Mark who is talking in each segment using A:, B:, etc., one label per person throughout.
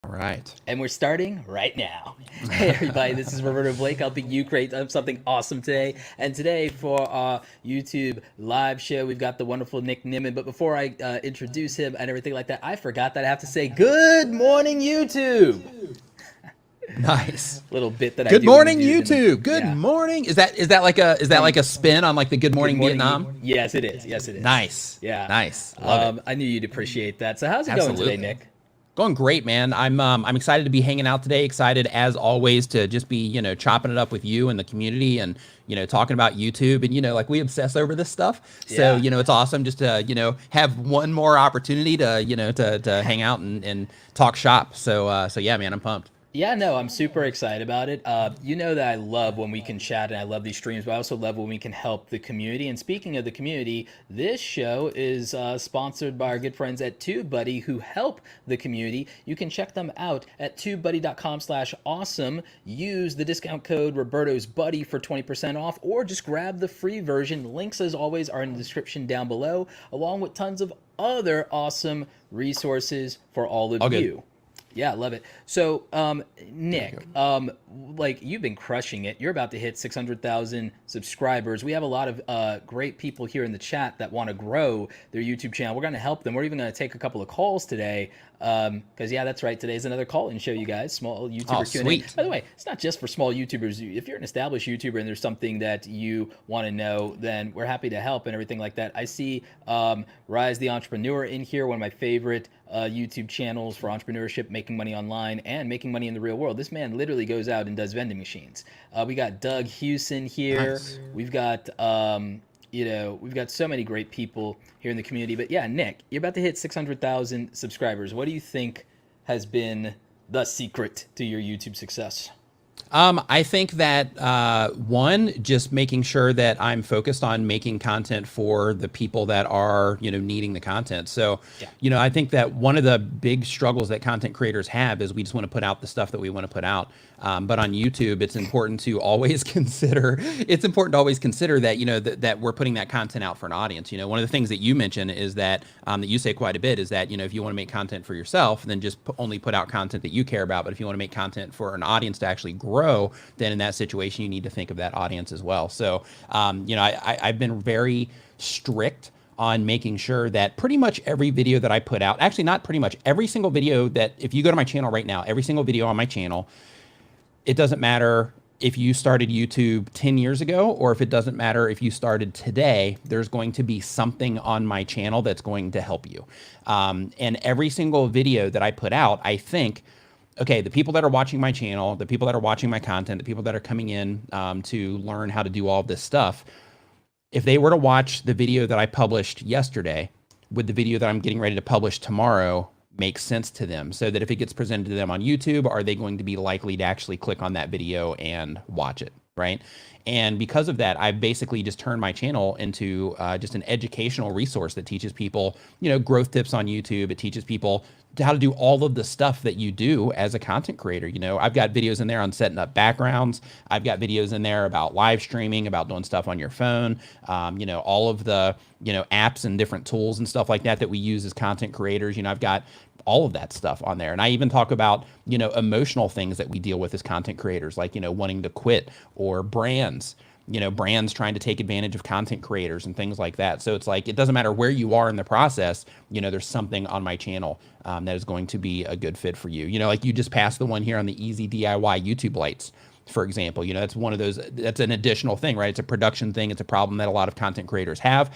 A: All right.
B: And we're starting right now. Hey everybody, this is Roberto Blake helping you create something awesome today. And today for our YouTube live show, we've got the wonderful Nick Nimmin. But before I introduce him and everything like that, I forgot that I have to say good morning YouTube.
A: Nice.
B: Little bit that I
A: Good
B: do when we
A: morning,
B: do it in the,
A: YouTube. Good
B: yeah.
A: morning. Is that like a spin on like the Good
B: Good
A: Morning
B: morning.
A: Vietnam?
B: Yes, it is. Yes, it is.
A: Nice.
B: Yeah.
A: Nice. Love it.
B: I knew you'd appreciate that. So how's it going
A: Absolutely.
B: today, Nick?
A: Going great, man. I'm excited to be hanging out today. Excited as always to just be, chopping it up with you and the community and, talking about YouTube and, like we obsess over this stuff. So,
B: Yeah.
A: it's awesome just to, have one more opportunity to, to hang out and talk shop. So yeah, man, I'm pumped.
B: Yeah, no, I'm super excited about it. You know that I love when we can chat and I love these streams, but I also love when we can help the community. And speaking of the community, this show is sponsored by our good friends at Tubebuddy who help the community. You can check them out at tubebuddy.com/awesome. Use the discount code Roberto's Buddy for 20% off, or just grab the free version. Links, as always, are in the description down below, along with tons of other awesome resources for all of
A: All good.
B: you. Yeah, love it. So, Nick, like you've been crushing it. You're about to hit 600,000 subscribers. We have a lot of great people here in the chat that want to grow their YouTube channel. We're going to help them. We're even going to take a couple of calls today. Because yeah, that's right. Today's another call-in show, you guys. Small YouTuber
A: Oh,
B: Q&A.
A: sweet.
B: By the way, it's not just for small YouTubers. If you're an established YouTuber and there's something that you want to know, then we're happy to help and everything like that. I see Rise the Entrepreneur in here, one of my favorite YouTube channels for entrepreneurship, making money online and making money in the real world. This man literally goes out and does vending machines. We got Doug Hewson here.
A: Nice.
B: We've got we've got so many great people here in the community. But yeah, Nick, you're about to hit 600,000 subscribers. What do you think has been the secret to your YouTube success?
A: I think that one, just making sure that I'm focused on making content for the people that are, needing the content. So,
B: Yeah.
A: I think that one of the big struggles that content creators have is we just want to put out the stuff that we want to put out. But on YouTube, it's important to always consider that, that we're putting that content out for an audience. One of the things that you mentioned is that, that you say quite a bit is that, if you want to make content for yourself, then just only put out content that you care about. But if you want to make content for an audience to actually grow, then in that situation, you need to think of that audience as well. So, I've been very strict on making sure that pretty much every video that I put out, actually not pretty much, every single video that, if you go to my channel right now, every single video on my channel, it doesn't matter if you started YouTube 10 years ago, or if it doesn't matter if you started today, there's going to be something on my channel that's going to help you. And every single video that I put out, I think, okay, the people that are watching my channel, the people that are watching my content, the people that are coming in to learn how to do all of this stuff, if they were to watch the video that I published yesterday with the video that I'm getting ready to publish tomorrow make sense to them, so that if it gets presented to them on YouTube, are they going to be likely to actually click on that video and watch it, right? And because of that, I've basically just turned my channel into just an educational resource that teaches people, growth tips on YouTube. It teaches people how to do all of the stuff that you do as a content creator. I've got videos in there on setting up backgrounds. I've got videos in there about live streaming, about doing stuff on your phone, all of the, apps and different tools and stuff like that we use as content creators. I've got all of that stuff on there. And I even talk about, emotional things that we deal with as content creators, like, wanting to quit, or brands trying to take advantage of content creators and things like that. So it's like, it doesn't matter where you are in the process, there's something on my channel that is going to be a good fit for you. Like you just passed the one here on the easy DIY YouTube lights, for example. That's one of those, that's an additional thing, right? It's a production thing. It's a problem that a lot of content creators have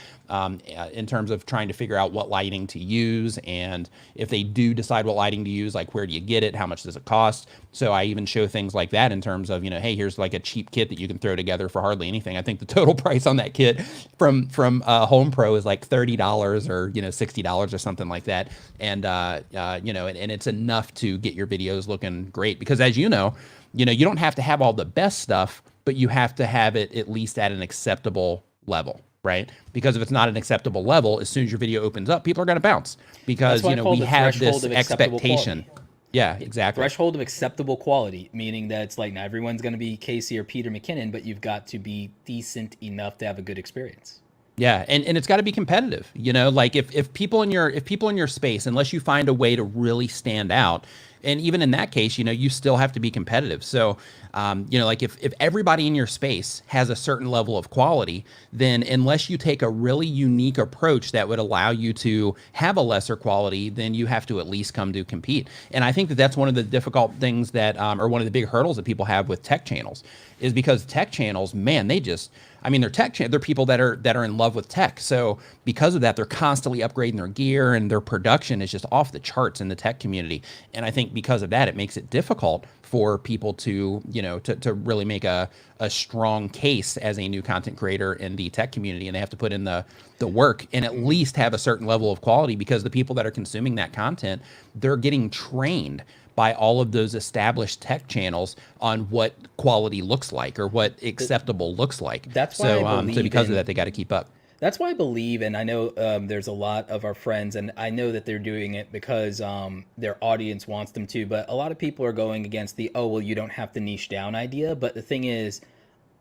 A: in terms of trying to figure out what lighting to use. And if they do decide what lighting to use, like where do you get it? How much does it cost? So I even show things like that in terms of, hey, here's like a cheap kit that you can throw together for hardly anything. I think the total price on that kit from Home Pro is like $30 or, $60 or something like that. And, and it's enough to get your videos looking great, because as you know, you don't have to have all the best stuff, but you have to have it at least at an acceptable level, right? Because if it's not an acceptable level, as soon as your video opens up, people are going to bounce, because, we have this expectation. Yeah, exactly.
B: Threshold of acceptable quality, meaning that it's like, not everyone's going to be Casey or Peter McKinnon, but you've got to be decent enough to have a good experience.
A: Yeah, and it's got to be competitive. Like if people in your space, unless you find a way to really stand out, And even in that case, you know, you still have to be competitive. So, you know, like if everybody in your space has a certain level of quality, then unless you take a really unique approach that would allow you to have a lesser quality, then you have to at least come to compete. And I think that that's one of the difficult things that, or one of the big hurdles that people have with tech channels, is because tech channels, man, they just, I mean, they're people that are in love with tech. So because of that, they're constantly upgrading their gear, and their production is just off the charts in the tech community. And I think because of that, it makes it difficult for people to, you know, to really make a strong case as a new content creator in the tech community. And they have to put in the work and at least have a certain level of quality, because the people that are consuming that content, they're getting trained by all of those established tech channels on what quality looks like or what acceptable looks like.
B: That's why I believe
A: so because of that, they got to keep up.
B: That's why I believe, and I know there's a lot of our friends, and I know that they're doing it because their audience wants them to, but a lot of people are going against the, oh, well, you don't have to niche down idea. But the thing is,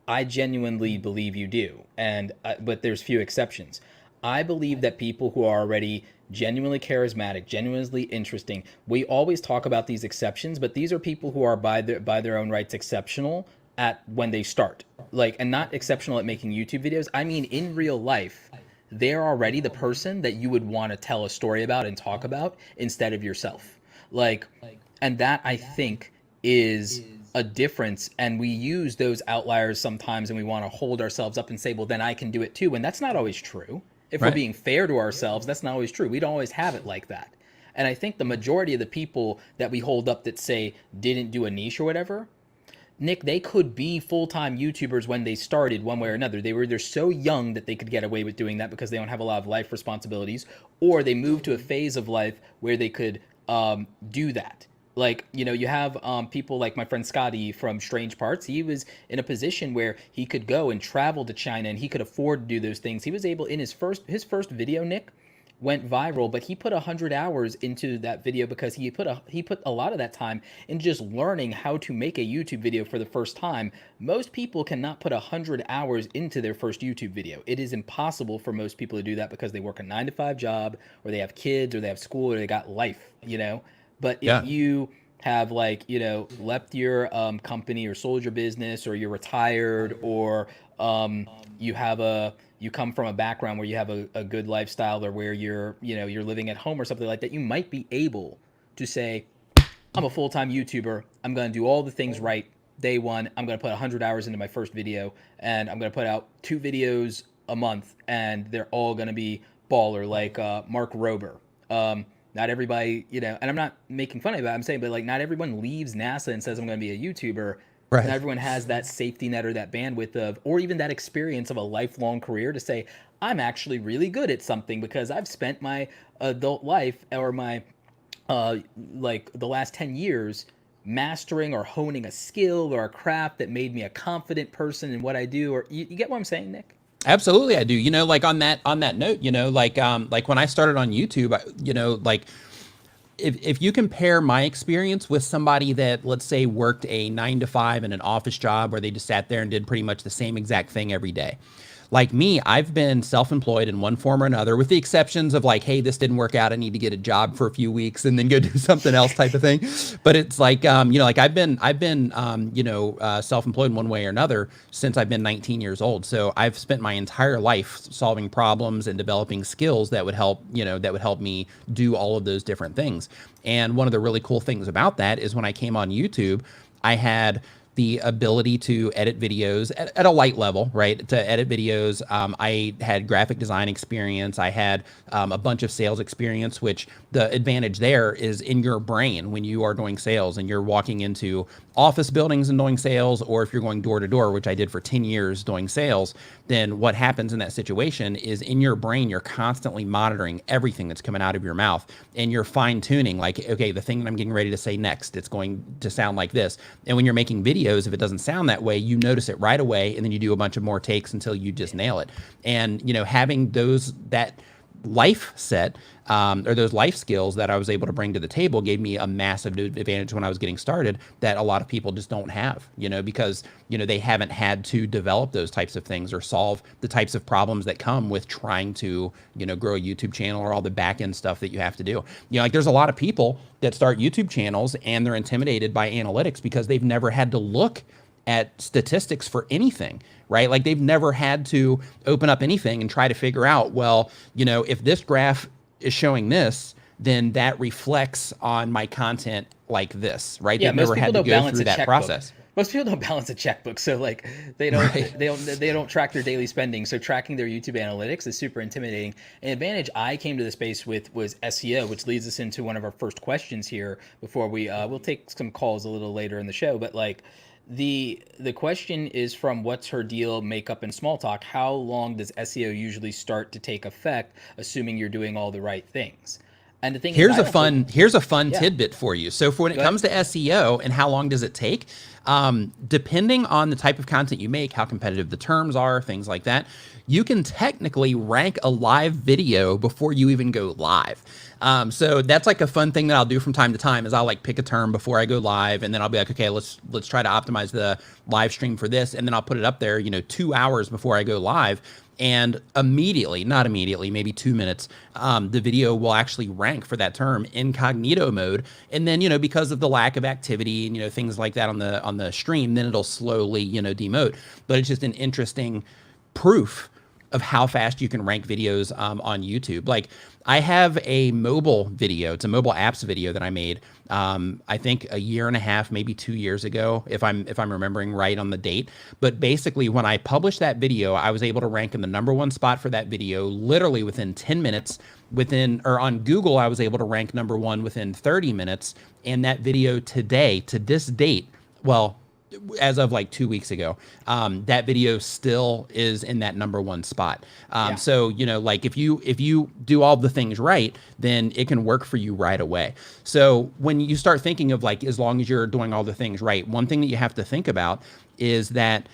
B: I genuinely believe you do, but there's few exceptions. I believe that people who are already genuinely charismatic, genuinely interesting, we always talk about these exceptions, but these are people who are by their own rights exceptional at when they start, like, and not exceptional at making YouTube videos. I mean, in real life, they're already the person that you would want to tell a story about and talk about instead of yourself. Like, and that I think is a difference. And we use those outliers sometimes, and we want to hold ourselves up and say, well, then I can do it too. And that's not always true. If we're being fair to ourselves, that's not always true. We don't always have it like that. And I think the majority of the people that we hold up that say didn't do a niche or whatever, Nick, they could be full-time YouTubers when they started one way or another. They're so young that they could get away with doing that because they don't have a lot of life responsibilities, or they moved to a phase of life where they could do that. Like, you know, you have people like my friend Scotty from Strange Parts. He was in a position where he could go and travel to China, and he could afford to do those things. He was able, in his first video, Nick, went viral, but he put 100 hours into that video because he put a lot of that time in just learning how to make a YouTube video for the first time. Most people cannot put 100 hours into their first YouTube video. It is impossible for most people to do that because they work a 9-to-5 job, or they have kids, or they have school, or they got life, you know? But if you have, like, you know, left your company or sold your business, or you're retired, or you come from a background where you have a good lifestyle, or where you're living at home or something like that, you might be able to say, I'm a full-time YouTuber. I'm going to do all the things right. Day one, I'm going to put 100 hours into my first video, and I'm going to put out 2 videos a month, and they're all going to be baller, like Mark Rober. Not everybody, you know, and I'm not making fun of it, I'm saying, but like, not everyone leaves NASA and says, I'm going to be a YouTuber. Right. Not everyone has that safety net or that bandwidth of, or even that experience of a lifelong career to say, I'm actually really good at something because I've spent my adult life, or my, like, the last 10 years mastering or honing a skill or a craft that made me a confident person in what I do. Or you get what I'm saying, Nick?
A: Absolutely, I do. You know, like on that note, you know, like when I started on YouTube, you know, like if you compare my experience with somebody that, let's say, worked a 9-to-5 in an office job where they just sat there and did pretty much the same exact thing every day. Like me, I've been self-employed in one form or another, with the exceptions of like, hey, this didn't work out, I need to get a job for a few weeks and then go do something else type of thing. But it's like, you know, like I've been, you know, self-employed in one way or another since I've been 19 years old. So I've spent my entire life solving problems and developing skills that would help, you know, that would help me do all of those different things. And one of the really cool things about that is when I came on YouTube, I had the ability to edit videos at a light level, right? To edit videos. I had graphic design experience. I had a bunch of sales experience, which the advantage there is in your brain when you are doing sales and you're walking into office buildings and doing sales, or if you're going door to door, which I did for 10 years doing sales, then what happens in that situation is in your brain, you're constantly monitoring everything that's coming out of your mouth, and you're fine tuning, like, okay, the thing that I'm getting ready to say next, it's going to sound like this. And when you're making videos, if it doesn't sound that way, you notice it right away, and then you do a bunch of more takes until you just nail it. And, you know, having life set, or those life skills that I was able to bring to the table gave me a massive advantage when I was getting started that a lot of people just don't have, because, they haven't had to develop those types of things or solve the types of problems that come with trying to, grow a YouTube channel or all the back end stuff that you have to do. Like there's a lot of people that start YouTube channels and they're intimidated by analytics because they've never had to look at statistics for anything, right? Like they've never had to open up anything and try to figure out, well, if this graph is showing this, then that reflects on my content like this, right?
B: Yeah,
A: They've never had to go through that
B: checkbook.
A: process.
B: Most people don't balance a checkbook, so like they don't track their daily spending. So tracking their YouTube analytics is super intimidating. An advantage I came to the space with was SEO, which leads us into one of our first questions here before we'll take some calls a little later in the show. But like the question is from What's Her Deal, Makeup and Small Talk. How long does SEO usually start to take effect, assuming you're doing all the right things? And the thing
A: here's a fun tidbit for you. So for when it comes to
B: ahead.
A: SEO and how long does it take, depending on the type of content you make, how competitive the terms are, things like that, you can technically rank a live video before you even go live. So that's like a fun thing that I'll do from time to time is I'll like pick a term before I go live, and then I'll be like, okay, let's try to optimize the live stream for this. And then I'll put it up there, 2 hours before I go live. And not immediately, maybe 2 minutes, the video will actually rank for that term incognito mode. And then, because of the lack of activity and, things like that on the stream, then it'll slowly, demote. But it's just an interesting proof of how fast you can rank videos on YouTube. Like I have a mobile video. It's a mobile apps video that I made, I think a year and a half, maybe 2 years ago, if I'm remembering right on the date. But basically when I published that video, I was able to rank in the #1 spot for that video, literally within 10 minutes. On Google, I was able to rank #1 within 30 minutes. And that video today, to this date, well, as of like 2 weeks ago, that video still is in that #1 spot. So, like if you do all the things right, then it can work for you right away. So when you start thinking of like, as long as you're doing all the things right, one thing that you have to think about is that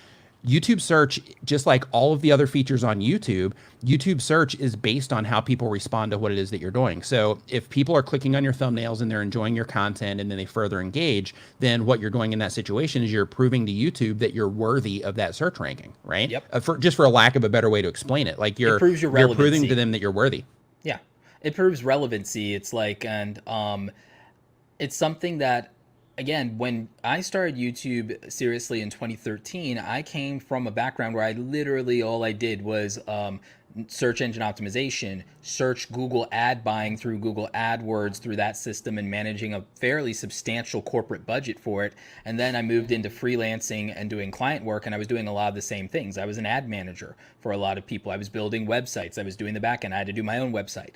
A: YouTube search, just like all of the other features on YouTube search is based on how people respond to what it is that you're doing. So if people are clicking on your thumbnails and they're enjoying your content and then they further engage, then what you're doing in that situation is you're proving to YouTube that you're worthy of that search ranking, right?
B: Yep.
A: For a lack of a better way to explain it, like you're proving to them that you're worthy.
B: Yeah, it proves relevancy. It's like, and it's something that, again, when I started YouTube seriously in 2013, I came from a background where I literally all I did was search engine optimization, search Google ad buying through Google AdWords through that system and managing a fairly substantial corporate budget for it. And then I moved into freelancing and doing client work, and I was doing a lot of the same things. I was an ad manager for a lot of people. I was building websites. I was doing the back end. I had to do my own website.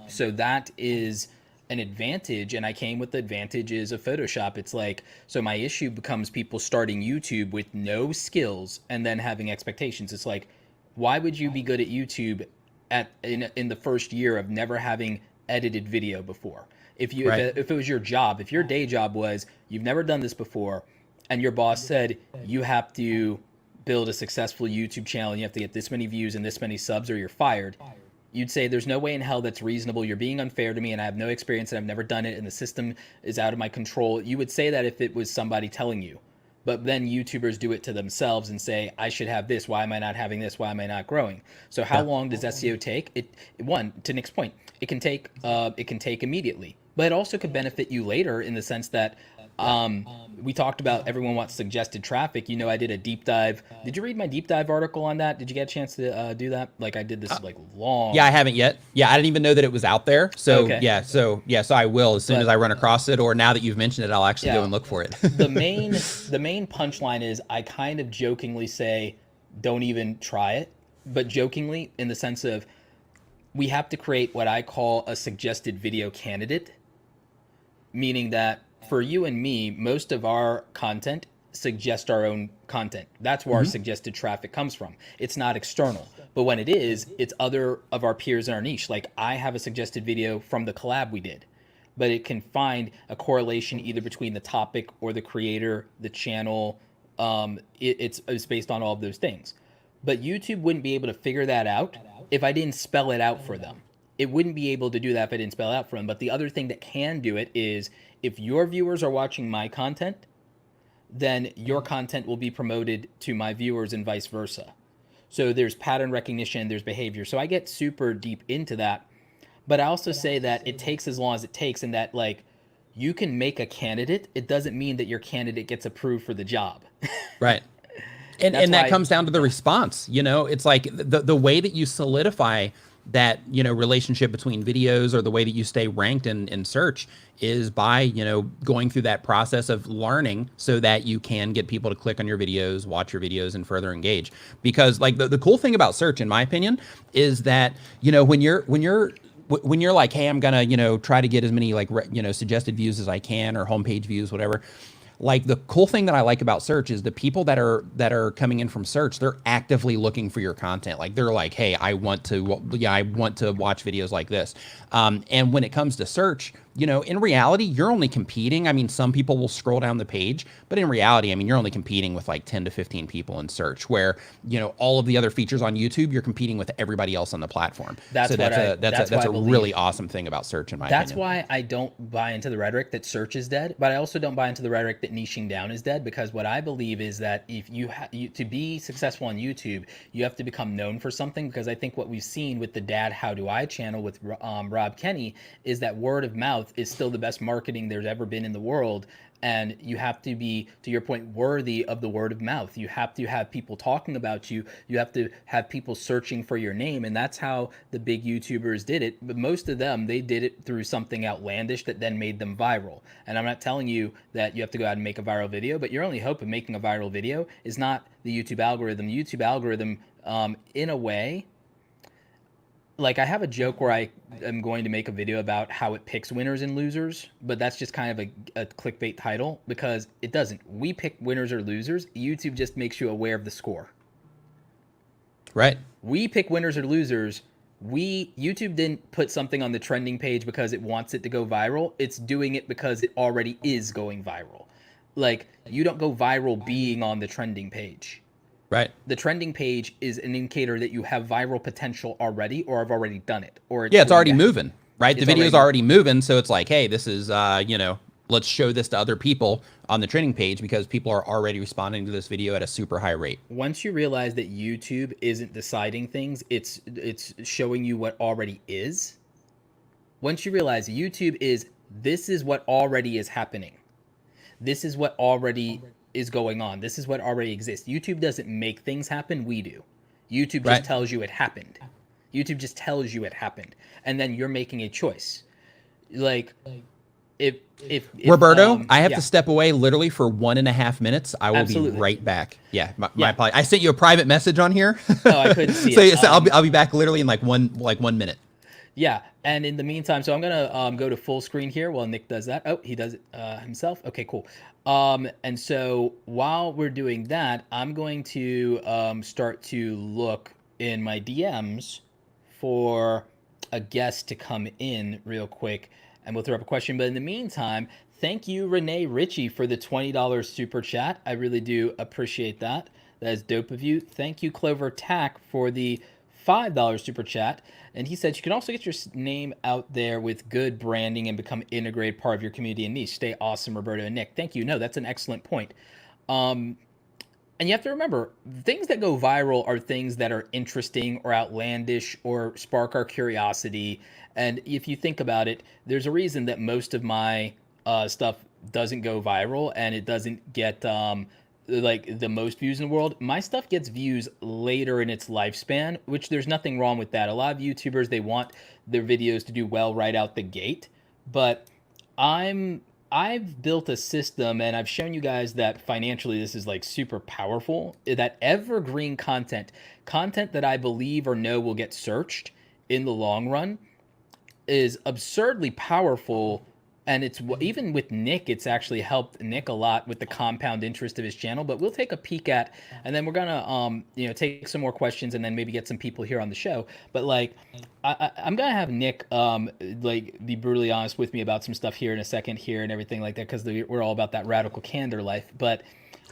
B: So that is an advantage, and I came with the advantages of Photoshop. It's like, so my issue becomes people starting YouTube with no skills and then having expectations. It's like, why would you be good at YouTube in the first year of never having edited video before? If it was your job, if your day job was you've never done this before, and your boss said you have to build a successful YouTube channel and you have to get this many views and this many subs or you're fired, you'd say there's no way in hell that's reasonable. You're being unfair to me and I have no experience and I've never done it and the system is out of my control. You would say that if it was somebody telling you. But then YouTubers do it to themselves and say, I should have this. Why am I not having this? Why am I not growing? So how long does SEO take? To Nick's point, it can take immediately, but it also could benefit you later in the sense that we talked about everyone wants suggested traffic. I did a deep dive. Did you read my deep dive article on that? Did you get a chance to do that? Like I did this long.
A: Yeah, I haven't yet. Yeah, I didn't even know that it was out there. So
B: okay.
A: So I will as soon as I run across it, or now that you've mentioned it, I'll actually go and look for it.
B: The main punchline is I kind of jokingly say, don't even try it, but jokingly in the sense of we have to create what I call a suggested video candidate, meaning that for you and me, most of our content suggest our own content. That's where our suggested traffic comes from. It's not external. But when it is, it's other of our peers in our niche. Like I have a suggested video from the collab we did, but it can find a correlation either between the topic or the creator, the channel. It's based on all of those things. But YouTube wouldn't be able to figure that out if I didn't spell it out for them. It wouldn't be able to do that if I didn't spell it out for them. But the other thing that can do it is if your viewers are watching my content, then your content will be promoted to my viewers and vice versa. So there's pattern recognition, there's behavior. So I get super deep into that. But I also say that it takes as long as it takes, and that like you can make a candidate. It doesn't mean that your candidate gets approved for the job.
A: Right. And that comes down to the response. You know, it's like the way that you solidify that, you know, relationship between videos, or the way that you stay ranked in search, is by, you know, going through that process of learning so that you can get people to click on your videos, watch your videos, and further engage. Because like the cool thing about search, in my opinion, is that, you know, when you're like, hey, I'm gonna, you know, try to get as many like, you know, suggested views as I can, or homepage views, whatever. Like the cool thing that I like about search is the people that are coming in from search, they're actively looking for your content. Like they're like, hey, I want to watch videos like this. And when it comes to search, you know, in reality, you're only competing. I mean, some people will scroll down the page, but in reality, I mean, you're only competing with like 10 to 15 people in search, where, you know, all of the other features on YouTube, you're competing with everybody else on the platform. That's a really awesome thing about search, in my opinion.
B: That's why I don't buy into the rhetoric that search is dead, but I also don't buy into the rhetoric that niching down is dead, because what I believe is that if you to be successful on YouTube, you have to become known for something. Because I think what we've seen with the Dad How Do I channel with Rob Kenny is that word of mouth is still the best marketing there's ever been in the world. And you have to be, to your point, worthy of the word of mouth. You have to have people talking about you. You have to have people searching for your name. And that's how the big YouTubers did it. But most of them, they did it through something outlandish that then made them viral. And I'm not telling you that you have to go out and make a viral video, but your only hope of making a viral video is not the YouTube algorithm. The YouTube algorithm, in a way, like I have a joke where I am going to make a video about how it picks winners and losers, but that's just kind of a clickbait title, because it doesn't. We pick winners or losers. YouTube just makes you aware of the score.
A: Right.
B: We pick winners or losers. YouTube didn't put something on the trending page because it wants it to go viral. It's doing it because it already is going viral. Like, you don't go viral being on the trending page.
A: Right.
B: The trending page is an indicator that you have viral potential already, or have already done it, or
A: it's already moving, right? The video's already moving, so it's like, hey, this is, you know, let's show this to other people on the trending page, because people are already responding to this video at a super high rate.
B: Once you realize that YouTube isn't deciding things, it's showing you what already is. Once you realize YouTube is, this is what already is happening. This is what already is going on. This is what already exists. YouTube doesn't make things happen. We do. YouTube just tells you it happened. YouTube just tells you it happened. And then you're making a choice. Like, if
A: Roberto, I have to step away literally for 1.5 minutes. I will
B: Absolutely.
A: be right back. Yeah, my apologies. I sent you a private message on here.
B: Oh, I couldn't see it.
A: So I'll be back literally in like one minute.
B: Yeah, and in the meantime, so I'm gonna go to full screen here while Nick does that. Oh, he does it himself. Okay, cool. And so while we're doing that, I'm going to start to look in my DMs for a guest to come in real quick, and we'll throw up a question. But in the meantime, thank you, Renee Ritchie, for the $20 super chat. I really do appreciate that. That is dope of you. Thank you, Clover Tack, for the $5 super chat. And he said you can also get your name out there with good branding and become an integrated part of your community and niche. Stay awesome, Roberto and Nick. Thank you. No, that's an excellent point. And you have to remember, things that go viral are things that are interesting or outlandish or spark our curiosity. And if you think about it, there's a reason that most of my stuff doesn't go viral, and it doesn't get like the most views in the world. My stuff gets views later in its lifespan, which there's nothing wrong with that. A lot of YouTubers, they want their videos to do well right out the gate, but I've built a system, and I've shown you guys that financially this is like super powerful, that evergreen content that I believe or know will get searched in the long run is absurdly powerful. And it's even with Nick, it's actually helped Nick a lot with the compound interest of his channel. But we'll take a peek at, and then we're gonna take some more questions, and then maybe get some people here on the show. But like, I'm gonna have Nick like be brutally honest with me about some stuff here in a second here and everything like that, because we're all about that radical candor life. But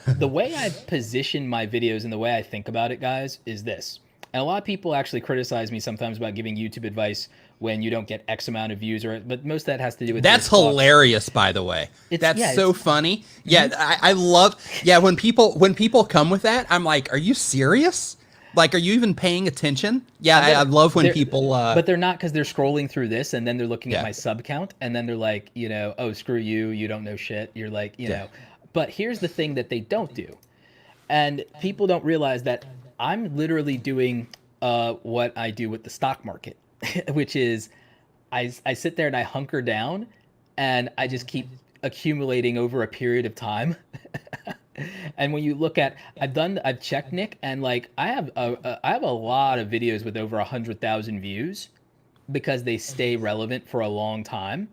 B: the way I position my videos and the way I think about it, guys, is this. And a lot of people actually criticize me sometimes about giving YouTube advice when you don't get X amount of views, but most of that has to do with
A: That's hilarious, by the way. That's so funny. Yeah, I love. Yeah, when people come with that, I'm like, are you serious? Like, are you even paying attention? Yeah, I love when people.
B: But they're not, because they're scrolling through this and then they're looking at
A: Yeah.
B: my sub count and then they're like, oh, screw you, you don't know shit. You're like, But here's the thing that they don't do, and people don't realize that I'm literally doing what I do with the stock market, which is I sit there and I hunker down and I just keep accumulating over a period of time. And when you look at, I've checked, Nick, and like I have a lot of videos with over 100,000 views because they stay relevant for a long time.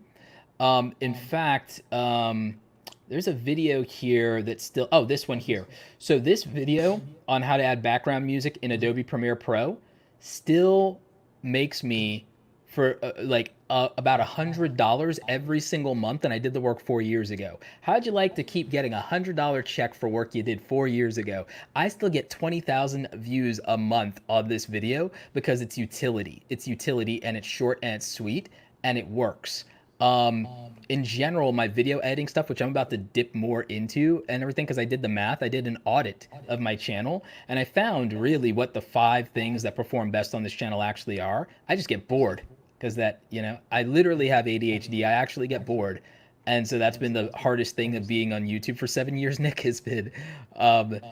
B: In fact, there's a video here that's still, oh, this one here. So this video on how to add background music in Adobe Premiere Pro still makes me for about $100 every single month, and I did the work 4 years ago. How'd you like to keep getting $100 check for work you did 4 years ago? I still get 20,000 views a month on this video because it's utility. It's utility, and it's short and it's sweet and it works. In general, my video editing stuff, which I'm about to dip more into and everything, because I did the math, I did an audit of my channel, and I found really what the 5 things that perform best on this channel actually are. I just get bored because I literally have ADHD. I actually get bored. And so that's been the hardest thing of being on YouTube for 7 years, Nick, has been, every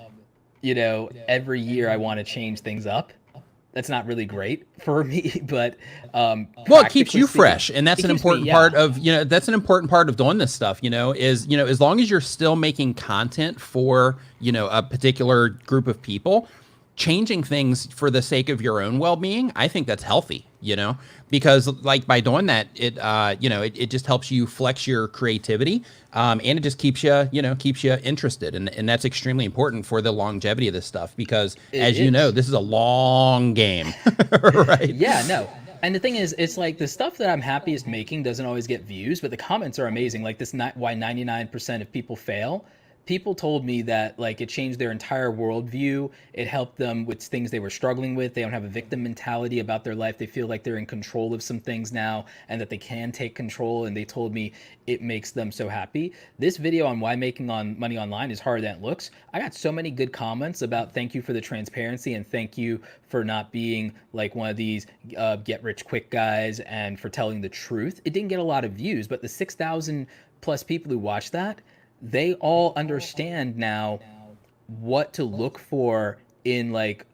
B: year I want to change things up. That's not really great for me, but
A: well, it keeps you fresh, and that's an important part of that's an important part of doing this stuff. Is as long as you're still making content for a particular group of people, changing things for the sake of your own well-being, I think that's healthy. Because like by doing that, it just helps you flex your creativity, and it just keeps you interested, and that's extremely important for the longevity of this stuff, because as you know, this is a long game, right?
B: Yeah, no. And the thing is, it's like the stuff that I'm happiest making doesn't always get views, but the comments are amazing. Like this, why 99% of people fail. People told me that like it changed their entire worldview. It helped them with things they were struggling with. They don't have a victim mentality about their life. They feel like they're in control of some things now and that they can take control. And they told me it makes them so happy. This video on why making money online is harder than it looks. I got so many good comments about thank you for the transparency and thank you for not being like one of these get rich quick guys and for telling the truth. It didn't get a lot of views, but the 6,000 plus people who watched that, they all understand now what to look for in like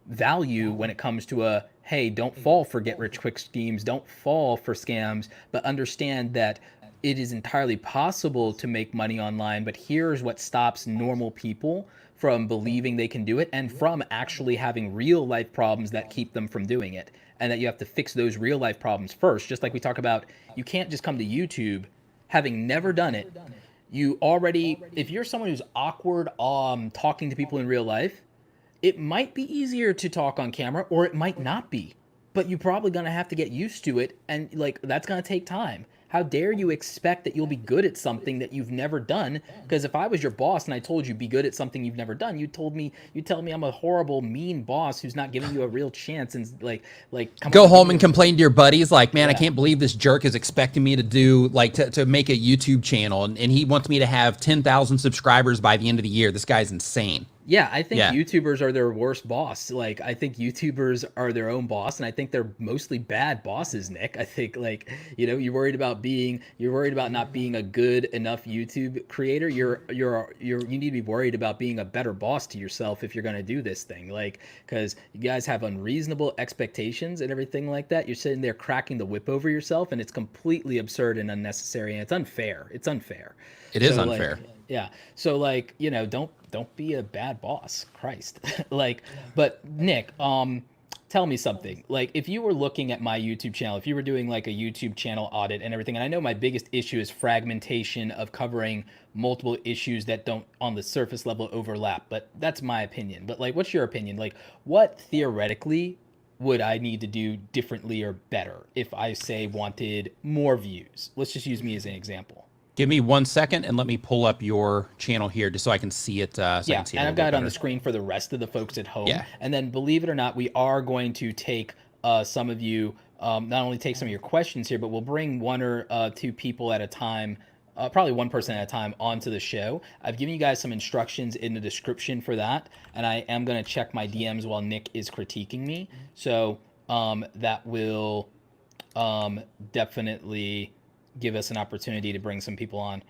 B: value when it comes to hey, don't fall for get rich quick schemes, don't fall for scams, but understand that it is entirely possible to make money online, but here's what stops normal people from believing they can do it and from actually having real life problems that keep them from doing it, and that you have to fix those real life problems first. Just like we talk about, you can't just come to YouTube having never done it. You already, if you're someone who's awkward talking to people in real life, it might be easier to talk on camera, or it might not be, but you're probably going to have to get used to it, and like that's going to take time. How dare you expect that you'll be good at something that you've never done? Because if I was your boss and I told you be good at something you've never done, you'd tell me I'm a horrible, mean boss who's not giving you a real chance, and like
A: go home and complain to your buddies like, man, I can't believe this jerk is expecting me to do like to make a YouTube channel, and he wants me to have 10,000 subscribers by the end of the year. This guy's insane.
B: Yeah, I think YouTubers are their worst boss. Like, I think YouTubers are their own boss, and I think they're mostly bad bosses, Nick. I think, like, you're worried about not being a good enough YouTube creator. You need to be worried about being a better boss to yourself if you're going to do this thing. Like, because you guys have unreasonable expectations and everything like that. You're sitting there cracking the whip over yourself, and it's completely absurd and unnecessary, and it's unfair. It's unfair.
A: It is unfair.
B: Like, yeah. So like, don't be a bad boss. Christ. Like, but Nick, tell me something. Like, if you were looking at my YouTube channel, if you were doing like a YouTube channel audit and everything, and I know my biggest issue is fragmentation of covering multiple issues that don't on the surface level overlap, but that's my opinion. But like, what's your opinion? Like, what theoretically would I need to do differently or better if I say wanted more views? Let's just use me as an example.
A: Give me 1 second and let me pull up your channel here just so I can see it. So I
B: Yeah,
A: can see it
B: and
A: a
B: I've
A: little
B: got
A: bit
B: it on the
A: better.
B: screen for the rest of the folks at home.
A: Yeah.
B: And then, believe it or not, we are going to take some of you, not only take some of your questions here, but we'll bring one or two people at a time, probably one person at a time, onto the show. I've given you guys some instructions in the description for that, and I am going to check my DMs while Nick is critiquing me. So that will definitely give us an opportunity to bring some people on.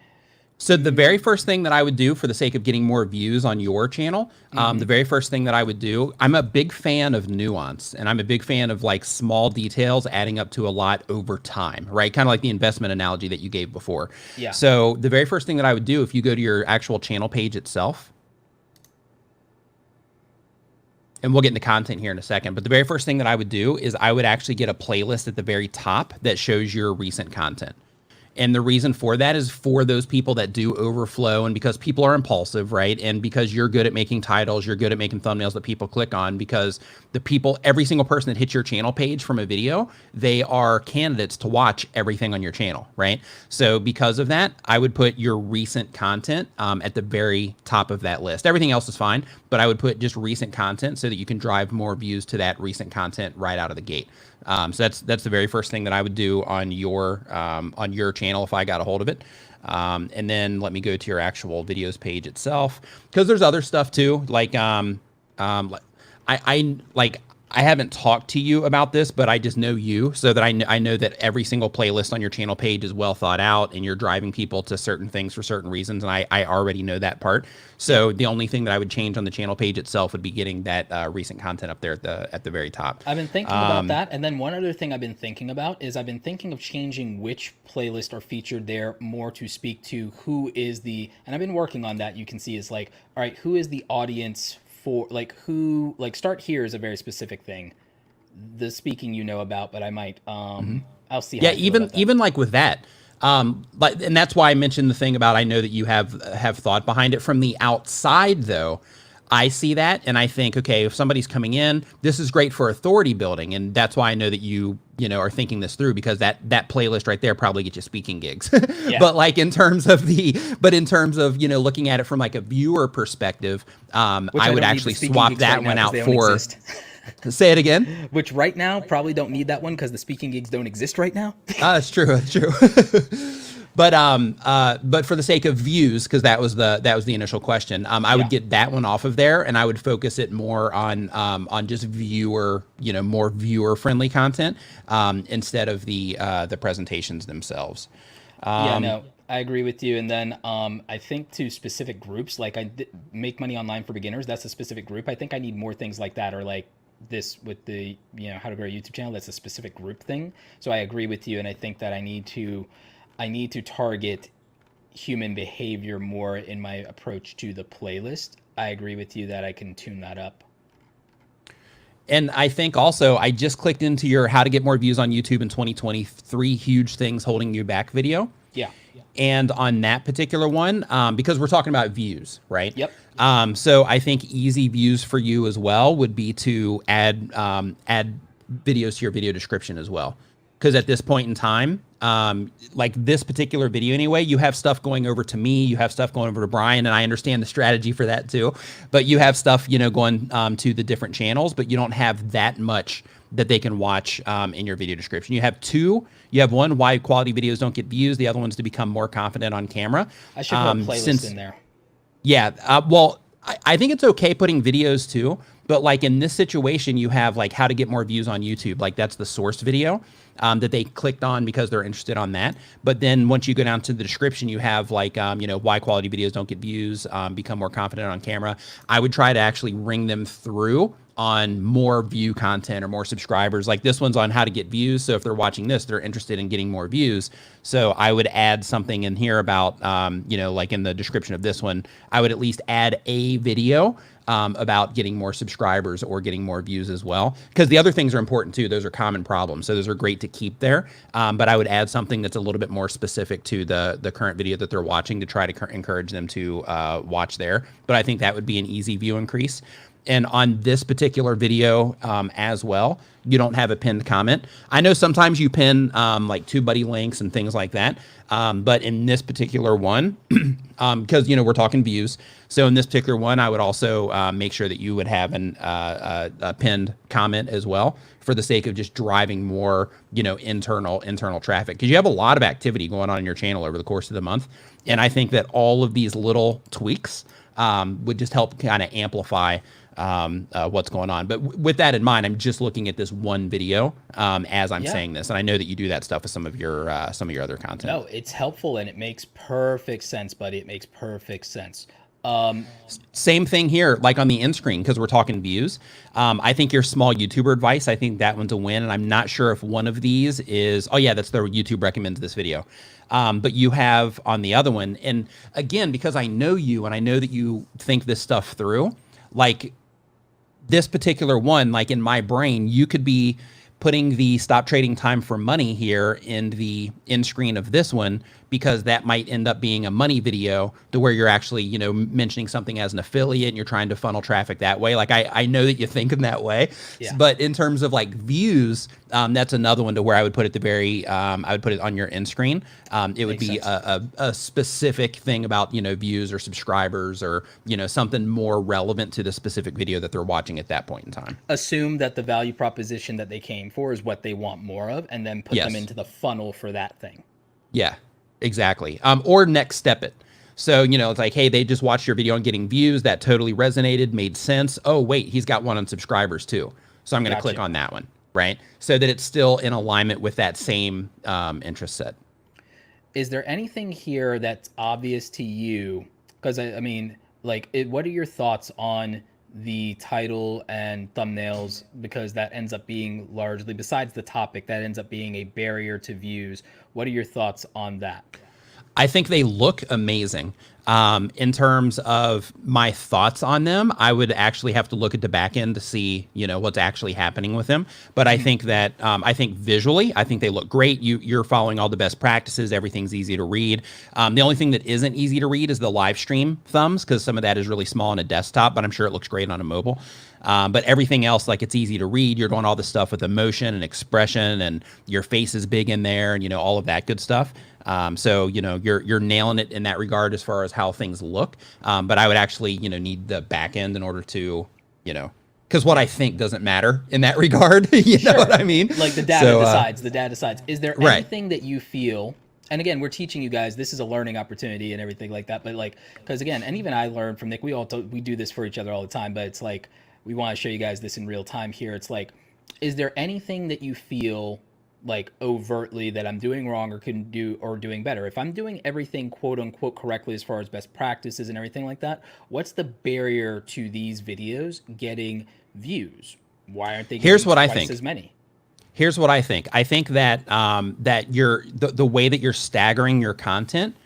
A: So the very first thing that I would do for the sake of getting more views on your channel, the very first thing that I would do, I'm a big fan of nuance, and I'm a big fan of like small details adding up to a lot over time, right? Kind of like the investment analogy that you gave before.
B: Yeah.
A: So the very first thing that I would do, if you go to your actual channel page itself, and we'll get into content here in a second, but the very first thing that I would do is I would actually get a playlist at the very top that shows your recent content. And the reason for that is for those people that do overflow, and because people are impulsive, right? And because you're good at making titles, you're good at making thumbnails that people click on, because the people, every single person that hits your channel page from a video, they are candidates to watch everything on your channel, right? So because of that, I would put your recent content at the very top of that list. Everything else is fine, but I would put just recent content so that you can drive more views to that recent content right out of the gate. So that's the very first thing that I would do on your channel if I got a hold of it. And then let me go to your actual videos page itself, because there's other stuff too. Like I haven't talked to you about this, but I just know you, so that I know that every single playlist on your channel page is well thought out, and you're driving people to certain things for certain reasons, and I already know that part. So the only thing that I would change on the channel page itself would be getting that recent content up there at the very top.
B: I've been thinking about that, and then one other thing I've been thinking about is I've been thinking of changing which playlists are featured there more to speak to who is the, and I've been working on that. You can see is like, all right, who is the audience for, like who, like start here is a very specific thing. The speaking you know about, but I might I'll see how
A: Yeah,
B: I feel about that.
A: even like with that, but and that's why I mentioned the thing about, I know that you have thought behind it. From the outside though, I see that and I think, okay, if somebody's coming in, this is great for authority building, and that's why I know that you are thinking this through, because that playlist right there probably gets you speaking gigs.
B: Yeah.
A: But like in terms of looking at it from like a viewer perspective, I would actually swap that one out for. Say it again.
B: Which right now probably don't need that one because the speaking gigs don't exist right now.
A: That's true. That's true. But for the sake of views, because that was the initial question, I would get that one off of there, and I would focus it more on just viewer, more viewer friendly content, instead of the presentations themselves.
B: Yeah, no, I agree with you. And then I think to specific groups, like Make Money Online for Beginners, that's a specific group. I think I need more things like that, or like this with the How to Grow a YouTube Channel. That's a specific group thing. So I agree with you, and I think that I need to target human behavior more in my approach to the playlist. I agree with you that I can tune that up.
A: And I think also, I just clicked into your how to get more views on YouTube in 2023 huge things holding you back video.
B: Yeah.
A: And on that particular one, because we're talking about views, right?
B: Yep.
A: So I think easy views for you as well would be to add videos to your video description as well. Because at this point in time, like this particular video anyway, you have stuff going over to me, you have stuff going over to Brian, and I understand the strategy for that too. But you have stuff, going to the different channels, but you don't have that much that they can watch in your video description. You have one, why quality videos don't get views. The other one's to become more confident on camera.
B: I should put a playlist in there.
A: Yeah, well, I think it's okay putting videos too, but like in this situation, you have like how to get more views on YouTube. Like that's the source video that they clicked on because they're interested on that. But then once you go down to the description, you have like, why quality videos don't get views, become more confident on camera. I would try to actually ring them through on more view content or more subscribers. Like this one's on how to get views. So if they're watching this, they're interested in getting more views. So I would add something in here about, like in the description of this one, I would at least add a video about getting more subscribers or getting more views as well. Because the other things are important too. Those are common problems. So those are great to keep there. But I would add something that's a little bit more specific to the current video that they're watching to try to encourage them to watch there. But I think that would be an easy view increase. And on this particular video as well, you don't have a pinned comment. I know sometimes you pin like Tubebuddy links and things like that. But in this particular one, because, you know, we're talking views. So in this particular one, I would also make sure that you would have a pinned comment as well, for the sake of just driving more, you know, internal traffic, because you have a lot of activity going on in your channel over the course of the month. And I think that all of these little tweaks would just help kind of amplify what's going on. But with that in mind, I'm just looking at this one video as I'm saying this, and I know that you do that stuff with some of your other content.
B: No, it's helpful and it makes perfect sense, buddy. It makes perfect sense.
A: Same thing here, like on the end screen, because we're talking views. I think your small YouTuber advice, I think that one's a win. And I'm not sure if one of these is, oh yeah, that's the YouTube recommends this video. But you have on the other one, and again, because I know you and I know that you think this stuff through, like this particular one, like in my brain, you could be putting the stop trading time for money here in the end screen of this one, because that might end up being a money video to where you're actually, you know, mentioning something as an affiliate and you're trying to funnel traffic that way. Like I know that you think in that way, but in terms of like views, that's another one to where I would put it the very, I would put it on your end screen. It would be a specific thing about, you know, views or subscribers or, you know, something more relevant to the specific video that they're watching at that point in time.
B: Assume that the value proposition that they came for is what they want more of, and then put them into the funnel for that thing.
A: Yeah, exactly. Or next step it. So, you know, it's like, hey, they just watched your video on getting views. That totally resonated, made sense. Oh, wait, he's got one on subscribers too. So I'm going to click on that one, right? So that it's still in alignment with that same interest set.
B: Is there anything here that's obvious to you? Because I mean, like, what are your thoughts on the title and thumbnails? Because that ends up being largely, besides the topic, that ends up being a barrier to views. What are your thoughts on that?
A: I think they look amazing. In terms of my thoughts on them, I would actually have to look at the back end to see, you know, what's actually happening with them. But I think that, I think visually, I think they look great. You're following all the best practices. Everything's easy to read. The only thing that isn't easy to read is the live stream thumbs, because some of that is really small on a desktop, but I'm sure it looks great on a mobile. But everything else, like, it's easy to read. You're doing all this stuff with emotion and expression, and your face is big in there, and, you know, all of that good stuff. So, you know, you're nailing it in that regard as far as how things look. But I would actually, you know, need the back end in order to, you know, because what I think doesn't matter in that regard. You know what I mean?
B: Like the data decides. The data decides. Is there anything that you feel? And again, we're teaching you guys. This is a learning opportunity and everything like that. But like, because again, and even I learned from Nick. We do this for each other all the time. But it's like, we want to show you guys this in real time here. It's like, is there anything that you feel like overtly that I'm doing wrong or can do or doing better? If I'm doing everything quote unquote correctly as far as best practices and everything like that, what's the barrier to these videos getting views? Why aren't they getting twice as many?
A: Here's what I think. I think that that the way that you're staggering your content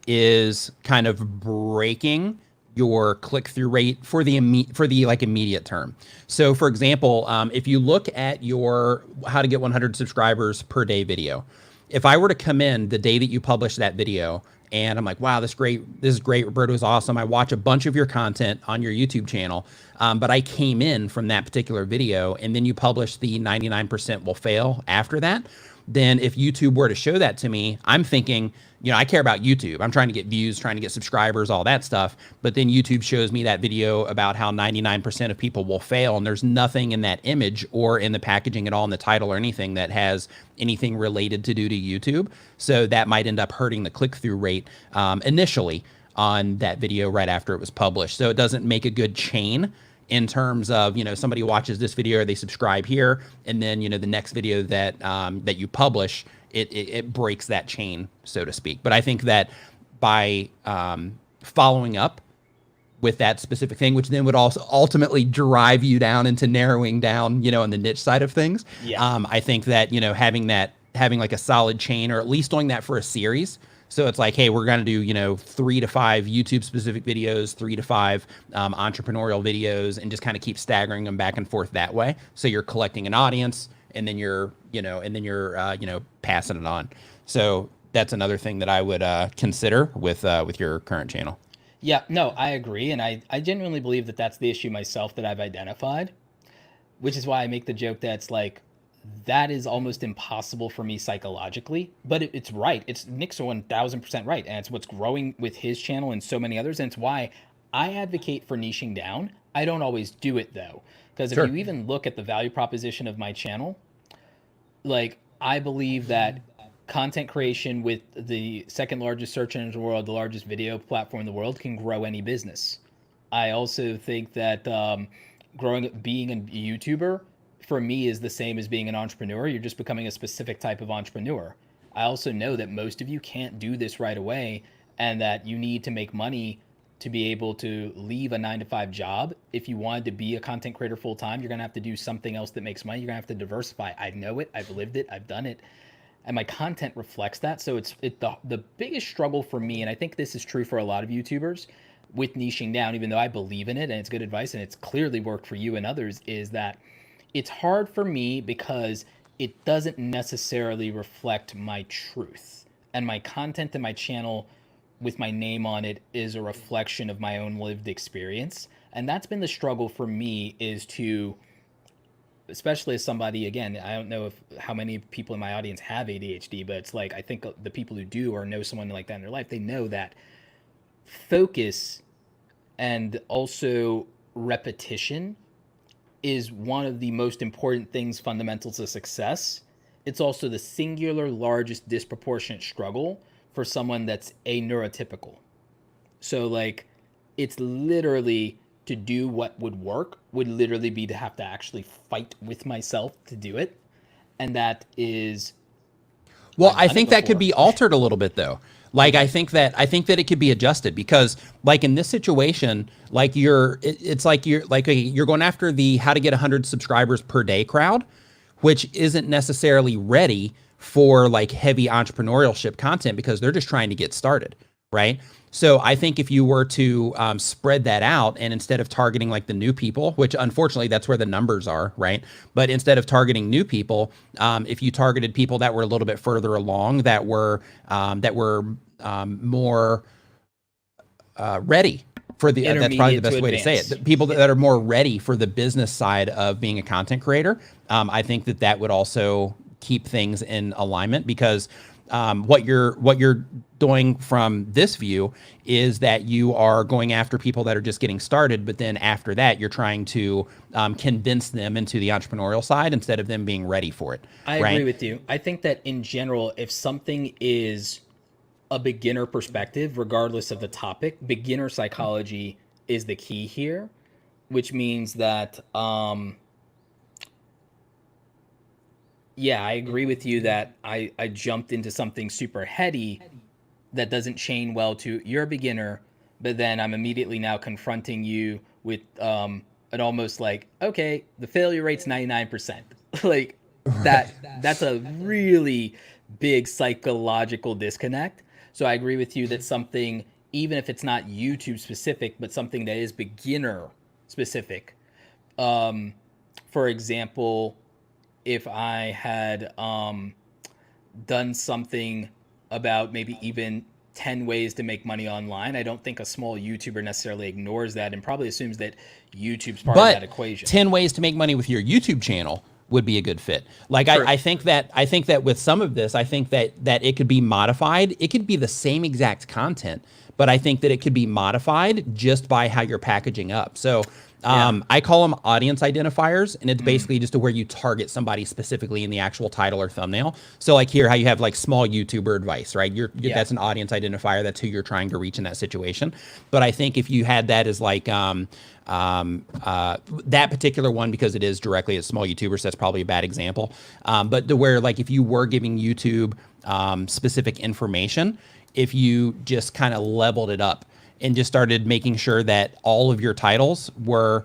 A: is kind of breaking your click-through rate for the like immediate term. So for example, if you look at your how to get 100 subscribers per day video, if I were to come in the day that you publish that video and I'm like, wow, this is great, Roberto is awesome, I watch a bunch of your content on your YouTube channel, but I came in from that particular video and then you publish the 99% will fail after that, then if YouTube were to show that to me, I'm thinking, you know, I care about YouTube. I'm trying to get views, trying to get subscribers, all that stuff. But then YouTube shows me that video about how 99% of people will fail. And there's nothing in that image or in the packaging at all in the title or anything that has anything related to do to YouTube. So that might end up hurting the click-through rate initially on that video right after it was published. So it doesn't make a good chain in terms of, you know, somebody watches this video or they subscribe here, and then, you know, the next video that that you publish, it breaks that chain, so to speak. But I think that by following up with that specific thing, which then would also ultimately drive you down into narrowing down, you know, on the niche side of things. I think that, you know, having like a solid chain, or at least doing that for a series. So it's like, hey, we're going to do, you know, 3 to 5 YouTube specific videos, 3 to 5 entrepreneurial videos, and just kind of keep staggering them back and forth that way. So you're collecting an audience, and then you're passing it on. So that's another thing that I would consider with your current channel.
B: Yeah, no, I agree. And I genuinely believe that that's the issue myself that I've identified, which is why I make the joke that's like, that is almost impossible for me psychologically. But it's right. It's Nick's 1000% right. And it's what's growing with his channel and so many others. And it's why I advocate for niching down. I don't always do it though. Because if
A: Sure.
B: you even look at the value proposition of my channel, like I believe that content creation with the second largest search engine in the world, the largest video platform in the world, can grow any business. I also think that being a YouTuber for me is the same as being an entrepreneur. You're just becoming a specific type of entrepreneur. I also know that most of you can't do this right away, and that you need to make money to be able to leave a 9 to 5 job. If you wanted to be a content creator full time, you're gonna have to do something else that makes money. You're gonna have to diversify. I know it. I've lived it. I've done it, and my content reflects that. So the biggest struggle for me, and I think this is true for a lot of YouTubers, with niching down, even though I believe in it and it's good advice and it's clearly worked for you and others, is that it's hard for me because it doesn't necessarily reflect my truth. And my content and my channel with my name on it is a reflection of my own lived experience. And that's been the struggle for me, is to, especially as somebody, again, I don't know if how many people in my audience have ADHD, but it's like, I think the people who do or know someone like that in their life, they know that focus and also repetition is one of the most important things fundamental to success. It's also the singular largest disproportionate struggle for someone that's neurotypical. So like, it's literally, to do what would work would literally be to have to actually fight with myself to do it. And that is,
A: Well,
B: I've
A: I
B: done it
A: think that could
B: before.
A: be altered a little bit though. Like
B: Okay.
A: I think that it could be adjusted, because like in this situation, like it's like you're going after the how to get 100 subscribers per day crowd, which isn't necessarily ready for like heavy entrepreneurship content because they're just trying to get started, right? So I think if you were to spread that out, and instead of targeting like the new people, which unfortunately that's where the numbers are, right? But instead of targeting new people, if you targeted people that were a little bit further along, that were more ready for the that's probably the
B: Intermediate to
A: best way to say it. The
B: advanced.
A: people
B: Yeah.
A: that are more ready for the business side of being a content creator, I think that that would also keep things in alignment, because what you're doing from this view is that you are going after people that are just getting started, but then after that you're trying to convince them into the entrepreneurial side instead of them being ready for it,
B: I agree
A: right?
B: with you. I think that in general, if something is a beginner perspective, regardless of the topic, beginner psychology is the key here, which means that, yeah, I agree with you that I jumped into something super heady that doesn't chain well to you're a beginner, but then I'm immediately now confronting you with an almost like, okay, the failure rate's 99%. Like
A: Right.
B: that's a really big psychological disconnect. So I agree with you that something, even if it's not YouTube specific, but something that is beginner specific. Um, for example, if I had done something about maybe even 10 ways to make money online, I don't think a small YouTuber necessarily ignores that and probably assumes that YouTube's part of that
A: But
B: equation.
A: 10 ways to make money with your YouTube channel would be a good fit. Like
B: True.
A: I think that with some of this, I think that it could be modified. It could be the same exact content, but I think that it could be modified just by how you're packaging up. So
B: Yeah.
A: I call them audience identifiers, and it's basically just to where you target somebody specifically in the actual title or thumbnail. So like here, how you have like small YouTuber advice, right?
B: Yeah.
A: That's an audience identifier. That's who you're trying to reach in that situation. But I think if you had that as like that particular one, because it is directly at small YouTubers, that's probably a bad example. But to where like if you were giving YouTube specific information, if you just kind of leveled it up and just started making sure that all of your titles were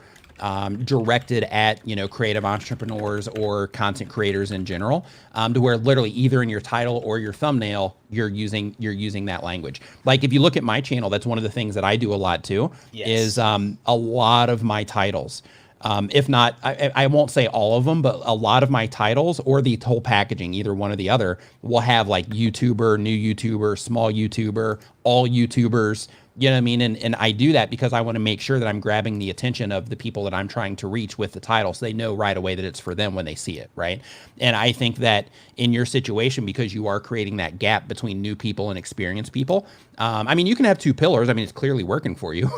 A: directed at, you know, creative entrepreneurs or content creators in general, to where literally either in your title or your thumbnail, you're using that language. Like if you look at my channel, that's one of the things that I do a lot too,
B: Yes.
A: is a lot of my titles. If not, I won't say all of them, but a lot of my titles or the whole packaging, either one or the other, will have like YouTuber, new YouTuber, small YouTuber, all YouTubers, You know what I mean? And I do that because I want to make sure that I'm grabbing the attention of the people that I'm trying to reach with the title, so they know right away that it's for them when they see it, right? And I think that in your situation, because you are creating that gap between new people and experienced people, I mean, you can have two pillars. I mean, it's clearly working for you,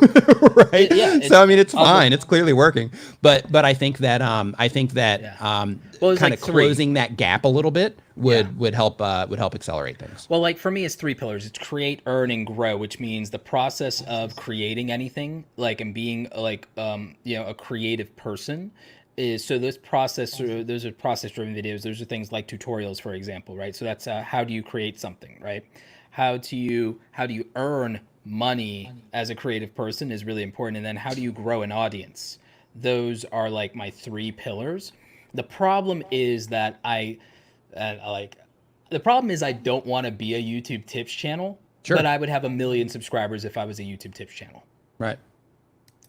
A: right?
B: Yeah,
A: So I mean, it's
B: I'll go-
A: fine. It's clearly working. But I think that
B: yeah. Well, it's
A: kind
B: like
A: of
B: three.
A: closing that gap a little bit
B: Yeah.
A: would help accelerate things.
B: Well, like for me, it's three pillars. It's create, earn, and grow, which means the process of creating anything, like and being like a creative person, is so this process. Those are process-driven videos. Those are things like tutorials, for example, right? So that's how do you create something, right? How do you earn money as a creative person is really important, and then how do you grow an audience? Those are like my three pillars. The problem is that the problem is I don't want to be a YouTube tips channel,
A: Sure.
B: but I would have 1 million subscribers if I was a YouTube tips channel.
A: Right.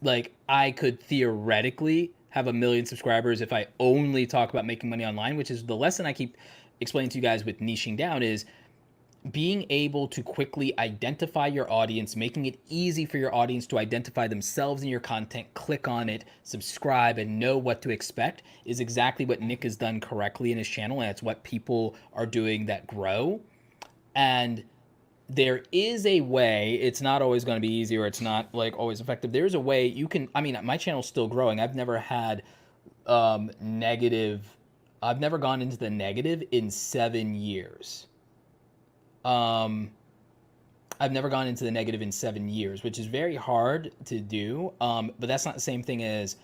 B: Like I could theoretically have 1 million subscribers if I only talk about making money online, which is the lesson I keep explaining to you guys with niching down is being able to quickly identify your audience, making it easy for your audience to identify themselves in your content, click on it, subscribe, and know what to expect is exactly what Nick has done correctly in his channel. And it's what people are doing that grow. And there is a way, it's not always going to be easy or it's not like always effective. There's a way you can, I mean, my channel's still growing. I've never had negative, I've never gone into the negative in 7 years. I've never gone into the negative in 7 years, which is very hard to do. But that's not the same thing as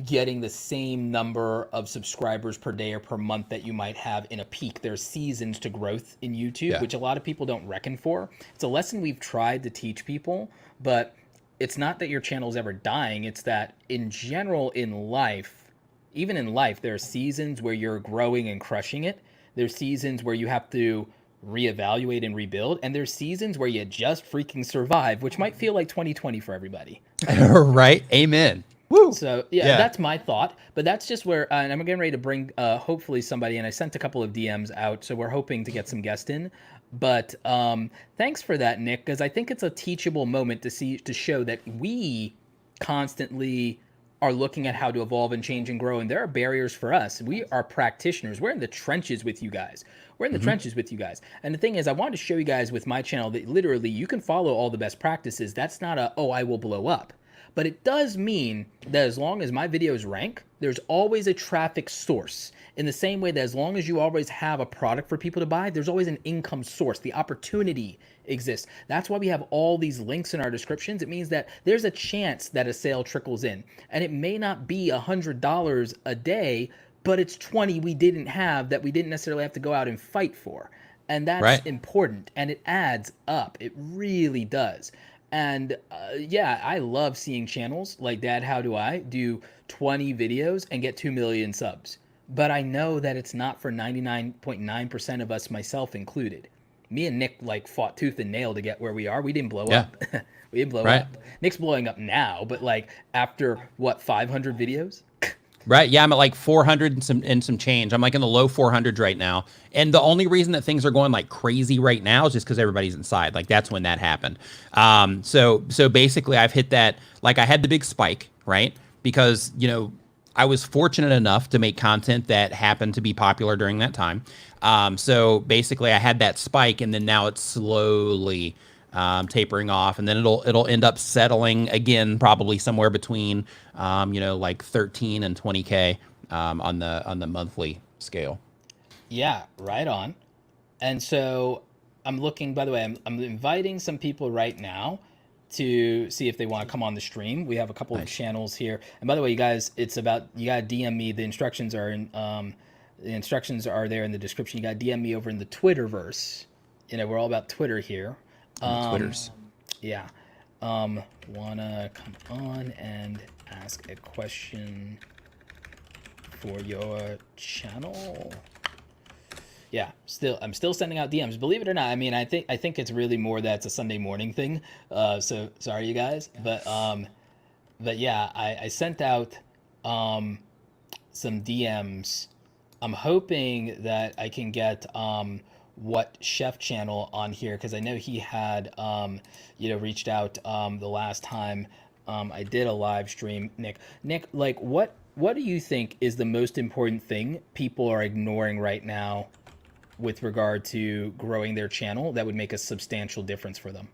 B: getting the same number of subscribers per day or per month that you might have in a peak. There's seasons to growth in YouTube, which a lot of people don't reckon for. It's a lesson we've tried to teach people, but it's not that your channel is ever dying. It's that in general in life, even in life, there are seasons where you're growing and crushing it. There's seasons where you have to reevaluate and rebuild, and there's seasons where you just freaking survive, which might feel like 2020 for everybody.
A: Right. Amen. Woo.
B: So yeah, that's my thought, but that's just where and I'm getting ready to bring hopefully somebody, and I sent a couple of DMs out, so we're hoping to get some guests in. But thanks for that, Nick, because I think it's a teachable moment to show that we constantly are looking at how to evolve and change and grow, and there are barriers for us. We are practitioners. We're in the trenches with you guys. We're in the trenches with you guys. And the thing is, I wanted to show you guys with my channel that literally you can follow all the best practices. That's not I will blow up. But it does mean that as long as my videos rank, there's always a traffic source. In the same way that as long as you always have a product for people to buy, there's always an income source. The opportunity exists. That's why we have all these links in our descriptions. It means that there's a chance that a sale trickles in. And it may not be $100 a day, but it's 20 we didn't have that we didn't necessarily have to go out and fight for. And that's important. And it adds up. It really does. And yeah, I love seeing channels like Dad How Do I do 20 videos and get 2 million subs. But I know that it's not for 99.9% of us, myself included. Me and Nick like fought tooth and nail to get where we are. We didn't blow up. We didn't blow up. Nick's blowing up now, but like after what, 500 videos?
A: Right. Yeah, I'm at like 400 and some change. I'm like in the low 400s right now. And the only reason that things are going like crazy right now is just because everybody's inside. Like that's when that happened. So basically I've hit that, like I had the big spike, right? Because, you know, I was fortunate enough to make content that happened to be popular during that time. So basically I had that spike, and then now it's slowly tapering off, and then it'll end up settling again, probably somewhere between like 13 and 20K on the monthly scale.
B: Yeah, right on. And so I'm looking, by the way, I'm inviting some people right now to see if they want to come on the stream. We have a couple of channels here. And by the way, you guys, it's about, you got to DM me. The instructions are there in the description. You got to DM me over in the Twitterverse. You know, we're all about Twitter here.
A: Twitters.
B: Yeah. Wanna come on and ask a question for your channel? Yeah, I'm still sending out DMs. Believe it or not, I mean, I think it's really more that it's a Sunday morning thing. So sorry, you guys, but yeah, I sent out some DMs. I'm hoping that I can get What Chef channel on here, because I know he had reached out the last time I did a live stream. Nick, like what do you think is the most important thing people are ignoring right now with regard to growing their channel that would make a substantial difference for them?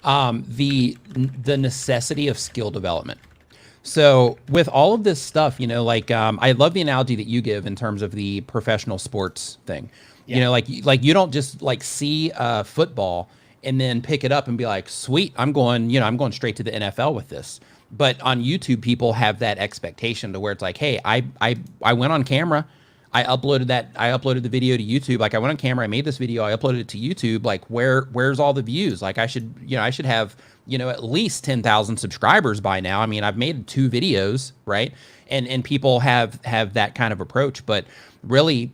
A: The necessity of skill development. So with all of this stuff, like I love the analogy that you give in terms of the professional sports thing.
B: Yeah.
A: Like you don't just like see football and then pick it up and be like, sweet, I'm going straight to the NFL with this. But on YouTube, people have that expectation to where it's like, hey, I went on camera. I uploaded the video to YouTube. Like I went on camera, I made this video, I uploaded it to YouTube. Like where's all the views? Like I should have, at least 10,000 subscribers by now. I mean, I've made 2 videos, right? And people have that kind of approach, but really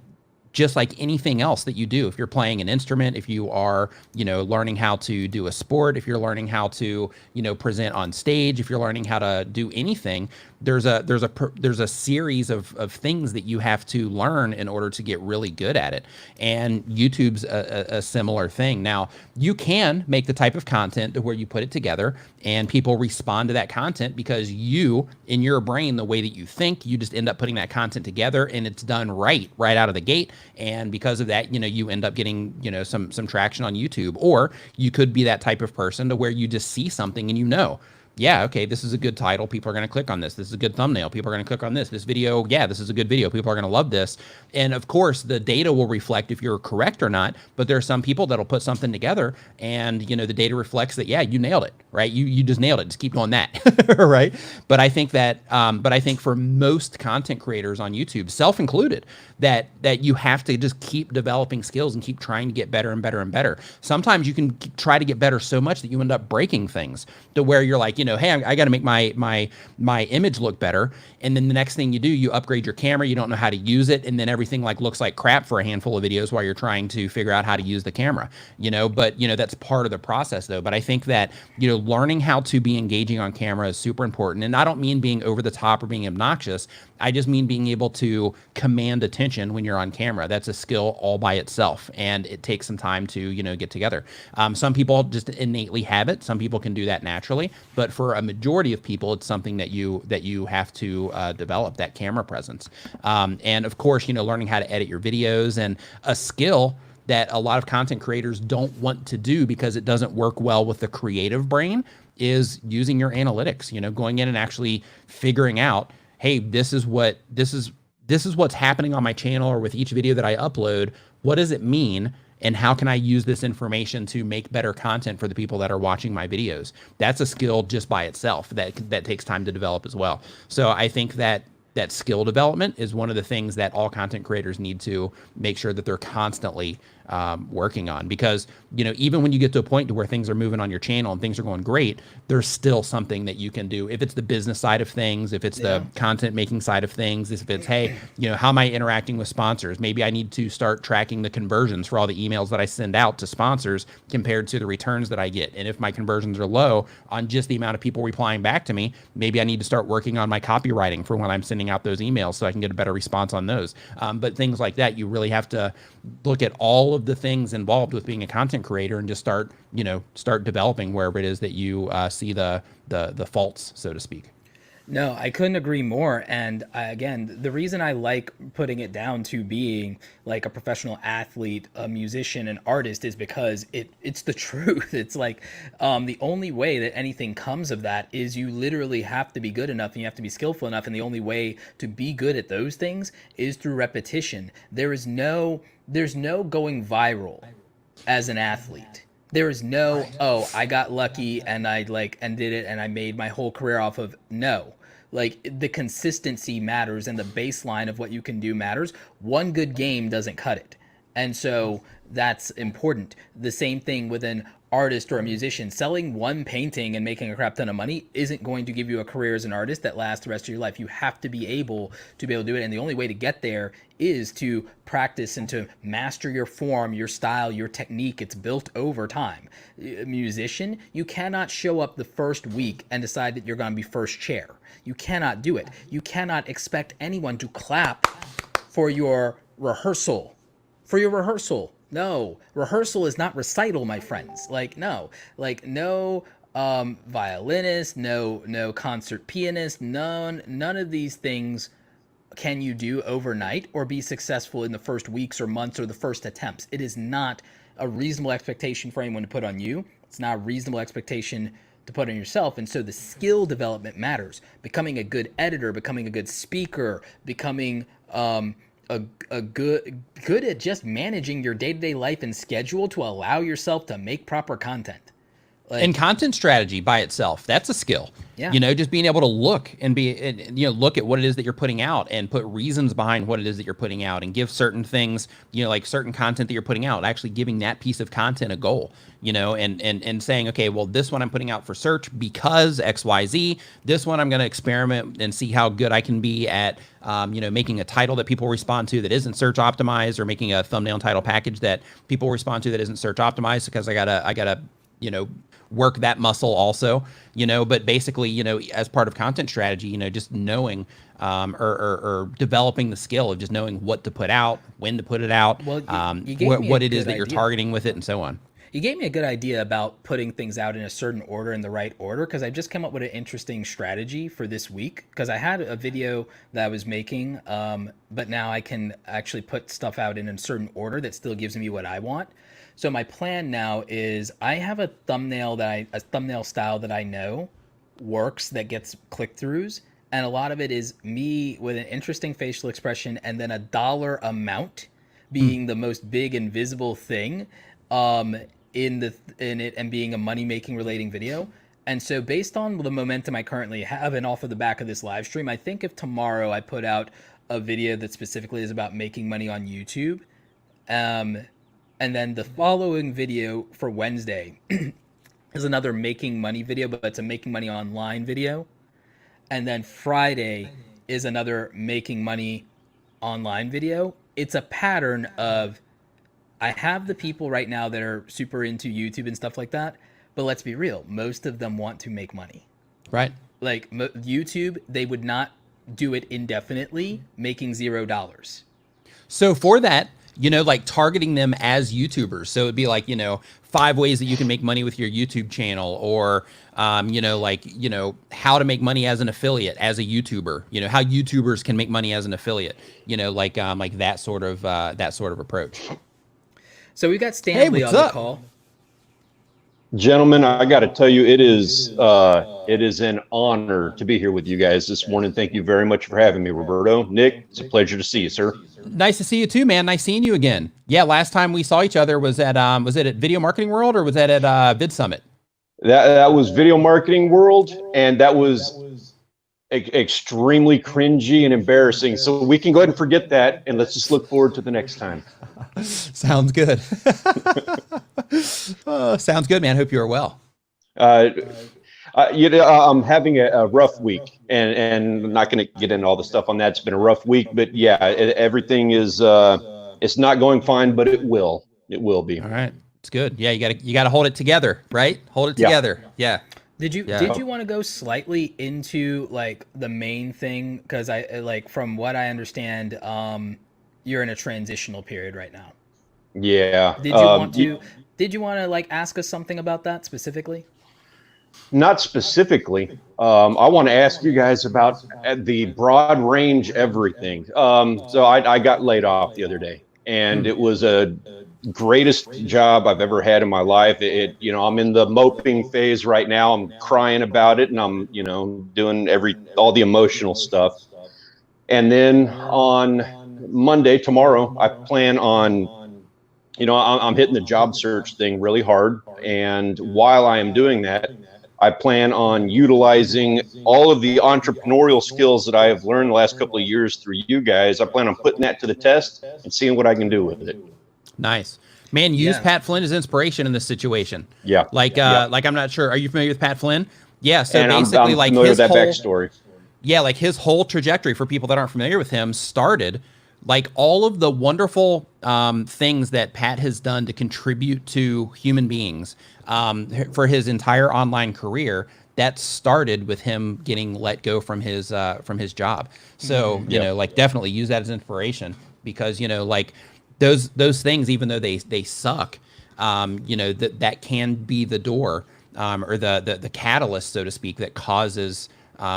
A: just like anything else that you do, if you're playing an instrument, if you are, learning how to do a sport, if you're learning how to, present on stage, if you're learning how to do anything, there's a series of things that you have to learn in order to get really good at it. And YouTube's a similar thing. Now, you can make the type of content where you put it together and people respond to that content because you, in your brain, the way that you think, you just end up putting that content together and it's done right out of the gate. And because of that, you end up getting, some traction on YouTube. Or you could be that type of person to where you just see something and yeah, okay, this is a good title. People are going to click on this. This is a good thumbnail. People are going to click on this. This video, yeah, this is a good video. People are going to love this. And of course, the data will reflect if you're correct or not. But there are some people that'll put something together and, the data reflects that, yeah, you nailed it, right? You just nailed it. Just keep doing that, right? But I think for most content creators on YouTube, self-included, that you have to just keep developing skills and keep trying to get better and better and better. Sometimes you can try to get better so much that you end up breaking things to where you're like, hey, I got to make my image look better. And then the next thing you do, you upgrade your camera. You don't know how to use it. And then everything like looks like crap for a handful of videos while you're trying to figure out how to use the camera, but that's part of the process though. But I think that, learning how to be engaging on camera is super important. And I don't mean being over the top or being obnoxious. I just mean being able to command attention when you're on camera. That's a skill all by itself. And it takes some time to, get together. Some people just innately have it. Some people can do that naturally. But for a majority of people, it's something that you have to develop, that camera presence. And of course, learning how to edit your videos, and a skill that a lot of content creators don't want to do because it doesn't work well with the creative brain is using your analytics, going in and actually figuring out, hey, this is what's happening on my channel or with each video that I upload. What does it mean? And how can I use this information to make better content for the people that are watching my videos? That's a skill just by itself that takes time to develop as well. So I think that skill development is one of the things that all content creators need to make sure that they're constantly working on, because even when you get to a point to where things are moving on your channel and things are going great, there's still something that you can do. If it's the business side of things, if it's the content making side of things, if it's, hey, how am I interacting with sponsors? Maybe I need to start tracking the conversions for all the emails that I send out to sponsors compared to the returns that I get. And if my conversions are low on just the amount of people replying back to me, maybe I need to start working on my copywriting for when I'm sending out those emails so I can get a better response on those. But things like that, you really have to look at all of the things involved with being a content creator and just start developing wherever it is that you see the faults, so to speak.
B: No, I couldn't agree more. And again, the reason I like putting it down to being like a professional athlete, a musician, an artist is because it's the truth. It's like the only way that anything comes of that is you literally have to be good enough and you have to be skillful enough. And the only way to be good at those things is through repetition. There's no going viral as an athlete. There is no, oh, I got lucky and I and did it and I made my whole career off of. No. Like, the consistency matters and the baseline of what you can do matters. One good game doesn't cut it. And so that's important. The same thing with an artist or a musician. Selling one painting and making a crap ton of money isn't going to give you a career as an artist that lasts the rest of your life. You have to be able to do it. And the only way to get there is to practice and to master your form, your style, your technique. It's built over time. A musician, you cannot show up the first week and decide that you're going to be first chair. You cannot do it. You cannot expect anyone to clap for your rehearsal. No, rehearsal is not recital, my friends. Like, no, like no violinist, no concert pianist, none of these things can you do overnight or be successful in the first weeks or months or the first attempts. It is not a reasonable expectation for anyone to put on you. It's not a reasonable expectation to put on yourself. And so the skill development matters. Becoming a good editor, becoming a good speaker, becoming a good at just managing your day-to-day life and schedule to allow yourself to make proper content. Like,
A: and content strategy by itself, that's a skill.
B: Yeah.
A: You know, just being able to look and look at what it is that you're putting out and put reasons behind what it is that you're putting out and give certain things, like certain content that you're putting out, actually giving that piece of content a goal, and saying, okay, well, this one I'm putting out for search because XYZ. This one I'm going to experiment and see how good I can be at, making a title that people respond to that isn't search optimized, or making a thumbnail and title package that people respond to that isn't search optimized, because I gotta work that muscle also, but basically, as part of content strategy, just knowing, or developing the skill of just knowing what to put out, when to put it out,
B: well, you gave me
A: what
B: a
A: it is
B: good
A: that you're
B: idea.
A: targeting with it, and so on.
B: You gave me a good idea about putting things out in a certain order, in the right order, because I just came up with an interesting strategy for this week, because I had a video that I was making, but now I can actually put stuff out in a certain order that still gives me what I want. So my plan now is I have a thumbnail style that I know works, that gets click-throughs, and a lot of it is me with an interesting facial expression and then a dollar amount being the most big and visible thing in it, and being a money-making relating video. And so based on the momentum I currently have and off of the back of this live stream, I think if tomorrow I put out a video that specifically is about making money on YouTube, and then the following video for Wednesday is another making money video, but it's a making money online video. And then Friday is another making money online video. It's a pattern of, I have the people right now that are super into YouTube and stuff like that, but let's be real, most of them want to make money.
A: Right.
B: Like YouTube, they would not do it indefinitely, making $0.
A: So for that, like targeting them as YouTubers. So it'd be like, 5 ways that you can make money with your YouTube channel, or, how to make money as an affiliate, as a YouTuber, how YouTubers can make money as an affiliate, like that sort of approach.
B: So we got Stanley on the call.
C: Gentlemen, I got to tell you, it is an honor to be here with you guys this morning. Thank you very much for having me, Roberto. Nick, it's a pleasure to see you, sir.
A: Nice to see you too, man. Nice seeing you again. Yeah, last time we saw each other was it at Video Marketing World, or was that at Vid Summit?
C: That was Video Marketing World, and that was extremely cringy and embarrassing. So we can go ahead and forget that, and let's just look forward to the next time.
A: Sounds good. Sounds good, man. Hope you are well.
C: I'm having a rough week, and I'm not going to get into all the stuff on that. It's been a rough week, but yeah, everything is it's not going fine, but it will be.
A: All right, it's good. Yeah, you gotta hold it together, right? Hold it together. Yeah.
B: Did you want to go slightly into like the main thing, because from what I understand, you're in a transitional period right now.
C: Yeah.
B: Did you want to like ask us something about that specifically?
C: Not specifically. I want to ask you guys about the broad range everything. So I got laid off the other day, and it was a greatest job I've ever had in my life. I'm in the moping phase right now. I'm crying about it, and I'm, doing all the emotional stuff. And then on Monday, tomorrow, I plan on, I'm hitting the job search thing really hard. And while I am doing that, I plan on utilizing all of the entrepreneurial skills that I have learned the last couple of years through you guys. I plan on putting that to the test and seeing what I can do with it.
A: Nice. Man, use Pat Flynn as inspiration in this situation.
C: Yeah.
A: Like I'm not sure. Are you familiar with Pat Flynn? Yeah. So
C: and
A: basically,
C: I'm
A: like
C: familiar
A: his
C: with that
A: whole
C: backstory.
A: Yeah, like his whole trajectory, for people that aren't familiar with him, started like all of the wonderful things that Pat has done to contribute to human beings for his entire online career. That started with him getting let go from his job. So, like definitely use that as inspiration, because, those things, even though they suck, you know, that can be the door, or the catalyst, so to speak, that causes,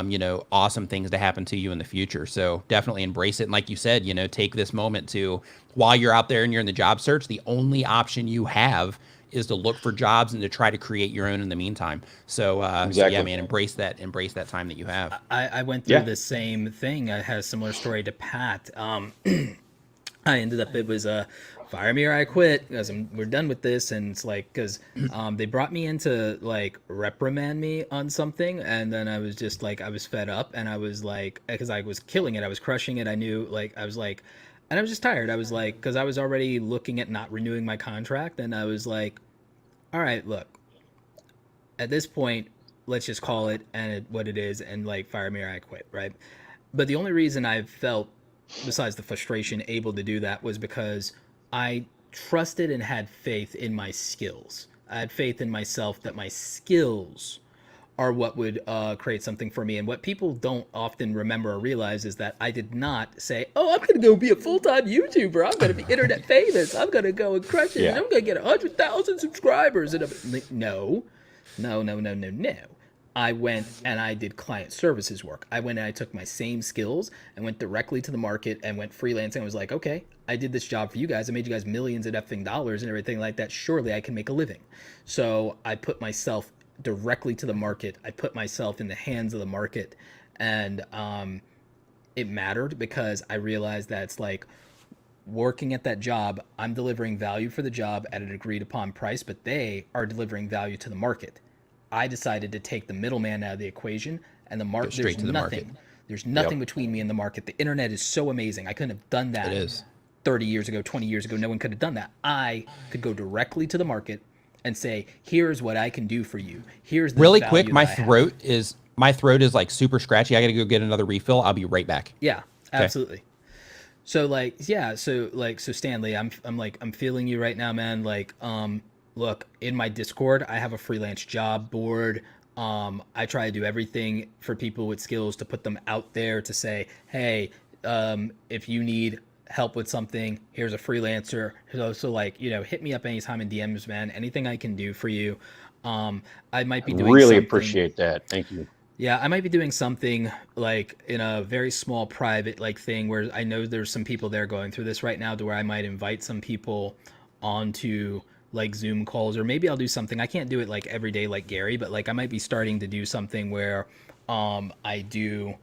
A: you know, awesome things to happen to you in the future. So definitely embrace it. And like you said, you know, take this moment to, while you're out there and you're in the job search, the only option you have is to look for jobs and to try to create your own in the meantime. So,
C: Exactly.
A: so yeah, man, embrace that time that you have.
B: I went through the same thing. I had a similar story to Pat. I ended up, it was fire me or I quit, because we're done with this. And it's like, because they brought me in to like reprimand me on something, and then I was just like, I was fed up, and I was like, because I was killing it, I was crushing it, I knew, like, I was like, and I was just tired. I was like, because I was already looking at not renewing my contract, and I was like, all right, look, at this point, let's just call it what it is, and like, fire me or I quit, right? But the only reason I felt, besides the frustration, able to do that was because I trusted and had faith in my skills. I had faith in myself that my skills are what would create something for me. And what people don't often remember or realize is that I did not say, oh, I'm going to go be a full-time YouTuber. I'm going to be internet famous. I'm going to go and crush it. And I'm going to get 100,000 subscribers. And no. I went and I did client services work. I went and I took my same skills and went directly to the market and went freelancing. I was like, okay, I did this job for you guys. I made you guys millions of effing dollars and everything like that. Surely I can make a living. So I put myself directly to the market. I put myself in the hands of the market, and it mattered because I realized that it's like, working at that job, I'm delivering value for the job at an agreed upon price, but they are delivering value to the market. I decided to take the middleman out of the equation, and the market, there's nothing. There's nothing between me and the market. The internet is so amazing. I couldn't have done that.
A: It is.
B: 30 years ago, 20 years ago, no one could have done that. I could go directly to the market and say, here's what I can do for you. Here's the
A: really
B: value
A: quick.
B: that
A: My throat is like super scratchy. I got to go get another refill. I'll be right back.
B: Yeah, absolutely. Okay. So like, yeah. So Stanley, I'm feeling you right now, man. Like, look, in my Discord, I have a freelance job board. I try to do everything for people with skills to put them out there to say, hey, if you need help with something, here's a freelancer. So like, you know, hit me up anytime in DMs, man. Anything I can do for you. I might be doing
C: really appreciate that. Thank you.
B: Yeah, I might be doing something like in a very small private like thing where I know there's some people there going through this right now, to where I might invite some people onto like Zoom calls, or maybe I'll do something. I can't do it like every day like Gary, but like I might be starting to do something where I do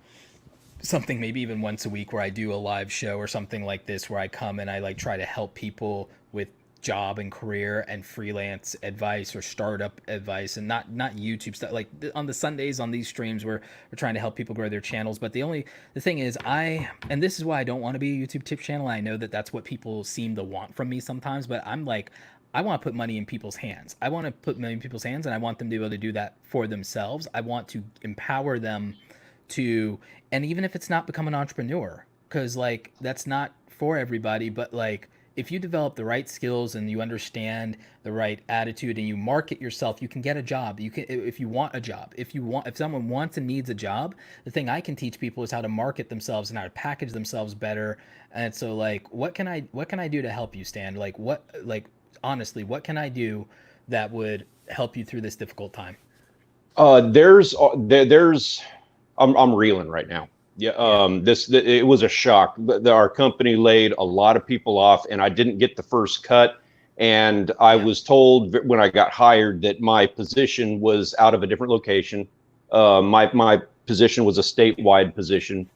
B: something maybe even once a week where I do a live show or something like this, where I come and I like try to help people with job and career and freelance advice or startup advice, and not YouTube stuff. Like on the Sundays on these streams, we're trying to help people grow their channels. But the thing is, and this is why I don't want to be a YouTube tip channel. I know that that's what people seem to want from me sometimes, but I'm like, I want to put money in people's hands. I want to put money in people's hands, and I want them to be able to do that for themselves. I want to empower them to, and even if it's not become an entrepreneur, because like that's not for everybody, but like if you develop the right skills and you understand the right attitude and you market yourself, you can get a job. You can, if you want a job, if someone wants and needs a job, the thing I can teach people is how to market themselves and how to package themselves better. And so like, what can I do to help you, Stan? Like honestly, what can I do that would help you through this difficult time?
C: I'm reeling right now. Yeah. It was a shock. Our company laid a lot of people off, and I didn't get the first cut. And I was told when I got hired that my position was out of a different location. My position was a statewide position.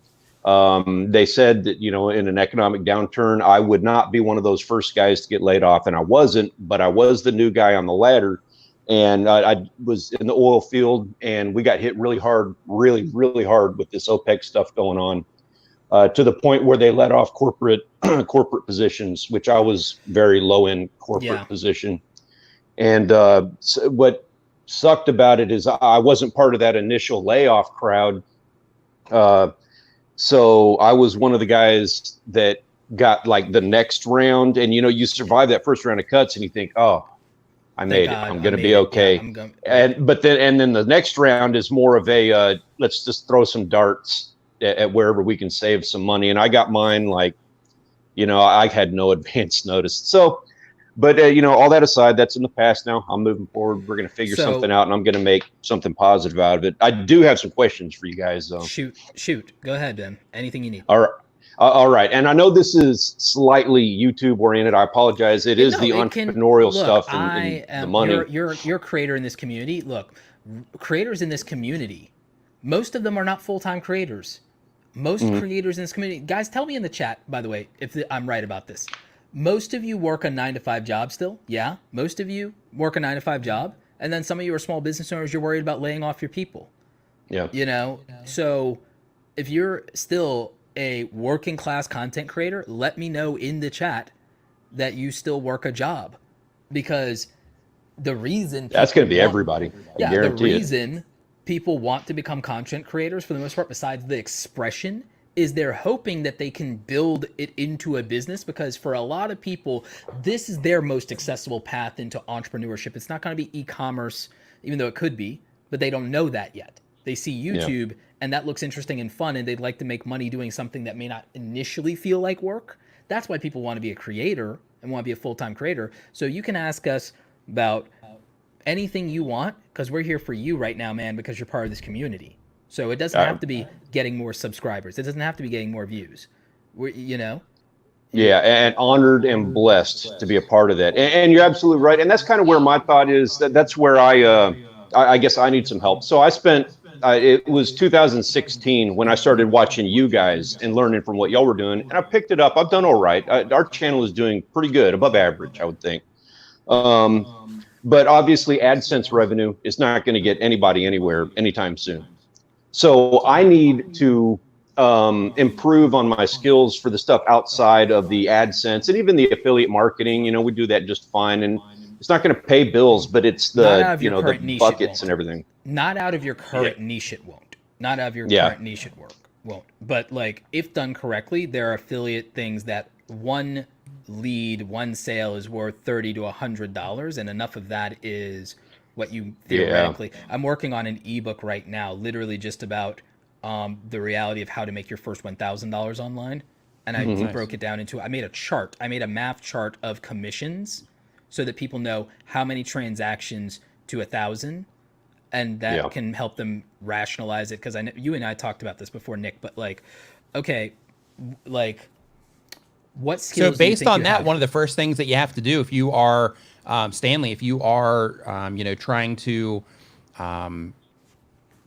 C: They said that, you know, in an economic downturn, I would not be one of those first guys to get laid off, and I wasn't, but I was the new guy on the ladder. And I was in the oil field, and we got hit really hard with this OPEC stuff going on, to the point where they let off corporate positions, which I was very low in corporate position. And so what sucked about it is I wasn't part of that initial layoff crowd. So I was one of the guys that got like the next round, and you know, you survive that first round of cuts and you think, oh, I made it. I'm going to be okay. And then the next round is more of a let's just throw some darts at wherever we can save some money. And I got mine like you know, I had no advance notice. So, but you know, all that aside, that's in the past now. I'm moving forward. We're going to figure something out, and I'm going to make something positive out of it. I do have some questions for you guys, though.
B: Shoot. Go ahead, Ben. Anything you need.
C: All right. All right. And I know this is slightly YouTube oriented. I apologize. It is the entrepreneurial stuff and the money.
B: You're a creator in this community. Look, creators in this community, most of them are not full-time creators. Most creators in this community, guys, tell me in the chat, by the way, if I'm right about this. Most of you work a 9-to-5 job still. Yeah. Most of you work a 9-to-5 job. And then some of you are small business owners. You're worried about laying off your people.
C: Yeah.
B: You know, so if you're still a working class content creator, let me know in the chat that you still work a job, because the reason
C: that's going to be everybody.
B: Yeah. The reason people want to become content creators, for the most part, besides the expression, is they're hoping that they can build it into a business, because for a lot of people, this is their most accessible path into entrepreneurship. It's not going to be e-commerce, even though it could be, but they don't know that yet. They see YouTube and that looks interesting and fun, and they'd like to make money doing something that may not initially feel like work. That's why people want to be a creator and want to be a full-time creator. So you can ask us about anything you want, because we're here for you right now, man, because you're part of this community. So it doesn't have to be getting more subscribers. It doesn't have to be getting more views. You know?
C: Yeah, and honored and blessed to be a part of that. And you're absolutely right. And that's kind of where my thought is. That's where I guess I need some help. So I spent, it was 2016 when I started watching you guys and learning from what y'all were doing. And I picked it up. I've done all right. Our channel is doing pretty good, above average, I would think. But obviously AdSense revenue is not going to get anybody anywhere anytime soon. So I need to improve on my skills for the stuff outside of the AdSense and even the affiliate marketing. You know, we do that just fine, and it's not going to pay bills, but it's the, you know, the buckets and everything.
B: Not out of your current niche, it won't. Not out of your current niche, it won't. But like, if done correctly, there are affiliate things that one lead, one sale is worth $30 to $100, and enough of that is what you theoretically. I'm working on an ebook right now, literally just about the reality of how to make your first $1,000 online. And I broke it down into, I made a chart. I made a math chart of commissions so that people know how many transactions to 1,000, and that can help them rationalize it. Because I know you and I talked about this before, Nick, but like, okay, like, what skills?
A: So based on that, one of the first things that you have to do, if you are Stanley, if you are you know, trying to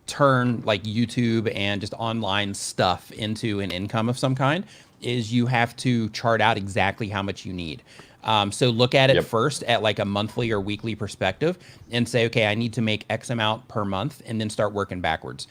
A: turn like YouTube and just online stuff into an income of some kind, is you have to chart out exactly how much you need. So look at it first at like a monthly or weekly perspective and say, okay, I need to make X amount per month, and then start working backwards.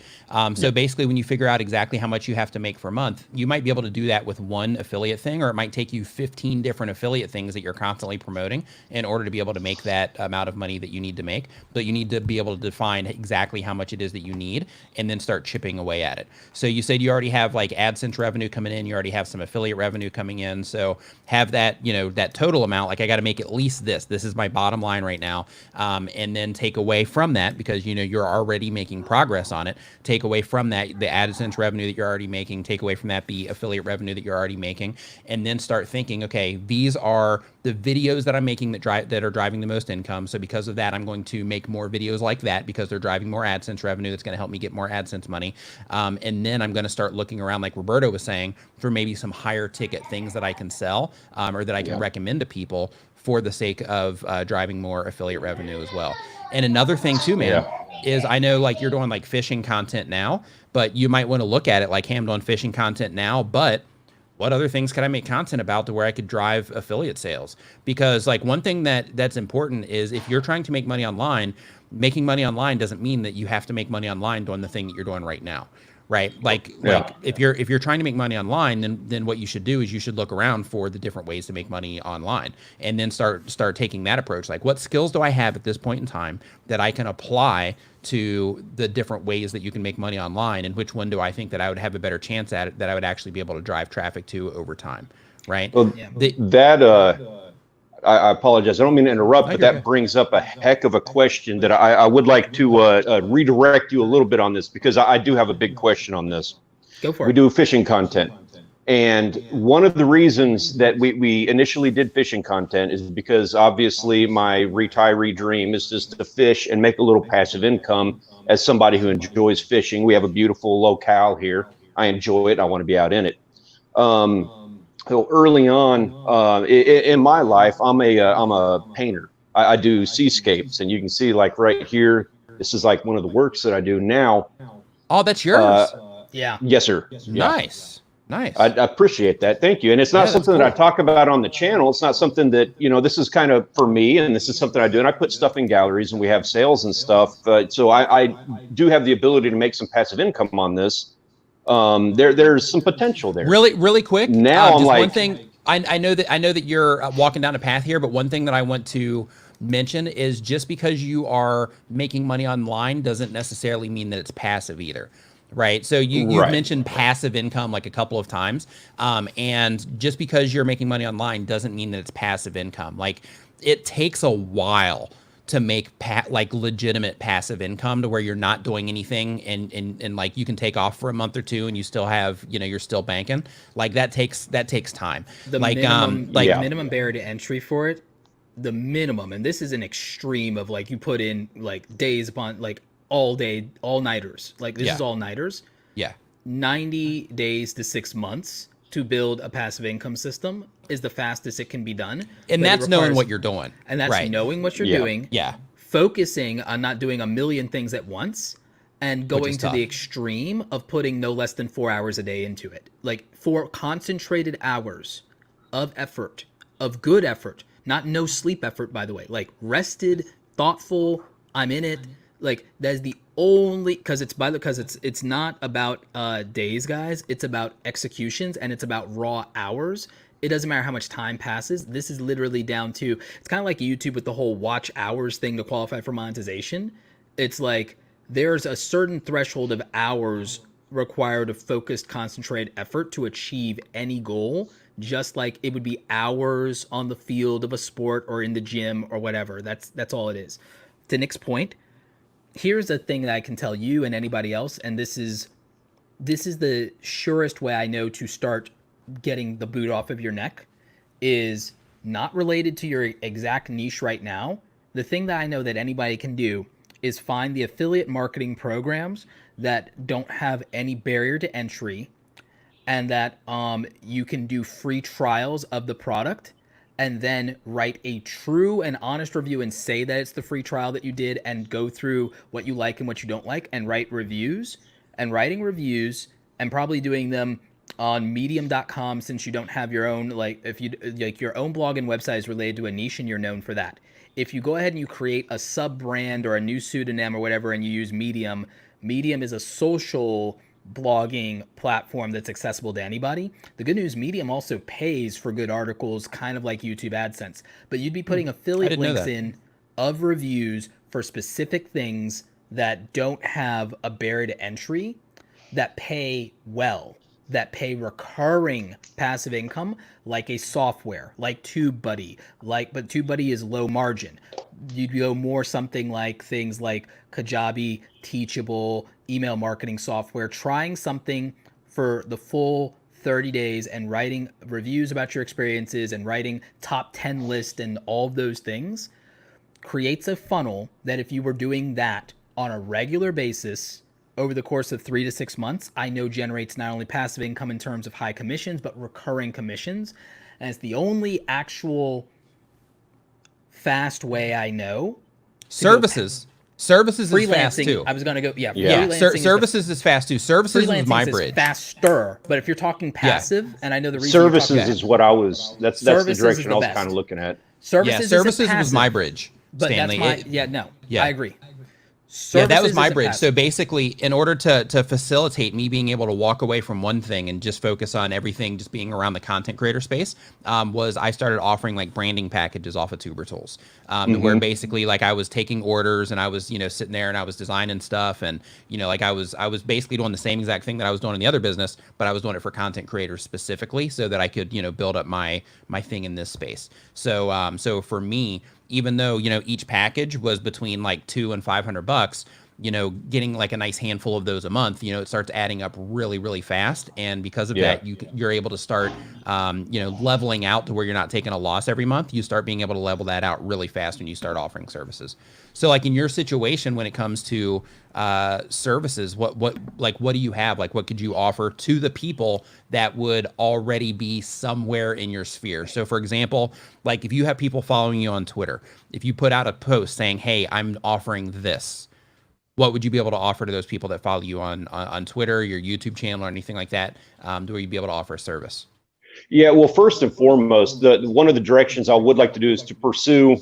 A: So basically, when you figure out exactly how much you have to make per month, you might be able to do that with one affiliate thing, or it might take you 15 different affiliate things that you're constantly promoting in order to be able to make that amount of money that you need to make. But you need to be able to define exactly how much it is that you need, and then start chipping away at it. So you said you already have like AdSense revenue coming in, you already have some affiliate revenue coming in. So have that, you know, that total amount, like I got to make at least this is my bottom line right now. And then take away from that, because, you know, you're already making progress on it. Take away from that the AdSense revenue that you're already making, take away from that the affiliate revenue that you're already making, and then start thinking, okay, these are the videos that I'm making that are driving the most income. So because of that, I'm going to make more videos like that, because they're driving more AdSense revenue. That's going to help me get more AdSense money. And then I'm going to start looking around, like Roberto was saying, for maybe some higher ticket things that I can sell, or that I can recommend to people for the sake of driving more affiliate revenue as well. And another thing too, man, is I know like you're doing like fishing content now, but you might want to look at it like, hey, I'm doing fishing content now, but what other things can I make content about to where I could drive affiliate sales? Because like one thing that's important is, if you're trying to make money online, making money online doesn't mean that you have to make money online doing the thing that you're doing right now. Right. Like if you're trying to make money online, then what you should do is you should look around for the different ways to make money online, and then start taking that approach. Like, what skills do I have at this point in time that I can apply to the different ways that you can make money online, and which one do I think that I would have a better chance at it, that I would actually be able to drive traffic to over time. Right.
C: Well, I apologize. I don't mean to interrupt, but that brings up a heck of a question that I would like to redirect you a little bit on this, because I do have a big question on this.
B: Go for it.
C: We do fishing content. And one of the reasons that we initially did fishing content is because obviously my retiree dream is just to fish and make a little passive income as somebody who enjoys fishing. We have a beautiful locale here. I enjoy it. I want to be out in it. So early on in my life, I'm a painter. I do seascapes, and you can see like right here, this is like one of the works that I do now.
A: Oh, that's yours.
B: Yeah.
C: Yes, sir. Yeah.
A: Nice. Nice.
C: I appreciate that. Thank you. And it's not something that I talk about on the channel. It's not something that, you know, this is kind of for me, and this is something I do. And I put stuff in galleries, and we have sales and stuff. So I do have the ability to make some passive income on this. There's some potential there.
A: Really quick.
C: Now I'm
A: just
C: like,
A: one thing. I know that you're walking down a path here, but one thing that I want to mention is just because you are making money online doesn't necessarily mean that it's passive either. Right. So you've mentioned passive income like a couple of times. And just because you're making money online doesn't mean that it's passive income. Like it takes a while to make like legitimate passive income to where you're not doing anything and like you can take off for a month or two and you still have, you know, you're still banking. Like that takes time.
B: The
A: like
B: minimum, minimum barrier to entry for it, the minimum, and this is an extreme of like you put in like days upon like all day, all nighters. Like this is all nighters.
A: Yeah.
B: 90 days to 6 months to build a passive income system is the fastest it can be done.
A: And that's knowing what you're doing.
B: And that's knowing what you're doing.
A: Yeah.
B: Focusing on not doing a million things at once and going to the extreme of putting no less than 4 hours a day into it. Like 4 concentrated hours of effort, of good effort, not no sleep effort, by the way, like rested, thoughtful, I'm in it. Like that's the only, because it's not about days, guys. It's about executions, and it's about raw hours. It doesn't matter how much time passes. This is literally down to, it's kind of like YouTube with the whole watch hours thing to qualify for monetization. It's like there's a certain threshold of hours required of focused, concentrated effort to achieve any goal, just like it would be hours on the field of a sport or in the gym or whatever. That's all it is. To Nick's point, here's a thing that I can tell you and anybody else, and this is the surest way I know to start getting the boot off of your neck, is not related to your exact niche right now. The thing that I know that anybody can do is find the affiliate marketing programs that don't have any barrier to entry, and that you can do free trials of the product, and then write a true and honest review and say that it's the free trial that you did, and go through what you like and what you don't like and write reviews. And writing reviews and probably doing them on medium.com, since you don't have your own, like if you like your own blog and website is related to a niche and you're known for that. If you go ahead and you create a sub brand or a new pseudonym or whatever and you use Medium is a social blogging platform that's accessible to anybody. The good news, Medium also pays for good articles, kind of like YouTube AdSense, but you'd be putting affiliate links in of reviews for specific things that don't have a barrier to entry, that pay well, that pay recurring passive income, like a software, like Tubebuddy, but Tubebuddy is low margin. You'd go more something like things like Kajabi, Teachable, email marketing software, trying something for the full 30 days and writing reviews about your experiences and writing top 10 list and all of those things creates a funnel that if you were doing that on a regular basis over the course of 3 to 6 months, I know generates not only passive income in terms of high commissions, but recurring commissions. And it's the only actual fast way I know.
A: Services is fast too.
B: I was going to go,
A: Services is fast too. Services is my bridge.
B: Faster, but if you're talking passive, and I know the reason
C: services is what I was. That's the direction I was kind of looking at.
B: Services
A: was my bridge.
B: But
A: Stanley.
B: I agree.
A: That was my bridge. So basically, in order to facilitate me being able to walk away from one thing and just focus on everything just being around the content creator space, was I started offering like branding packages off of Tuber Tools, where basically like I was taking orders and I was, sitting there and I was designing stuff, and, like I was basically doing the same exact thing that I was doing in the other business, but I was doing it for content creators specifically so that I could, build up my thing in this space. So, so for me, even though, each package was between like $200 and $500, getting like a nice handful of those a month, it starts adding up really, really fast. And because of that, you're able to start, leveling out to where you're not taking a loss every month. You start being able to level that out really fast when you start offering services. So like in your situation, when it comes to services, what do you have? Like, what could you offer to the people that would already be somewhere in your sphere? So for example, like if you have people following you on Twitter, if you put out a post saying, hey, I'm offering this, what would you be able to offer to those people that follow you on Twitter, your YouTube channel, or anything like that, to where you'd be able to offer a service?
C: Yeah, well, first and foremost, one of the directions I would like to do is to pursue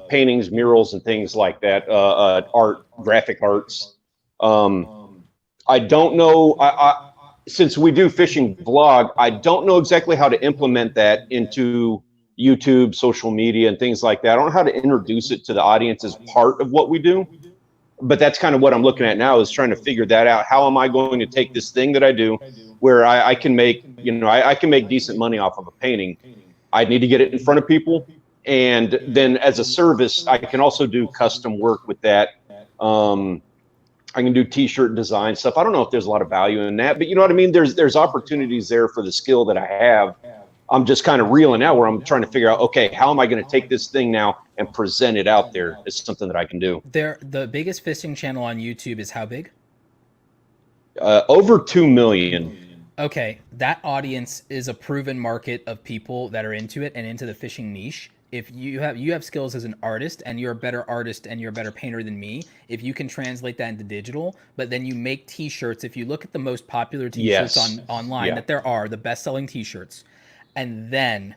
C: paintings, murals, and things like that, art, graphic arts. I don't know, since we do fishing vlog, I don't know exactly how to implement that into YouTube, social media, and things like that. I don't know how to introduce it to the audience as part of what we do. But that's kind of what I'm looking at now, is trying to figure that out. How am I going to take this thing that I do where I can make, I can make decent money off of a painting. I need to get it in front of people. And then as a service, I can also do custom work with that. I can do t-shirt design stuff. I don't know if there's a lot of value in that, but you know what I mean? There's opportunities there for the skill that I have. I'm just kind of reeling out where I'm trying to figure out, okay, how am I going to take this thing now and present it out there as something that I can do?
B: The biggest fishing channel on YouTube is how big?
C: Over 2 million.
B: Okay, that audience is a proven market of people that are into it and into the fishing niche. If you have skills as an artist, and you're a better artist and you're a better painter than me, if you can translate that into digital, but then you make t-shirts. If you look at the most popular t-shirts online that there are, the best-selling t-shirts, and then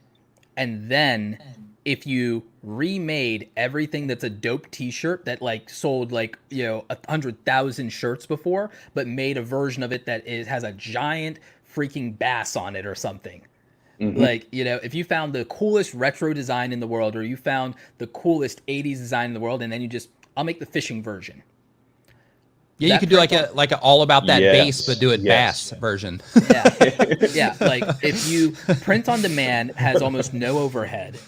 B: if you remade everything that's a dope t-shirt that like sold like 100,000 shirts before, but made a version of it that has a giant freaking bass on it or something. Like, if you found the coolest retro design in the world, or you found the coolest 80s design in the world, and then I'll make the fishing version.
A: Yeah, you could do like a all about that base, but do it bass version.
B: Yeah. Like if you print on demand has almost no overhead.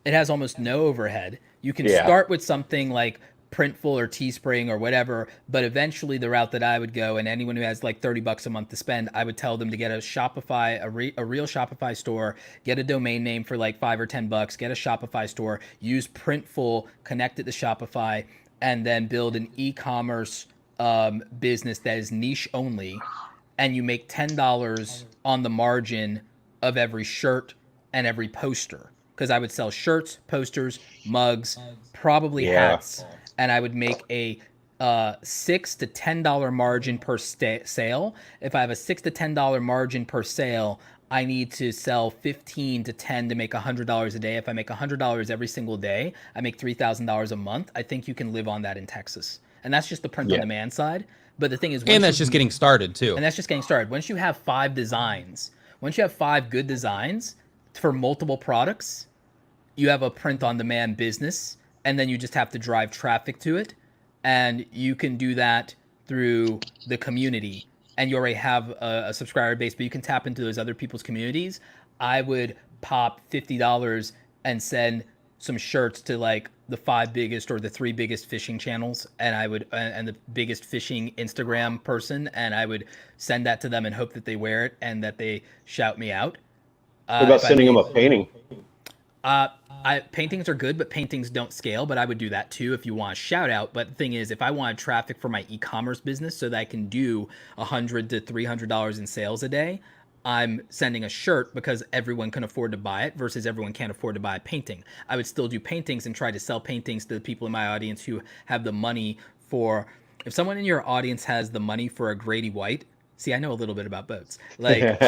B: It has almost no overhead. You can start with something like Printful or Teespring or whatever, but eventually the route that I would go, and anyone who has like $30 a month to spend, I would tell them to get a Shopify, a real Shopify store, get a domain name for like $5 or $10, get a Shopify store, use Printful, connect it to Shopify, and then build an e-commerce business that is niche only, and you make $10 on the margin of every shirt and every poster. Because I would sell shirts, posters, mugs, probably hats, and I would make a $6 to $10 margin per sale. If I have a $6 to $10 margin per sale, I need to sell 15 to 10 to make $100 a day. If I make $100 every single day, I make $3,000 a month. I think you can live on that in Texas. And that's just the print on demand side. But the thing is,
A: and that's just getting started too.
B: And that's just getting started. Once you have 5 designs, once you have 5 good designs for multiple products, you have a print on demand business, and then you just have to drive traffic to it. And you can do that through the community. And you already have a subscriber base, but you can tap into those other people's communities. I would pop $50 and send some shirts to like the 5 biggest or the 3 biggest fishing channels, and I would and the biggest fishing Instagram person, and I would send that to them and hope that they wear it and that they shout me out.
C: What about sending them a painting?
B: Paintings are good, but paintings don't scale. But I would do that too if you want a shout out. But the thing is, if I wanted traffic for my e-commerce business so that I can do $100 to $300 in sales a day, I'm sending a shirt because everyone can afford to buy it versus everyone can't afford to buy a painting. I would still do paintings and try to sell paintings to the people in my audience who have the money for. If someone in your audience has the money for a Grady White, see, I know a little bit about boats. Like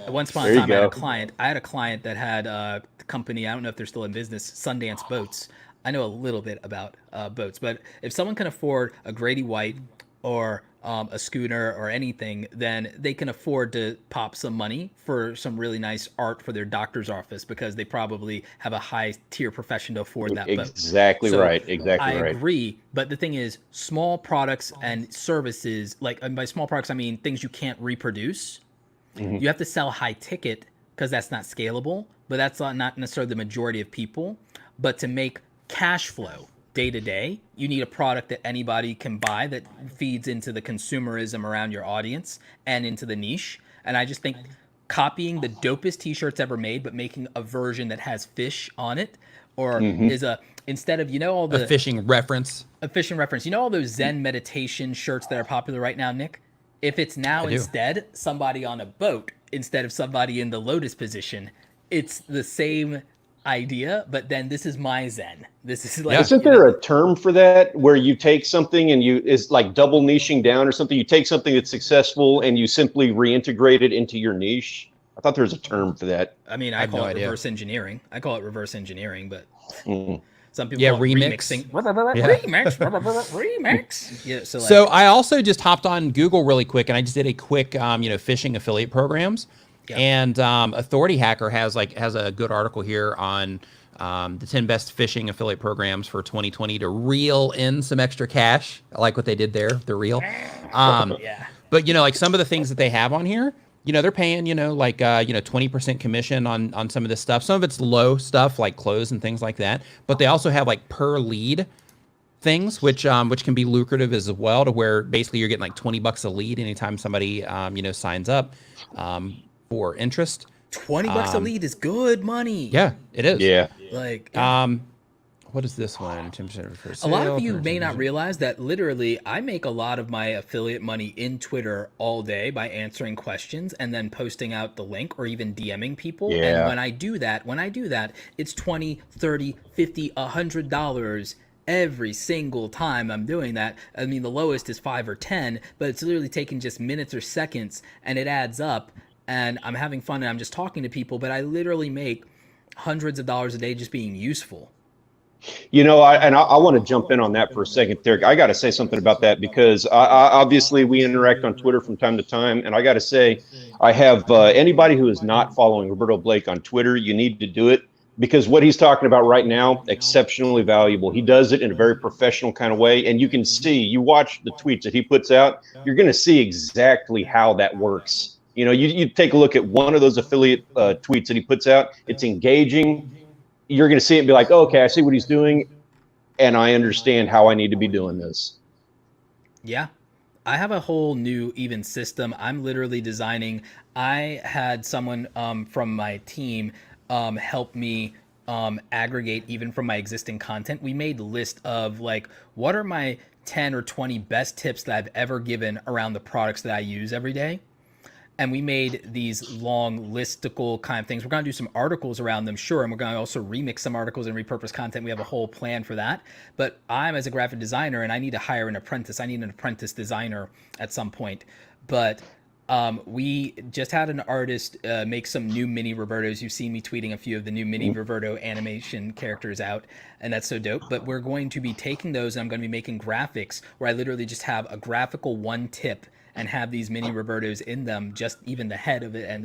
B: once upon a time, I had a client that had a company. I don't know if they're still in business. Sundance Boats. I know a little bit about boats, but if someone can afford a Grady White or a schooner or anything, then they can afford to pop some money for some really nice art for their doctor's office because they probably have a high tier profession to afford that.
C: Exactly right. Exactly right.
B: I agree. But the thing is, small products and services, and by small products, I mean things you can't reproduce. You have to sell high ticket because that's not scalable, but that's not necessarily the majority of people. But to make cash flow, day to day. You need a product that anybody can buy that feeds into the consumerism around your audience and into the niche. And I just think copying the dopest t-shirts ever made, but making a version that has fish on it, or is instead of, all the
A: a fishing reference,
B: all those Zen meditation shirts that are popular right now, Nick, if it's now instead somebody on a boat instead of somebody in the lotus position, it's the same idea, but then this is my Zen. This is like,
C: isn't there a term for that where you take something and is like double niching down or something? You take something that's successful and you simply reintegrate it into your niche. I thought there was a term for that.
B: I mean, I call it reverse engineering. But some people call it
A: remixing.
B: Remix. Yeah.
A: So I also just hopped on Google really quick, and I just did a quick, phishing affiliate programs. Yeah. And Authority Hacker has a good article here on the 10 best phishing affiliate programs for 2020 to reel in some extra cash. I like what they did there. They're real.
B: Yeah.
A: But like some of the things that they have on here, they're paying 20% commission on some of this stuff. Some of it's low stuff like clothes and things like that. But they also have like per lead things, which can be lucrative as well, to where basically you're getting like $20 a lead anytime somebody signs up. For interest.
B: $20 a lead is good money.
A: Yeah, it is.
C: Yeah.
B: Like,
A: what is this one? 10% for sale.
B: A lot of you may not realize that literally I make a lot of my affiliate money in Twitter all day by answering questions and then posting out the link or even DMing people.
C: Yeah.
B: And when I do that, it's $20, $30, $50, $100 every single time I'm doing that. I mean, the lowest is 5 or 10, but it's literally taking just minutes or seconds, and it adds up. And I'm having fun and I'm just talking to people, but I literally make hundreds of dollars a day just being useful.
C: I want to jump in on that for a second there. I got to say something about that because obviously we interact on Twitter from time to time. And I got to say, I have anybody who is not following Roberto Blake on Twitter, you need to do it, because what he's talking about right now, exceptionally valuable. He does it in a very professional kind of way. And you can see, you watch the tweets that he puts out, you're going to see exactly how that works. You take a look at one of those affiliate tweets that he puts out. It's engaging. You're going to see it and be like, oh, okay, I see what he's doing, and I understand how I need to be doing this.
B: Yeah. I have a whole new even system. I'm literally designing. I had someone from my team help me aggregate even from my existing content. We made a list of like, what are my 10 or 20 best tips that I've ever given around the products that I use every day. And we made these long listicle kind of things. We're going to do some articles around them, sure. And we're going to also remix some articles and repurpose content. We have a whole plan for that. But I'm as a graphic designer, and I need to hire an apprentice. I need an apprentice designer at some point. But we just had an artist make some new mini Robertos. You've seen me tweeting a few of the new mini Roberto animation characters out, and that's so dope. But we're going to be taking those, and I'm going to be making graphics where I literally just have a graphical one tip and have these mini Robertos in them, just even the head of it, and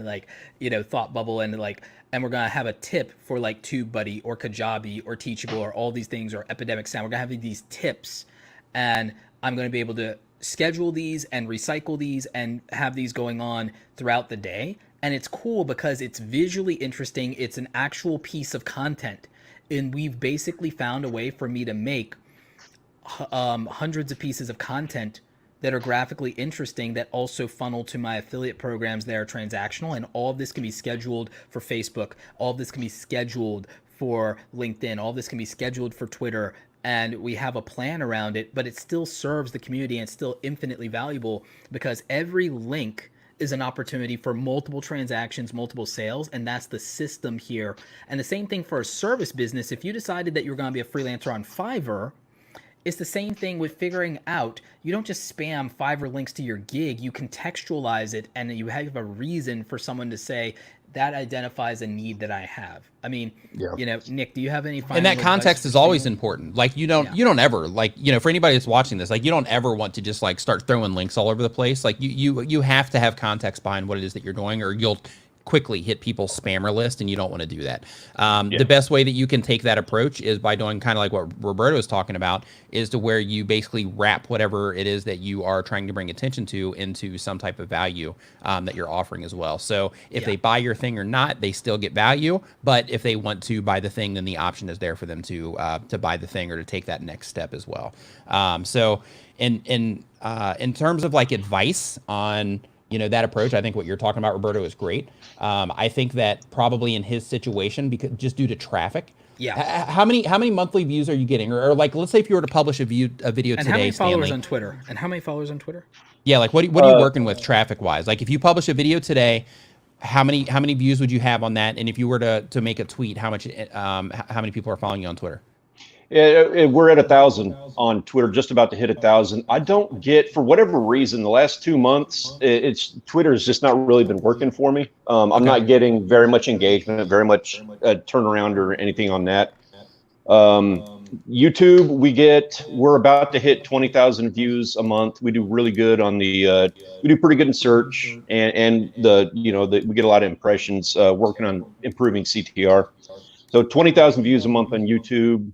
B: thought bubble, and we're gonna have a tip for like Tubebuddy or Kajabi or Teachable or all these things, or Epidemic Sound. We're gonna have these tips, and I'm gonna be able to schedule these and recycle these and have these going on throughout the day. And it's cool because it's visually interesting. It's an actual piece of content, and we've basically found a way for me to make hundreds of pieces of content that are graphically interesting that also funnel to my affiliate programs that are transactional. And all of this can be scheduled for Facebook. All of this can be scheduled for LinkedIn. All of this can be scheduled for Twitter. And we have a plan around it, but it still serves the community, and it's still infinitely valuable because every link is an opportunity for multiple transactions, multiple sales, and that's the system here. And the same thing for a service business. If you decided that you're going to be a freelancer on Fiverr, it's the same thing with figuring out, you don't just spam Fiverr links to your gig, you contextualize it, and you have a reason for someone to say, that identifies a need that I have. I mean, Nick, do you have any final
A: And that context is always important. Like you don't ever, for anybody that's watching this, you don't ever want to just start throwing links all over the place. You have to have context behind what it is that you're doing, or you'll quickly hit people's spammer list, and you don't want to do that. The best way that you can take that approach is by doing kind of like what Roberto was talking about, is to where you basically wrap whatever it is that you are trying to bring attention to into some type of value that you're offering as well. So if they buy your thing or not, they still get value. But if they want to buy the thing, then the option is there for them to buy the thing or to take that next step as well. So in terms of like advice on that approach, I think what you're talking about, Roberto, is great. I think that probably in his situation, because just due to traffic.
B: Yeah.
A: How many monthly views are you getting? Or like, let's say if you were to publish a video
B: and
A: today,
B: how many followers
A: Stanley,
B: on Twitter? And how many followers on Twitter?
A: Yeah, like what are you working with traffic wise? Like if you publish a video today, how many views would you have on that? And if you were to make a tweet, how many people are following you on Twitter?
C: We're at 1,000 on Twitter, just about to hit 1,000. I don't get, for whatever reason, the last 2 months, Twitter has just not really been working for me. I'm not getting very much engagement, very much turnaround or anything on that. YouTube, we're about to hit 20,000 views a month. We do really good on we do pretty good in search, and we get a lot of impressions. Working on improving CTR. So 20,000 views a month on YouTube.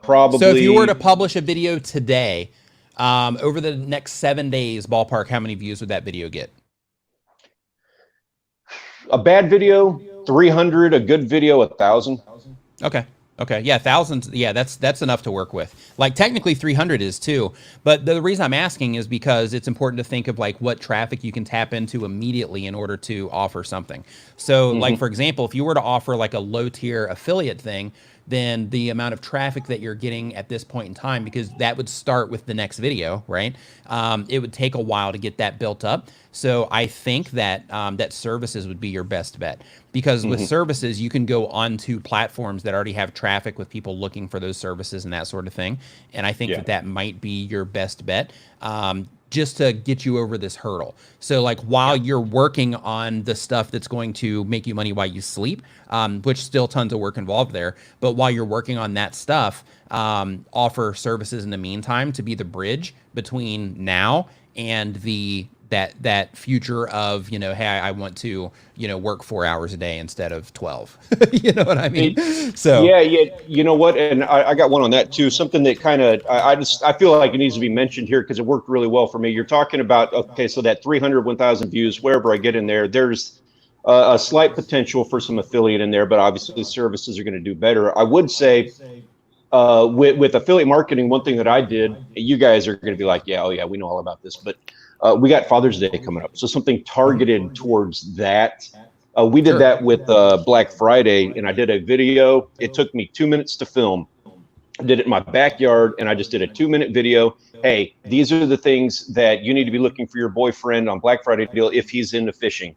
C: Probably.
A: So if you were to publish a video today, over the next 7 days, ballpark, how many views would that video get?
C: A bad video, 300. A good video, 1,000.
A: Okay. Yeah, thousands. Yeah, that's enough to work with. Like technically 300 is too. But the reason I'm asking is because it's important to think of like what traffic you can tap into immediately in order to offer something. So like, for example, if you were to offer like a low tier affiliate thing, then the amount of traffic that you're getting at this point in time, because that would start with the next video, right? It would take a while to get that built up. So I think that that services would be your best bet, because with services, you can go onto platforms that already have traffic with people looking for those services and that sort of thing. And I think that might be your best bet. Just to get you over this hurdle. So like while you're working on the stuff that's going to make you money while you sleep, which still tons of work involved there, but while you're working on that stuff, offer services in the meantime to be the bridge between now and that future of, hey, I want to, work 4 hours a day instead of 12. You know what I mean? So
C: yeah. You know what? And I got one on that too. Something that kind of, I feel like it needs to be mentioned here because it worked really well for me. You're talking about, okay, so that 300, 1,000 views, wherever I get in there, there's a slight potential for some affiliate in there, but obviously services are going to do better. I would say, with affiliate marketing, one thing that I did, you guys are going to be like, yeah, oh yeah, we know all about this, but we got Father's Day coming up. So something targeted towards that. We did that with Black Friday, and I did a video. It took me 2 minutes to film. I did it in my backyard, and I just did a 2-minute video. Hey, these are the things that you need to be looking for your boyfriend on Black Friday deal if he's into fishing.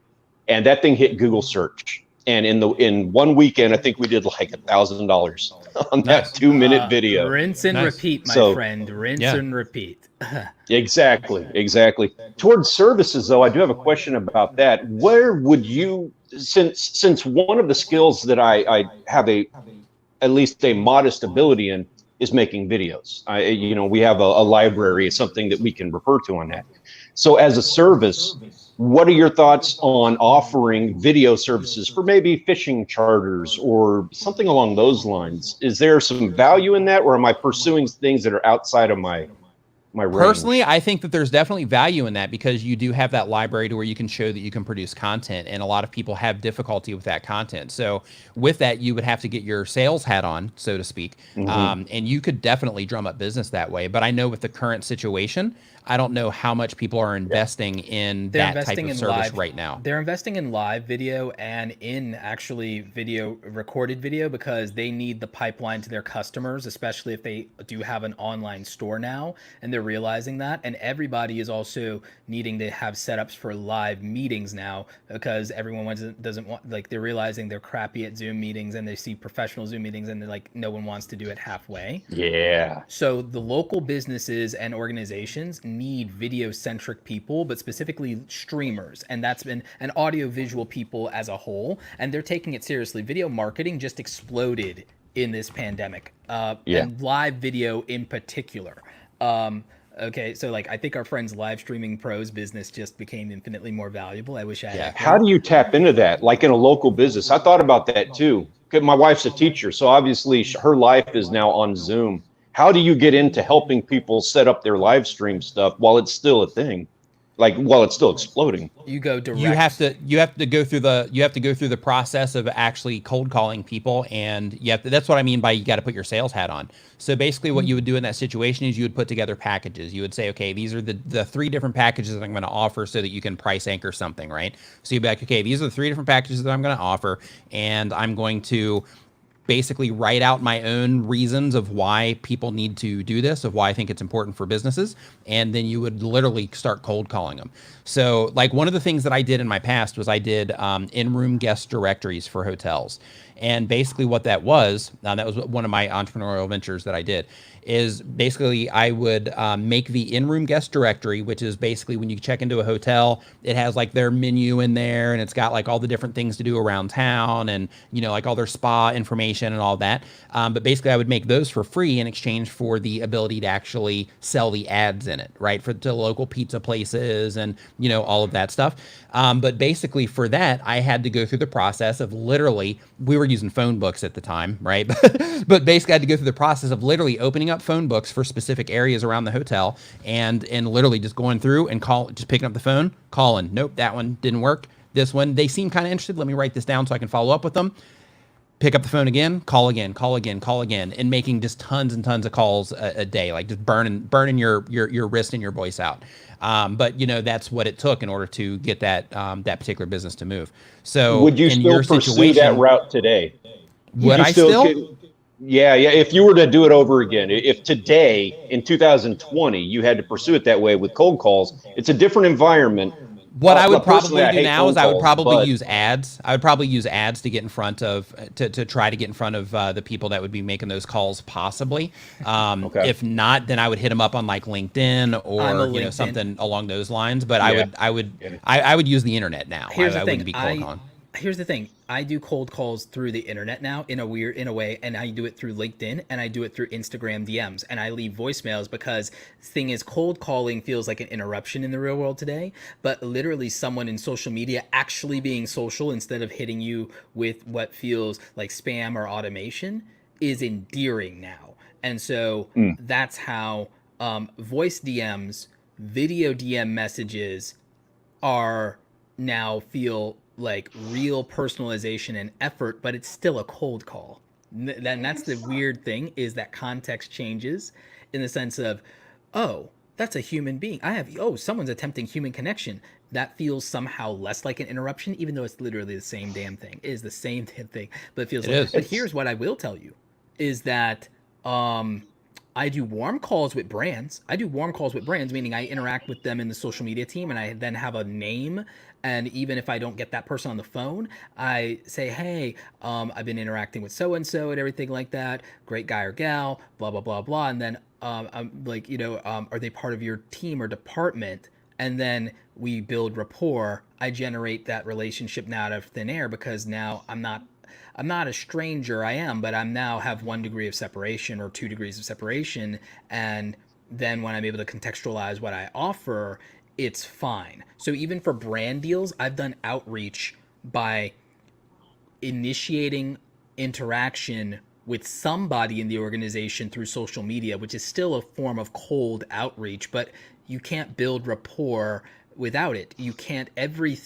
C: And that thing hit Google search. And in 1 weekend, I think we did like $1,000 on that 2-minute video.
B: Rinse and repeat, my friend. Rinse and repeat.
C: Exactly. Towards services, though, I do have a question about that. Where would you, since one of the skills that I have at least a modest ability in is making videos. We have a library. It's something that we can refer to on that. So as a service, what are your thoughts on offering video services for maybe fishing charters or something along those lines? Is there some value in that, or am I pursuing things that are outside of my range?
A: Personally, I think that there's definitely value in that, because you do have that library to where you can show that you can produce content, and a lot of people have difficulty with that content. So with that, you would have to get your sales hat on, so to speak, and you could definitely drum up business that way. But I know with the current situation, I don't know how much people are investing in that type of service right now.
B: They're investing in live video and in actually recorded video, because they need the pipeline to their customers, especially if they do have an online store now, and they're realizing that. And everybody is also needing to have setups for live meetings now, because everyone doesn't want, like, they're realizing they're crappy at Zoom meetings, and they see professional Zoom meetings and they're like, no one wants to do it halfway.
C: Yeah.
B: So the local businesses and organizations need video-centric people, but specifically streamers, and that's been an audio-visual people as a whole, and they're taking it seriously. Video marketing just exploded in this pandemic, and live video in particular. Okay, so like I think our friend's live streaming pros business just became infinitely more valuable. I wish I had
A: Yeah.
B: that
C: How
B: thing.
C: do you tap into that? Like in a local business? I thought about that too. 'Cause my wife's a teacher, so obviously her life is now on Zoom. How do you get into helping people set up their live stream stuff while it's still a thing? Like while it's still exploding?
B: You go
A: You have
B: direct.
A: to go through the process of actually cold calling people, and that's what I mean by you got to put your sales hat on. So basically what you would do in that situation is you would put together packages. You would say, okay, these are the three different packages that I'm going to offer so that you can price anchor something, right? So you'd be like, okay, these are the three different packages that I'm going to offer, and I'm going to basically write out my own reasons of why people need to do this, of why I think it's important for businesses. And then you would literally start cold calling them. So like one of the things that I did in my past was I did in-room guest directories for hotels. And basically what that was one of my entrepreneurial ventures that I did, is basically I would make the in-room guest directory, which is basically when you check into a hotel, it has like their menu in there, and it's got like all the different things to do around town, and like all their spa information and all that. But basically I would make those for free in exchange for the ability to actually sell the ads in it, right? To local pizza places and all of that stuff. But basically for that, I had to go through the process of literally, we were using phone books at the time, right? But basically I had to go through the process of literally opening up phone books for specific areas around the hotel, and literally just going through and just picking up the phone, calling. Nope, that one didn't work. This one, they seem kind of interested. Let me write this down so I can follow up with them. Pick up the phone again, call again, call again, call again, and making just tons and tons of calls a day, like just burning your wrist and your voice out. But that's what it took in order to get that particular business to move. So
C: Would you
A: in
C: still
A: your
C: pursue that
A: situation,
C: route today? Would
A: would
C: you
A: I
C: still?
A: still?
C: Yeah, yeah. If you were to do it over again, if today in 2020 you had to pursue it that way with cold calls, it's a different environment.
A: What I would
C: Personally,
A: probably
C: I
A: do
C: hate
A: now is
C: phone
A: I would
C: calls,
A: probably
C: but
A: use ads. I would probably use ads to get in front of to try to get in front of the people that would be making those calls possibly.
C: okay.
A: If not, then I would hit them up on like LinkedIn
B: I'm a
A: or
B: LinkedIn.
A: something along those lines. But
C: Yeah.
A: I would use the internet now.
B: Here's the
A: I wouldn't
B: thing.
A: be cold calling.
B: Here's the thing. I do cold calls through the internet now in a way, and I do it through LinkedIn, and I do it through Instagram DMs, and I leave voicemails because the thing is, cold calling feels like an interruption in the real world today, but literally someone in social media actually being social instead of hitting you with what feels like spam or automation is endearing now. And so that's how voice DMs, video DM messages are now feel like real personalization and effort, but it's still a cold call. Then that's the weird thing, is that context changes in the sense of, oh, that's a human being. Someone's attempting human connection. That feels somehow less like an interruption, even though it's literally the same damn thing. It is the same damn thing, but it feels
A: It
B: like.
A: is.
B: But here's what I will tell you, is that I do warm calls with brands. Meaning I interact with them in the social media team, and I then have a name. And even if I don't get that person on the phone, I say, hey, I've been interacting with so and so and everything like that. Great guy or gal, blah blah blah blah. And then I'm like, are they part of your team or department? And then we build rapport. I generate that relationship now out of thin air, because now I'm not a stranger. I am, but I'm now have 1 degree of separation or 2 degrees of separation. And then when I'm able to contextualize what I offer, it's fine. So even for brand deals, I've done outreach by initiating interaction with somebody in the organization through social media, which is still a form of cold outreach, but you can't build rapport without it. You can't, every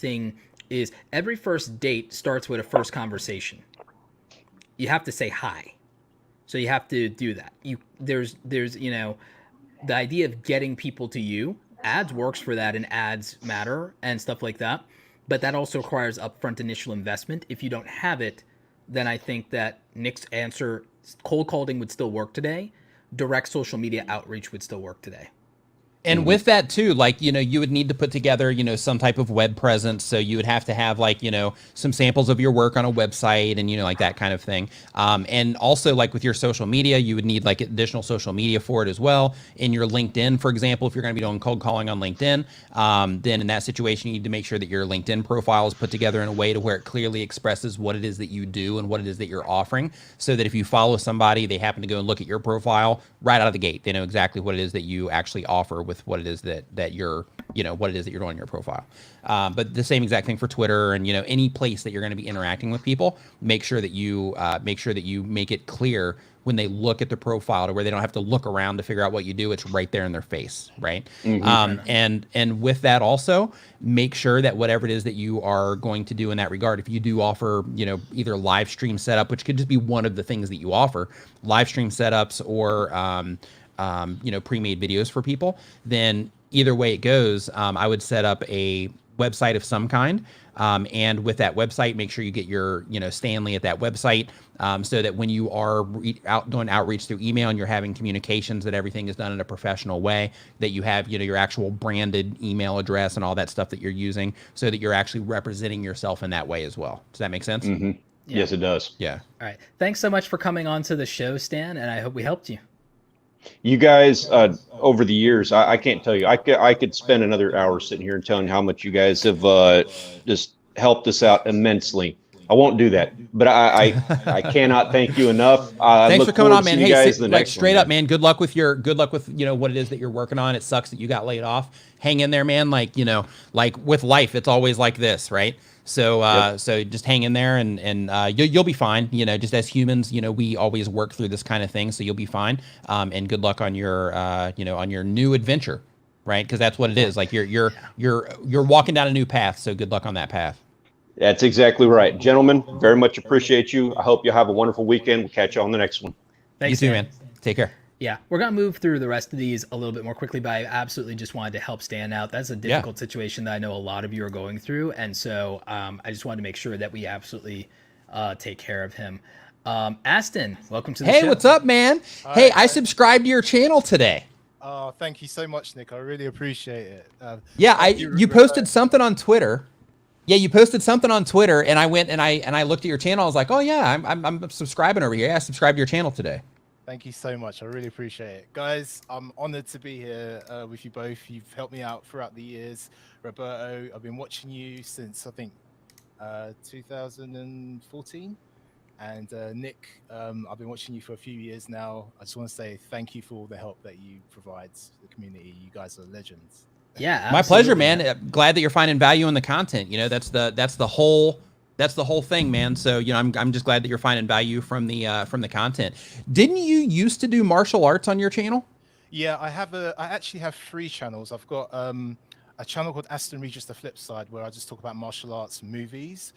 B: first date starts with a first conversation. You have to say hi. So you have to do that. There's the idea of getting people to you. Ads works for that, and ads matter and stuff like that. But that also requires upfront initial investment. If you don't have it, then I think that Nick's answer, cold calling would still work today. Direct social media outreach would still work today.
A: And with that too, like, you know, you would need to put together, you know, some type of web presence. So you would have to have like, you know, some samples of your work on a website and, you know, like that kind of thing. And also like with your social media, you would need like additional social media for it as well. In your LinkedIn, for example, if you're going to be doing cold calling on LinkedIn, then in that situation, you need to make sure that your LinkedIn profile is put together in a way to where it clearly expresses what it is that you do and what it is that you're offering. So that if you follow somebody, they happen to go and look at your profile right out of the gate, they know exactly what it is that you actually offer with what it is that you're, you know, what it is that you're doing in your profile. But the same exact thing for Twitter and, you know, any place that you're going to be interacting with people, make sure that you make it clear when they look at the profile to where they don't have to look around to figure out what you do. It's right there in their face, right? And with that also, make sure that whatever it is that you are going to do in that regard, if you do offer, you know, either live stream setup, which could just be one of the things that you offer, live stream setups or, you know, pre-made videos for people, then either way it goes, I would set up a website of some kind. And with that website, make sure you get your, you know, Stanley at that website, so that when you are doing outreach through email and you're having communications, that everything is done in a professional way, that you have, you know, your actual branded email address and all that stuff that you're using, so that you're actually representing yourself in that way as well. Does that make sense?
B: Yeah.
C: Yes, it does.
A: Yeah.
B: All right. Thanks so much for coming on to the show, Stan, and I hope we helped you.
C: You guys, over the years, I can't tell you. I could spend another hour sitting here and telling how much you guys have just helped us out immensely. I won't do that, but I cannot thank you enough.
A: Thanks for coming on, man. Hey,
C: guys
A: like straight up, man. Good luck with you know what it is that you're working on. It sucks that you got laid off. Hang in there, man. Like, you know, like with life, it's always like this, right? So, so just hang in there and you'll be fine. You know, just as humans, you know, we always work through this kind of thing, so you'll be fine. And good luck on your, you know, on your new adventure, right? Because that's what it is. Like you're walking down a new path. So good luck on that path.
C: That's exactly right, gentlemen. Very much appreciate you. I hope you'll have a wonderful weekend. We'll catch you on the next one.
B: Thanks,
A: you too, man. Take care.
B: Yeah, we're going to move through the rest of these a little bit more quickly, but I absolutely just wanted to help Stan out. That's a difficult situation that I know a lot of you are going through. And so I just wanted to make sure that we absolutely take care of him. Aston, welcome to the show.
A: Hey, what's up, man? Hey, I subscribed to your channel today.
D: Oh, thank you so much, Nick. I really appreciate it.
A: Yeah, you posted something on Twitter. Yeah, you posted something on Twitter, and I went and I looked at your channel. I was like, oh yeah, I'm subscribing over here. Yeah, I subscribed to your channel today.
D: Thank you so much. I really appreciate it. Guys, I'm honored to be here with you both. You've helped me out throughout the years. Roberto, I've been watching you since, I think, 2014. And Nick, I've been watching you for a few years now. I just want to say thank you for all the help that you provide to the community. You guys are legends.
B: Yeah, absolutely.
A: My pleasure, man. Glad that you're finding value in the content. You know, that's the whole thing, man. So, you know, I'm just glad that you're finding value from the content. Didn't you used to do martial arts on your channel?
D: Yeah, I actually have 3 channels. I've got a channel called Aston Regis The Flip Side, where I just talk about martial arts movies,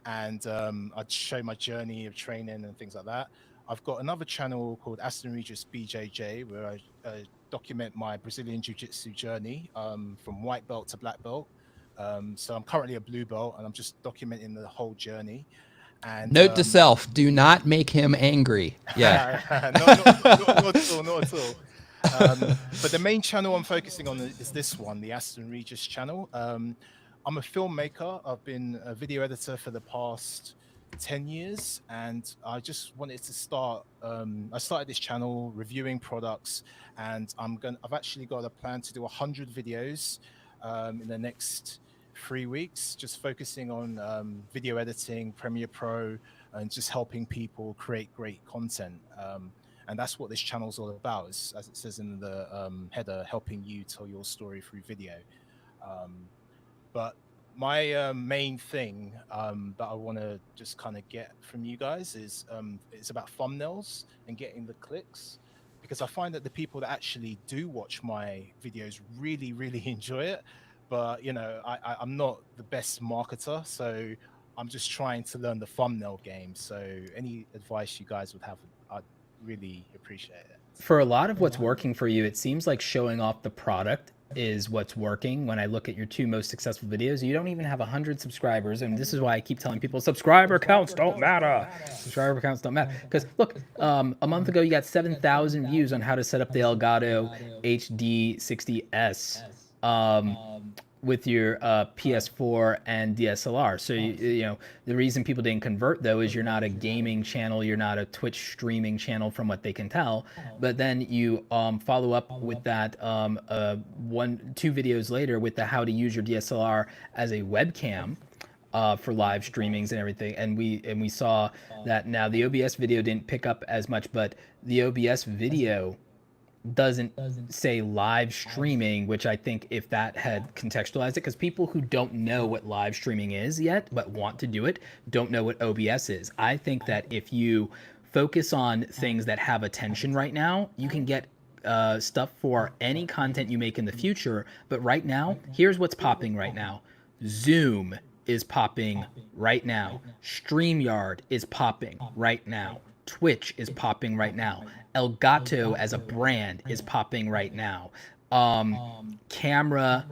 D: and I'd show my journey of training and things like that. I've got another channel called Aston Regis BJJ, where I document my Brazilian Jiu-Jitsu journey from white belt to black belt. So I'm currently a blue belt, and I'm just documenting the whole journey. And
A: note to self: do not make him angry. Yeah,
D: not at all. But the main channel I'm focusing on is this one, the Aston Regis channel. I'm a filmmaker. I've been a video editor for the past 10 years, and I just wanted to start. I started this channel reviewing products, and I've actually got a plan to do 100 videos in the next 3 weeks, just focusing on video editing, Premiere Pro, and just helping people create great content. And that's what this channel is all about, as it says in the header, helping you tell your story through video. But my main thing that I want to just kind of get from you guys is it's about thumbnails and getting the clicks, because I find that the people that actually do watch my videos really, really enjoy it. But, you know, I'm not the best marketer, so I'm just trying to learn the thumbnail game. So any advice you guys would have, I'd really appreciate it.
B: For a lot of what's working for you, it seems like showing off the product is what's working. When I look at your 2 most successful videos, you don't even have 100 subscribers. And this is why I keep telling people subscriber counts don't matter. Subscriber counts don't matter. Because look, a month ago, you got 7,000 views on how to set up the Elgato HD60S. With your PS4 and DSLR. So, you know, the reason people didn't convert, though, is you're not a gaming channel. You're not a Twitch streaming channel from what they can tell. But then you follow up with that 2 videos later with the how to use your DSLR as a webcam for live streamings and everything. And we saw that now the OBS video didn't pick up as much, but the OBS video doesn't say live streaming, which I think if that had contextualized it, because people who don't know what live streaming is yet but want to do it don't know what OBS is. I think that if you focus on things that have attention right now, you can get stuff for any content you make in the future. But right now, here's what's popping right now. Zoom is popping right now. StreamYard is popping right now. Twitch is popping right now. Elgato as a brand is popping right now. Camera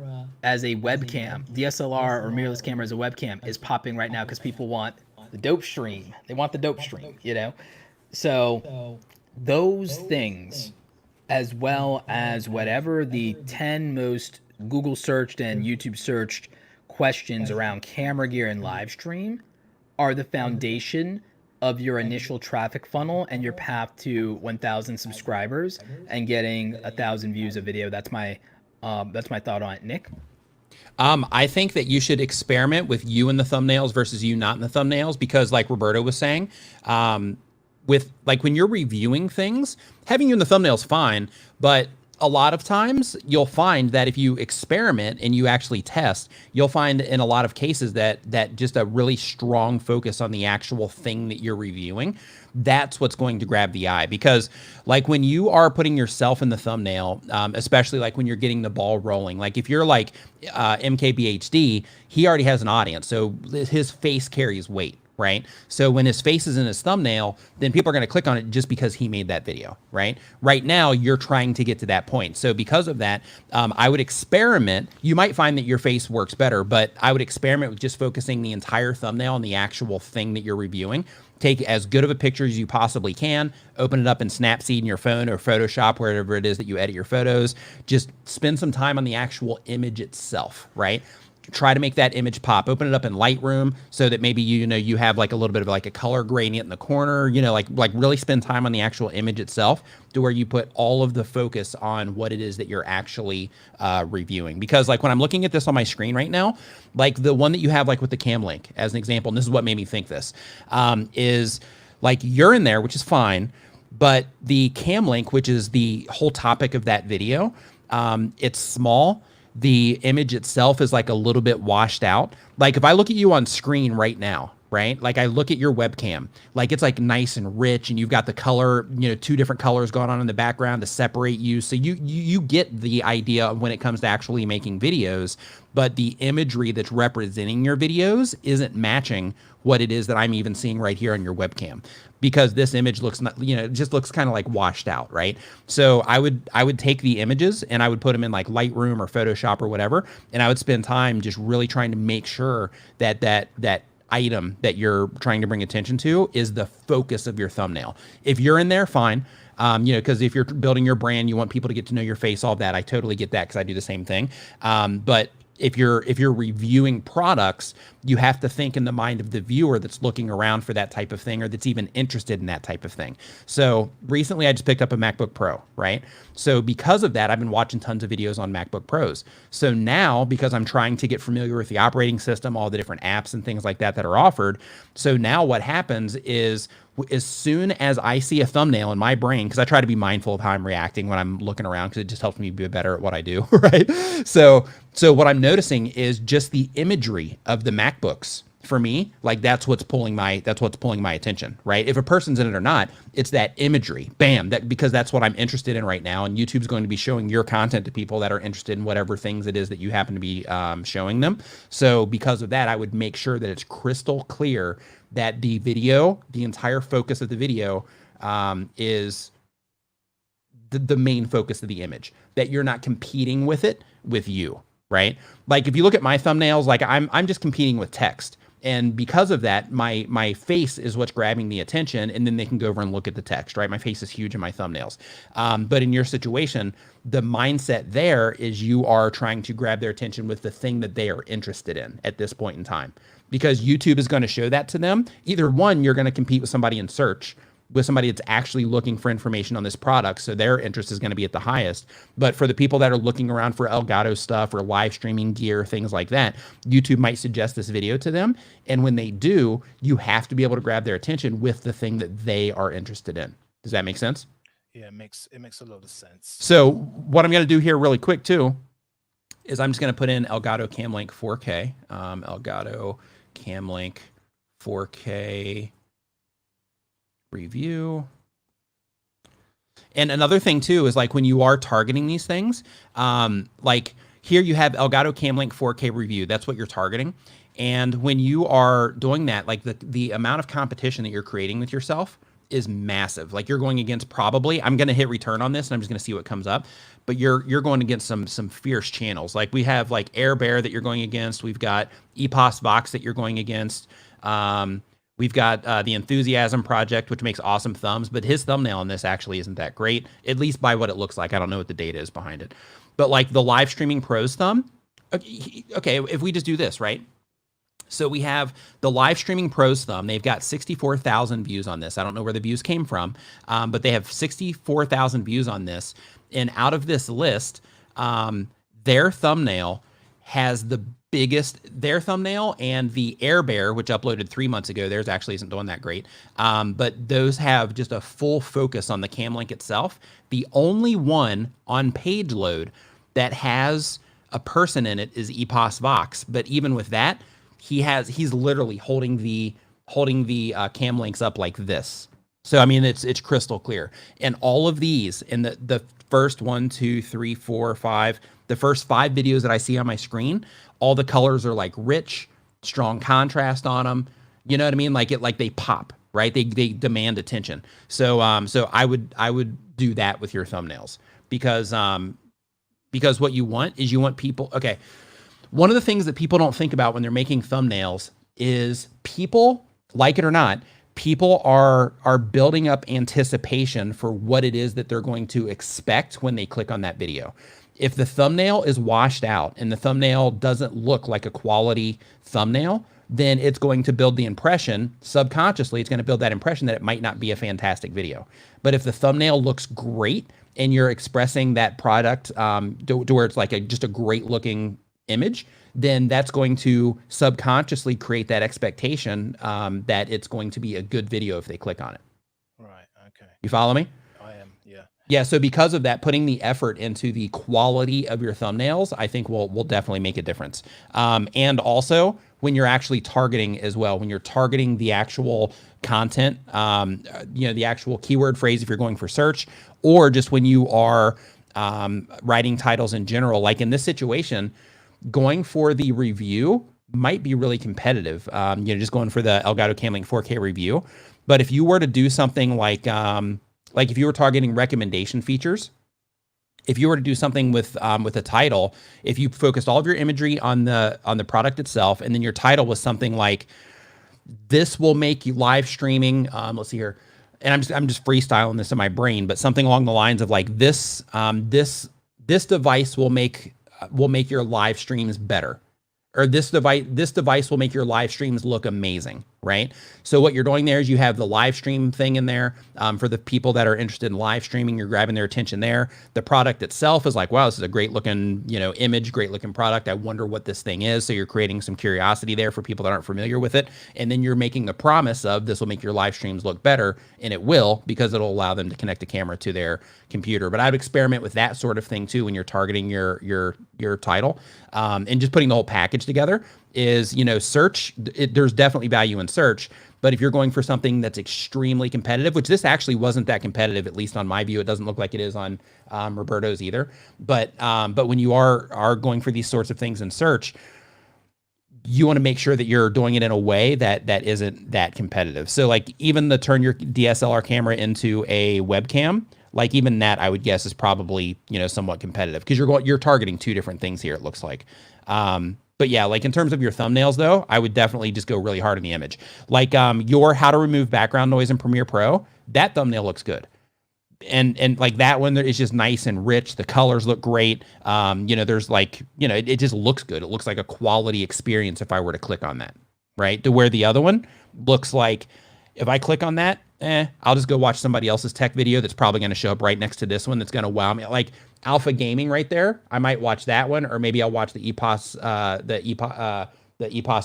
B: as a webcam, DSLR or mirrorless camera as a webcam is popping right now because people want the dope stream. They want the dope stream, you know? So those things, as well as whatever the 10 most Google searched and YouTube searched questions around camera gear and live stream, are the foundation of your initial traffic funnel and your path to 1,000 subscribers and getting 1,000 views a video. That's my thought on it. Nick?
A: I think that you should experiment with you in the thumbnails versus you not in the thumbnails, because like Roberto was saying, with like when you're reviewing things, having you in the thumbnails fine, but a lot of times you'll find that if you experiment and you actually test, you'll find in a lot of cases that just a really strong focus on the actual thing that you're reviewing, that's what's going to grab the eye. Because like when you are putting yourself in the thumbnail, especially like when you're getting the ball rolling, like if you're like MKBHD, he already has an audience, so his face carries weight. Right? So when his face is in his thumbnail, then people are going to click on it just because he made that video, right? Right now, you're trying to get to that point. So because of that, I would experiment. You might find that your face works better, but I would experiment with just focusing the entire thumbnail on the actual thing that you're reviewing. Take as good of a picture as you possibly can, open it up in Snapseed in your phone or Photoshop, wherever it is that you edit your photos. Just spend some time on the actual image itself, right? Try to make that image pop. Open it up in Lightroom so that maybe you have like a little bit of like a color gradient in the corner, like really spend time on the actual image itself to where you put all of the focus on what it is that you're actually reviewing. Because like when I'm looking at this on my screen right now, like the one that you have like with the cam link as an example, and this is what made me think this, is like you're in there, which is fine, but the cam link, which is the whole topic of that video, it's small. The image itself is like a little bit washed out. Like if I look at you on screen right now, right? Like I look at your webcam, like it's like nice and rich and you've got the color, 2 different colors going on in the background to separate you. So you get the idea when it comes to actually making videos, but the imagery that's representing your videos isn't matching what it is that I'm even seeing right here on your webcam, because this image looks not, it just looks kind of like washed out, right? So I would take the images and I would put them in like Lightroom or Photoshop or whatever, and I would spend time just really trying to make sure that item that you're trying to bring attention to is the focus of your thumbnail. If you're in there, fine. Because if you're building your brand, you want people to get to know your face, all that. I totally get that because I do the same thing. But if you're reviewing products, you have to think in the mind of the viewer that's looking around for that type of thing or that's even interested in that type of thing. So recently I just picked up a MacBook Pro, right? So because of that, I've been watching tons of videos on MacBook Pros. So now, because I'm trying to get familiar with the operating system, all the different apps and things like that are offered. So now what happens is, as soon as I see a thumbnail in my brain, because I try to be mindful of how I'm reacting when I'm looking around, because it just helps me be better at what I do, right? So what I'm noticing is just the imagery of the MacBooks. For me, like that's what's pulling my attention, right? If a person's in it or not, it's that imagery, bam, because that's what I'm interested in right now. And YouTube's going to be showing your content to people that are interested in whatever things it is that you happen to be showing them. So because of that, I would make sure that it's crystal clear that the entire focus of the video is the main focus of the image, that you're not competing with it with you, right? Like if you look at my thumbnails, like I'm just competing with text. And because of that, my face is what's grabbing the attention, and then they can go over and look at the text, right? My face is huge in my thumbnails. But in your situation, the mindset there is you are trying to grab their attention with the thing that they are interested in at this point in time. Because YouTube is going to show that to them. Either one, you're going to compete with somebody in search, with somebody that's actually looking for information on this product, so their interest is going to be at the highest. But for the people that are looking around for Elgato stuff or live streaming gear, things like that, YouTube might suggest this video to them. And when they do, you have to be able to grab their attention with the thing that they are interested in. Does that make sense?
D: Yeah, it makes a lot of sense.
A: So what I'm going to do here really quick too is I'm just going to put in Elgato Camlink 4K, Elgato Camlink 4K review. And another thing too is like when you are targeting these things, like here you have Elgato Camlink 4K review. That's what you're targeting. And when you are doing that, like the amount of competition that you're creating with yourself is massive. Like you're going against probably, I'm going to hit return on this and I'm just going to see what comes up, but you're going against some fierce channels. Like we have like Air Bear that you're going against. We've got EPOS Vox that you're going against. We've got the Enthusiasm Project, which makes awesome thumbs, but his thumbnail on this actually isn't that great, at least by what it looks like. I don't know what the data is behind it. But like the Live Streaming Pros thumb, okay, if we just do this, right? So we have the Live Streaming Pros thumb. They've got 64,000 views on this. I don't know where the views came from, but they have 64,000 views on this. And out of this list, their thumbnail has the biggest, their thumbnail and the Air Bear, which uploaded 3 months ago, theirs actually isn't doing that great. But those have just a full focus on the Camlink itself. The only one on page load that has a person in it is EPOS Vox. But even with that, he's literally holding the cam links up like this. So I mean it's crystal clear. And all of these in the first 1, 2, 3, 4, 5, the first 5 videos that I see on my screen, all the colors are like rich, strong contrast on them. You know what I mean? Like they pop, right? They demand attention. So I would do that with your thumbnails because what you want is you want people. Okay. One of the things that people don't think about when they're making thumbnails is people, like it or not, people are building up anticipation for what it is that they're going to expect when they click on that video. If the thumbnail is washed out and the thumbnail doesn't look like a quality thumbnail, then it's going to build the impression, subconsciously, it's going to build that impression that it might not be a fantastic video. But if the thumbnail looks great and you're expressing that product to where it's like just a great looking image, then that's going to subconsciously create that expectation that it's going to be a good video if they click on it.
D: Right. Okay.
A: You follow me?
D: I am. Yeah.
A: Yeah. So because of that, putting the effort into the quality of your thumbnails, I think will definitely make a difference. And also when you're actually targeting as well, when you're targeting the actual content, the actual keyword phrase, if you're going for search, or just when you are writing titles in general, like in this situation, going for the review might be really competitive. Just going for the Elgato Camlink 4K review. But if you were to do something like if you were targeting recommendation features, if you were to do something with a title, if you focused all of your imagery on the product itself, and then your title was something like, "This will make you live streaming." Let's see here, and I'm just freestyling this in my brain, but something along the lines of like this device will make your live streams better, or this device will make your live streams look amazing, right? So what you're doing there is you have the live stream thing in there for the people that are interested in live streaming. You're grabbing their attention there. The product itself is like, wow, this is a great looking, image, great looking product. I wonder what this thing is. So you're creating some curiosity there for people that aren't familiar with it. And then you're making the promise of this will make your live streams look better, and it will, because it'll allow them to connect the camera to their computer. But I'd experiment with that sort of thing too when you're targeting your title, and just putting the whole package together. Is search, there's definitely value in search, but if you're going for something that's extremely competitive, which this actually wasn't that competitive, at least on my view, it doesn't look like it is on Roberto's either. But when you are going for these sorts of things in search, you want to make sure that you're doing it in a way that isn't that competitive. So like even the turn your DSLR camera into a webcam, like even that I would guess is probably, you know, somewhat competitive because you're targeting two different things here, it looks like. But yeah, like in terms of your thumbnails though, I would definitely just go really hard on the image. Like your how to remove background noise in Premiere Pro, that thumbnail looks good. And like that one is just nice and rich. The colors look great. You know, there's like, you know, it just looks good. It looks like a quality experience if I were to click on that, right? To where the other one looks like if I click on that, I'll just go watch somebody else's tech video that's probably going to show up right next to this one that's going to wow me. Like Alpha Gaming right there, I might watch that one, or maybe I'll watch the EPOS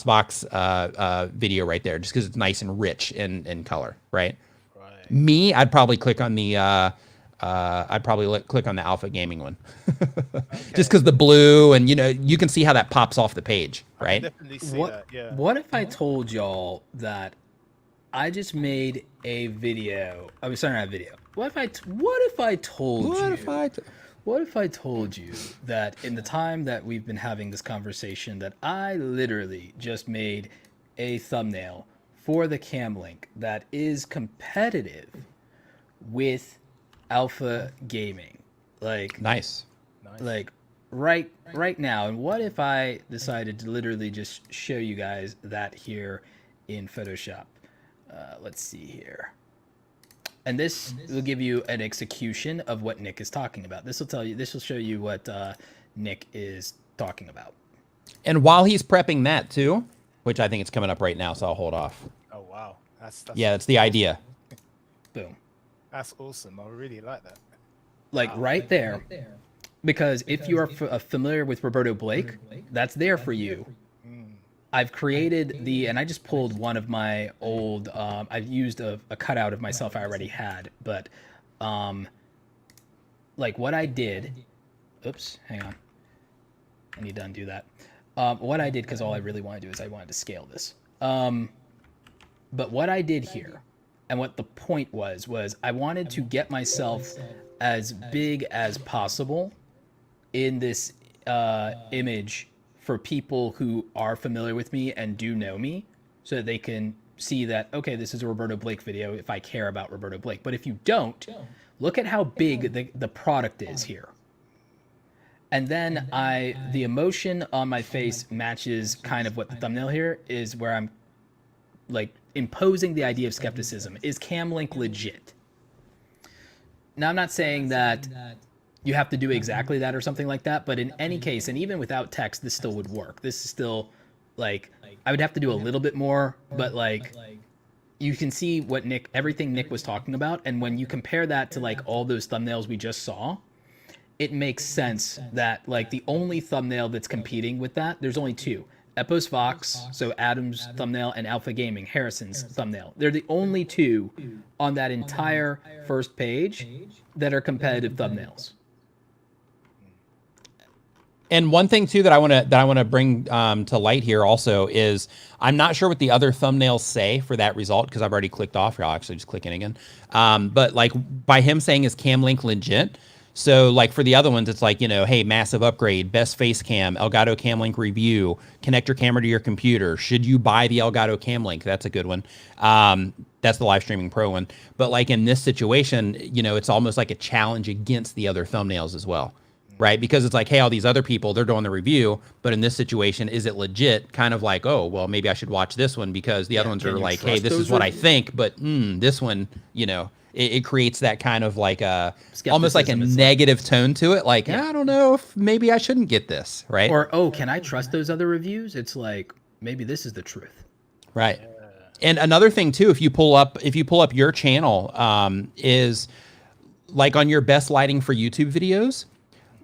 A: Box video right there, just because it's nice and rich in color, right? Me, I'd probably click on the click on the Alpha Gaming one, just because the blue and, you know, you can see how that pops off the page, right?
D: Definitely see that. Yeah.
B: What if I told y'all that I just made a video? I'm sorry, not a video. What if I told you that in the time that we've been having this conversation, that I literally just made a thumbnail for the cam link that is competitive with Alpha Gaming, like
A: Nice.
B: like right now? And what if I decided to literally just show you guys that here in Photoshop? Let's see here. And this will give you an execution of what Nick is talking about. This will show you what Nick is talking about.
A: And while he's prepping that too, which I think it's coming up right now, so I'll hold off.
D: Oh wow, that's
A: That's the idea.
B: Boom.
D: That's awesome. I really like that.
B: Like right there. Because if you are familiar with Roberto Blake, that's there for you. I've created and I just pulled one of my old, I've used a cutout of myself I already had, but like what I did, oops, hang on. I need to undo that. What I did, because all I really want to do is I wanted to scale this. But what I did here, and what the point was I wanted to get myself as big as possible in this image for people who are familiar with me and do know me, so that they can see that, okay, this is a Roberto Blake video if I care about Roberto Blake. But if you don't, look at how big the product is here. And then the emotion on my face matches kind of what the thumbnail here is, where I'm like imposing the idea of skepticism. Is Camlink legit? Now, I'm not saying that you have to do exactly that or something like that, but in any case, and even without text, this still would work. This is still like, I would have to do a little bit more, but like you can see what everything Nick was talking about. And when you compare that to like all those thumbnails we just saw, it makes sense that like the only thumbnail that's competing with that, there's only two. Epos Vox, so Adam's thumbnail, and Alpha Gaming, Harrison's thumbnail. They're the only two on that entire first page that are competitive thumbnails.
A: And one thing too that I want to bring to light here also is I'm not sure what the other thumbnails say for that result, because I've already clicked off here. I'll actually just click in again. But like by him saying is Camlink legit? So like for the other ones, it's like, you know, hey, massive upgrade, best face cam, Elgato Camlink review, connect your camera to your computer. Should you buy the Elgato Camlink? That's a good one. That's the live streaming pro one. But like in this situation, you know, it's almost like a challenge against the other thumbnails as well, right? Because it's like, hey, all these other people, they're doing the review, but in this situation, is it legit? Kind of like, oh, well, maybe I should watch this one because the other ones are like, hey, this is what I think, but this one, you know, it creates that kind of like almost like a negative tone to it. Like, I don't know if maybe I shouldn't get this, right?
B: Or, oh, can I trust those other reviews? It's like, maybe this is the truth.
A: Right. And another thing too, if you pull up your channel, is like on your best lighting for YouTube videos,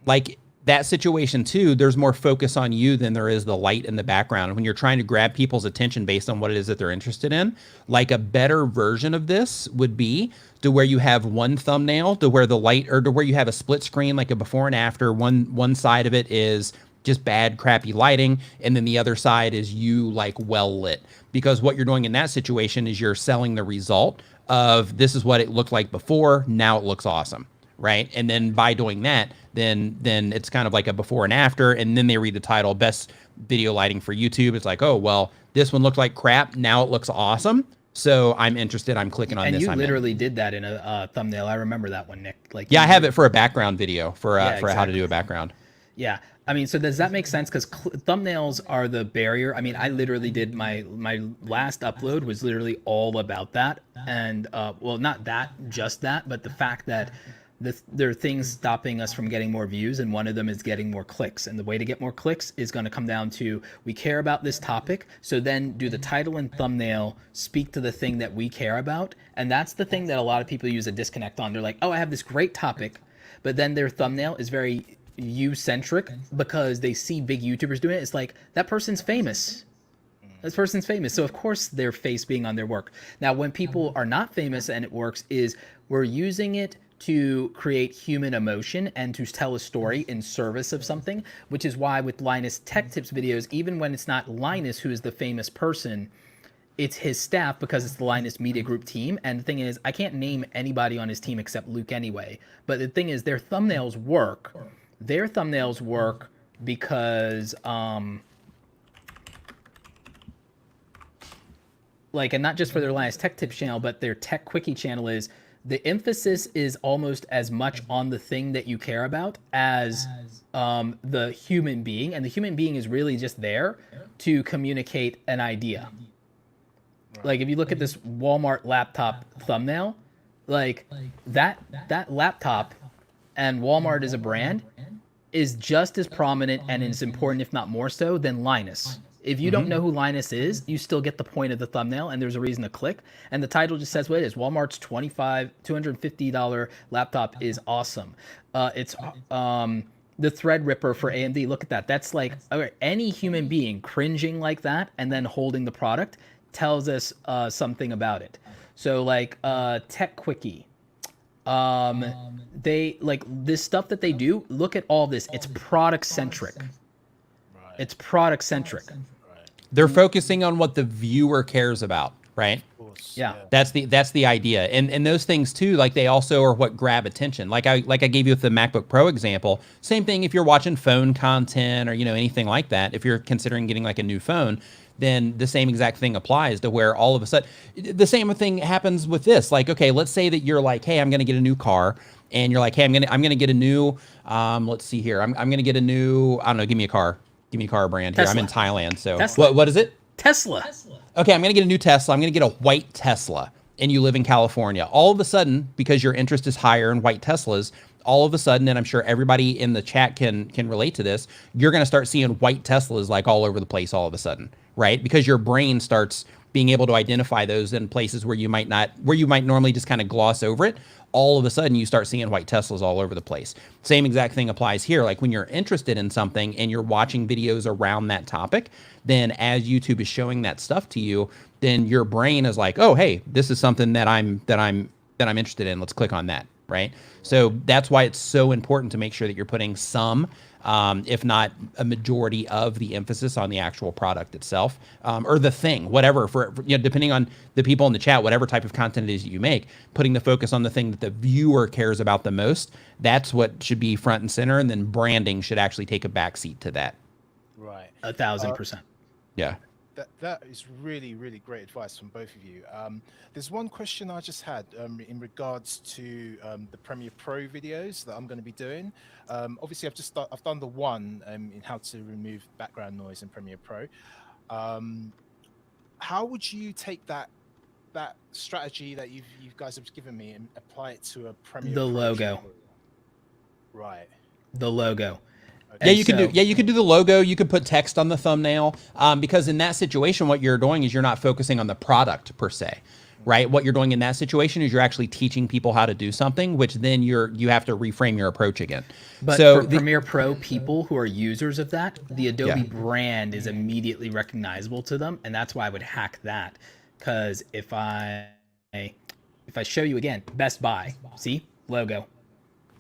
A: like that situation too, there's more focus on you than there is the light in the background. When you're trying to grab people's attention based on what it is that they're interested in, like a better version of this would be to where you have one thumbnail to where the light, or to where you have a split screen, like a before and after. One side of it is just bad, crappy lighting, and then the other side is you like well lit. Because what you're doing in that situation is you're selling the result of this is what it looked like before, now it looks awesome. Right. And then by doing that, then it's kind of like a before and after. And then they read the title, best video lighting for YouTube. It's like, oh, well, this one looked like crap. Now it looks awesome. So I'm interested. I'm clicking on
B: And
A: this.
B: you
A: I'm
B: literally
A: in.
B: did that in a thumbnail. I remember that one, Nick. Like,
A: Yeah, I have it for a background video for
B: Yeah,
A: for how to
B: exactly.
A: do a background.
B: Yeah. I mean, so does that make sense? Because thumbnails are the barrier. I mean, I literally did my last upload was literally all about that. And well, not that, just that, but the fact that there are things stopping us from getting more views, and one of them is getting more clicks. And the way to get more clicks is going to come down to, we care about this topic, so then do the title and thumbnail speak to the thing that we care about. And that's the thing that a lot of people use a disconnect on. They're like, oh, I have this great topic, but then their thumbnail is very you-centric because they see big YouTubers doing it. It's like, that person's famous. This person's famous, so of course their face being on their work. Now, when people are not famous and it works, is we're using it to create human emotion and to tell a story in service of something, which is why with Linus Tech Tips videos, even when it's not Linus who is the famous person, it's his staff, because it's the Linus Media Group team. And the thing is, I can't name anybody on his team except Luke anyway. But the thing is, their thumbnails work. Their thumbnails work because, like, and not just for their Linus Tech Tips channel, but their Tech Quickie channel is, the emphasis is almost as much on the thing that you care about as the human being. And the human being is really just there to communicate an idea. Like, if you look at this Walmart laptop thumbnail, like that laptop and Walmart as a brand is just as prominent and as important, if not more so, than Linus. If you don't know who Linus is, you still get the point of the thumbnail, and there's a reason to click. And the title just says what it is. Walmart's $250 laptop is awesome. It's the Threadripper for AMD. Look at that. That's like, okay, any human being cringing like that and then holding the product tells us something about it. So like Tech Quickie. They like this stuff that they do. Look at all this. It's product centric. It's product centric.
A: They're focusing on what the viewer cares about, right?
B: Yeah.
A: That's the idea. And those things too, like they also are what grab attention. Like I gave you with the MacBook Pro example. Same thing if you're watching phone content or, you know, anything like that. If you're considering getting like a new phone, then the same exact thing applies to where all of a sudden the same thing happens with this. Like, okay, let's say that you're like, hey, I'm going to get a new car, and you're like, hey, I'm going to get a new let's see here. I'm going to get a new, I don't know, give me a car. Give me a car brand here.
B: Tesla.
A: I'm in Thailand, so
B: Tesla.
A: what is it?
B: Tesla.
A: Okay, I'm going to get a new Tesla. I'm going to get a white Tesla, and you live in California. All of a sudden, because your interest is higher in white Teslas, all of a sudden, and I'm sure everybody in the chat can relate to this, you're going to start seeing white Teslas like all over the place all of a sudden, right? Because your brain starts being able to identify those in places where you might normally just kind of gloss over it. All of a sudden you start seeing white Teslas all over the place. Same exact thing applies here. Like when you're interested in something and you're watching videos around that topic, then as YouTube is showing that stuff to you, then your brain is like, oh, hey, this is something that I'm interested in. Let's click on that, right? So that's why it's so important to make sure that you're putting some, if not a majority of the emphasis on the actual product itself, or the thing, whatever, for you know, depending on the people in the chat, whatever type of content it is you make, putting the focus on the thing that the viewer cares about the most, that's what should be front and center. And then branding should actually take a backseat to that.
D: Right.
B: 1000%.
A: Yeah.
D: That is really, really great advice from both of you. There's one question I just had in regards to the Premiere Pro videos that I'm going to be doing. Obviously, I've done the one in how to remove background noise in Premiere Pro. How would you take that strategy that you guys have given me and apply it to a Premiere Pro
B: logo.
D: channel? Right.
B: The logo.
A: Yeah, you could do the logo. You could put text on the thumbnail, because in that situation, what you're doing is you're not focusing on the product per se, right? What you're doing in that situation is you're actually teaching people how to do something, which then you have to reframe your approach again.
B: But
A: so
B: for Premiere Pro people who are users of that, the Adobe brand is immediately recognizable to them, and that's why I would hack that. Because if I show you again, Best Buy, see logo,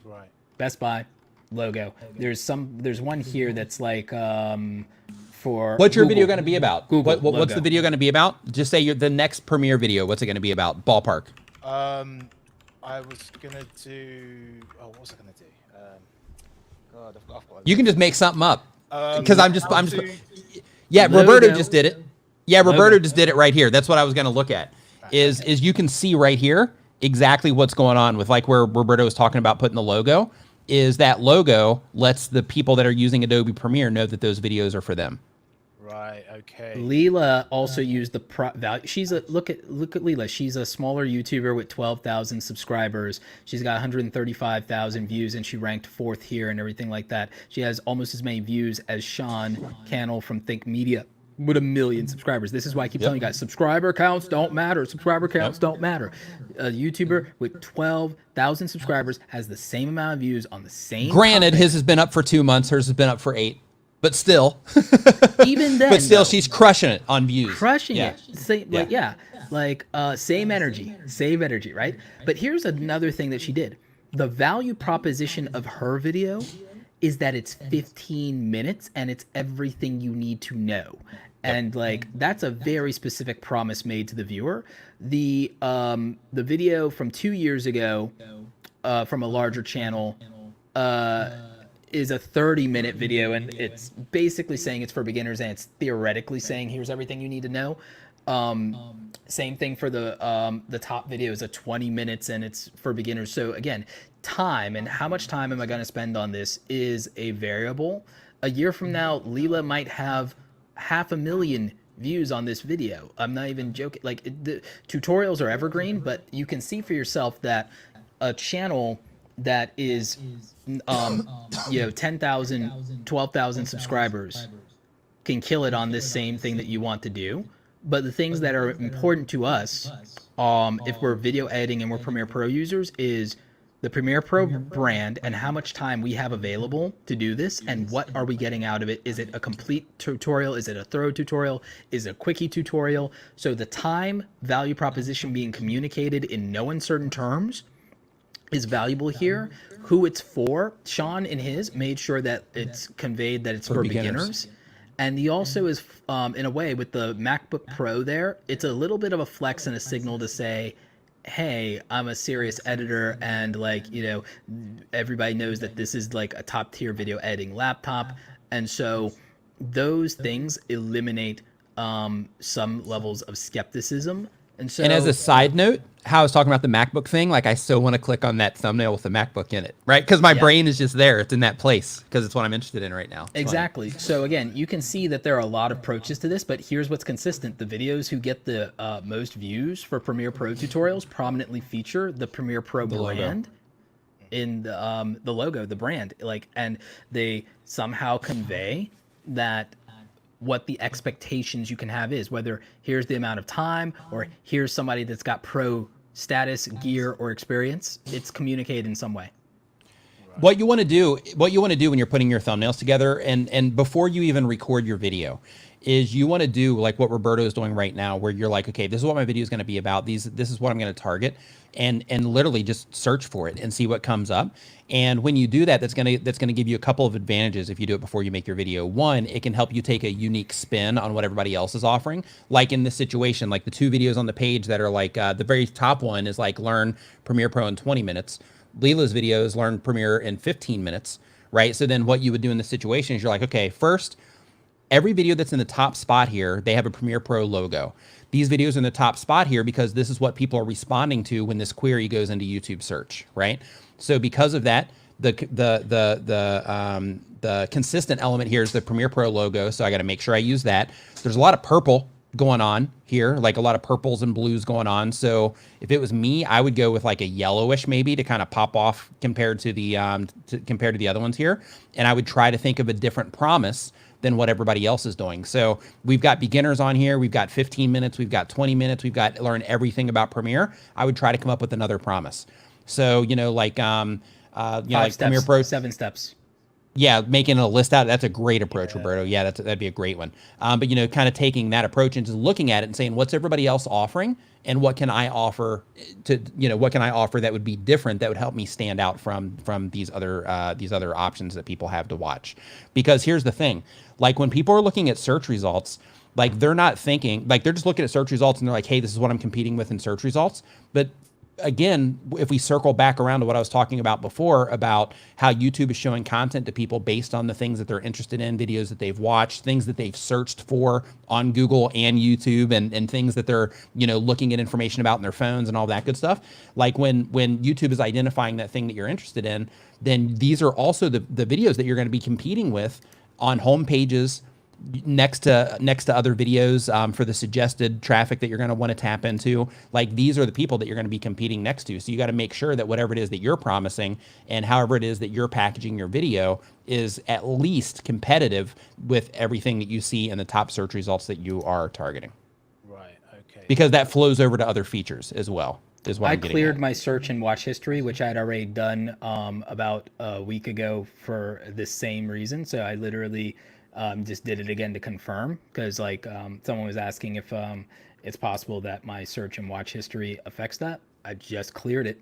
D: Right.
B: Best Buy. Logo. There's one here that's like for
A: what's your
B: Google.
A: video going to be about?
B: Google
A: What's the video going to be about? Just say the next Premiere video. What's it going to be about? Ballpark.
D: I was gonna do. Oh, what was I gonna do? God, I've got.
A: You can just make something up. Because I'm just. Yeah,
B: Logo.
A: Roberto just did it. Yeah, Roberto just did it right here. That's what I was going to look at. is you can see right here exactly what's going on with like where Roberto was talking about putting the logo. Is that logo lets the people that are using Adobe Premiere know that those videos are for them.
D: Right. Okay.
B: Leela also used the value. She's a look at Leela. She's a smaller YouTuber with 12,000 subscribers. She's got 135,000 views, and she ranked 4th here and everything like that. She has almost as many views as Sean Cannell from Think Media with 1 million subscribers. This is why I keep telling you guys, subscriber counts don't matter. Subscriber counts don't matter. A YouTuber with 12,000 subscribers has the same amount of views on the same.
A: Granted, his has been up for 2 months. Hers has been up for 8. But still,
B: even then,
A: but still, she's crushing it on views.
B: Crushing it. Same, same energy, right? But here's another thing that she did. The value proposition of her video is that it's 15 minutes and it's everything you need to know. And like, that's a very specific promise made to the viewer. The video from 2 years ago, from a larger channel, is a 30-minute video, and it's basically saying it's for beginners, and it's theoretically saying here's everything you need to know. Same thing for the top video is a 20 minutes, and it's for beginners. So again, time and how much time am I going to spend on this is a variable. A year from now, Leela might have 500,000 views on this video. I'm not even joking. Like, the tutorials are evergreen, but you can see for yourself that a channel that is 10,000, 12,000 subscribers can kill it on this same thing that you want to do. But the things that are important to us, if we're video editing and we're Premiere Pro users, is the Premiere Pro brand and how much time we have available to do this, and what are we getting out of it. Is it a complete tutorial? Is it a thorough tutorial? Is it a quickie tutorial? So the time value proposition being communicated in no uncertain terms is valuable here. Who it's for, Sean in his made sure that it's conveyed that it's for beginners. And he also is, in a way, with the MacBook Pro there, it's a little bit of a flex and a signal to say, hey, I'm a serious editor, and like, you know, everybody knows that this is like a top tier video editing laptop. And so those things eliminate some levels of skepticism. And so,
A: and as a side note, how I was talking about the MacBook thing, like I so want to click on that thumbnail with the MacBook in it, right? Because my brain is just there. It's in that place because it's what I'm interested in right now. It's
B: exactly.
A: funny.
B: So again, you can see that there are a lot of approaches to this, but here's what's consistent. The videos who get the most views for Premiere Pro tutorials prominently feature the Premiere Pro brand in the logo, the brand, like, and they somehow convey that what the expectations you can have is, whether here's the amount of time or here's somebody that's got pro status, gear, or experience. It's communicated in some way.
A: What you want to do when you're putting your thumbnails together, and before you even record your video, is you want to do like what Roberto is doing right now, where you're like, okay, this is what my video is going to be about. This is what I'm going to target, and literally just search for it and see what comes up. And when you do that, that's going to give you a couple of advantages if you do it before you make your video. One, it can help you take a unique spin on what everybody else is offering. Like in this situation, like the 2 videos on the page that are like the very top one is like learn Premiere Pro in 20 minutes. Leela's video is learn Premiere in 15 minutes, right? So then what you would do in this situation is you're like, okay, first, every video that's in the top spot here, they have a Premiere Pro logo. These videos are in the top spot here because this is what people are responding to when this query goes into YouTube search, right? So because of that, the consistent element here is the Premiere Pro logo. So I got to make sure I use that. There's a lot of purple going on here, like a lot of purples and blues going on. So if it was me, I would go with like a yellowish maybe to kind of pop off compared to the other ones here. And I would try to think of a different promise than what everybody else is doing. So we've got beginners on here. We've got 15 minutes. We've got 20 minutes. We've got learn everything about Premiere. I would try to come up with another promise. So, you know, like,
B: 5
A: like
B: steps,
A: Premiere Pro,
B: 7 steps.
A: Yeah, making a list out. That's a great approach, Roberto. Yeah, that'd be a great one. But, you know, kind of taking that approach and just looking at it and saying, what's everybody else offering? And what can I offer what can I offer that would be different, that would help me stand out from these other options that people have to watch? Because here's the thing, like when people are looking at search results, like they're not thinking, like they're just looking at search results and they're like, hey, this is what I'm competing with in search results. But again, if we circle back around to what I was talking about before about how YouTube is showing content to people based on the things that they're interested in, videos that they've watched, things that they've searched for on Google and YouTube, and things that they're, you know, looking at information about in their phones and all that good stuff. Like when YouTube is identifying that thing that you're interested in, then these are also the videos that you're going to be competing with on home pages next to other videos for the suggested traffic that you're going to want to tap into. Like, these are the people that you're going to be competing next to. So you got to make sure that whatever it is that you're promising and however it is that you're packaging your video is at least competitive with everything that you see in the top search results that you are targeting.
D: Right. Okay.
A: Because that flows over to other features as well. Is what
B: I
A: I'm getting
B: cleared
A: at.
B: my search and watch history, which I had already done about a week ago for this same reason. So I literally just did it again to confirm, because like someone was asking if it's possible that my search and watch history affects that. I just cleared it.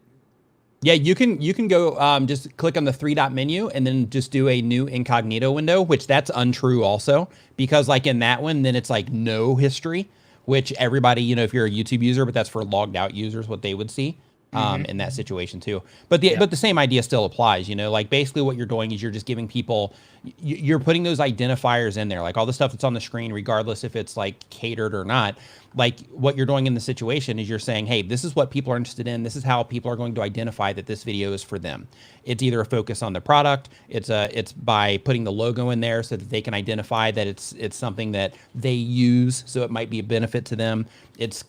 A: Yeah, you can go just click on the 3-dot menu and then just do a new incognito window, which that's untrue also, because like in that one, then it's like no history, which everybody, you know, if you're a YouTube user, but that's for logged out users, what they would see in that situation too. But the same idea still applies, you know, like basically what you're doing is you're just giving people, you're putting those identifiers in there, like all the stuff that's on the screen, regardless if it's like catered or not. Like what you're doing in the situation is you're saying, hey, this is what people are interested in. This is how people are going to identify that this video is for them. It's either a focus on the product. It's by putting the logo in there so that they can identify that it's something that they use. So it might be a benefit to them. It's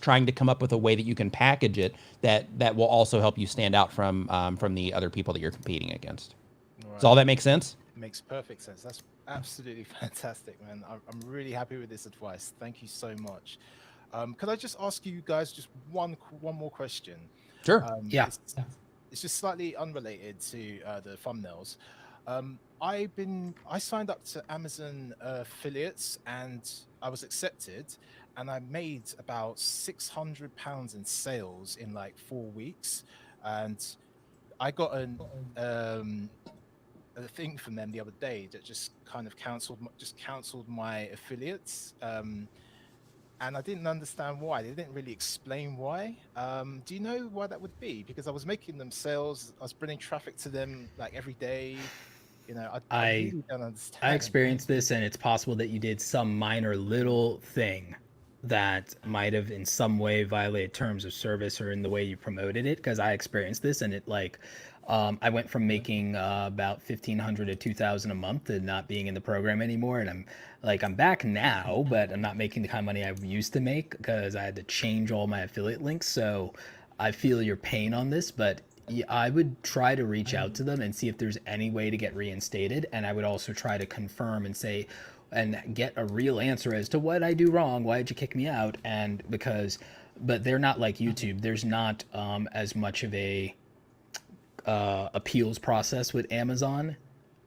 A: trying to come up with a way that you can package it that will also help you stand out from the other people that you're competing against.
D: Right.
A: Does all that make sense?
D: Makes perfect sense. That's absolutely fantastic, man. I'm really happy with this advice. Thank you so much. Could I just ask you guys just one more question?
A: Sure.
B: Yeah.
D: It's just slightly unrelated to the thumbnails. I signed up to Amazon affiliates and I was accepted, and I made about £600 in sales in like 4 weeks, and I got a thing from them the other day that just kind of cancelled my affiliates, and I didn't understand why. They didn't really explain why. Do you know why that would be? Because I was making them sales, I was bringing traffic to them like every day. You know, I really don't understand.
B: I experienced this, and it's possible that you did some minor little thing that might have in some way violated terms of service or in the way you promoted it, because I experienced this, and it like I went from making about 1,500 to 2,000 a month and not being in the program anymore, and I'm back now, but I'm not making the kind of money I used to make because I had to change all my affiliate links. So I feel your pain on this, but I would try to reach out to them and see if there's any way to get reinstated, and I would also try to confirm and say and get a real answer as to what I do wrong, why did you kick me out, and but they're not like YouTube. There's not as much of a appeals process with Amazon.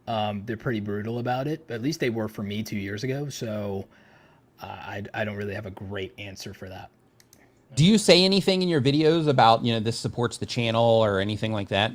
B: They're pretty brutal about it. At least they were for me 2 years ago. So I don't really have a great answer for that.
A: Do you say anything in your videos about, you know, this supports the channel or anything like that?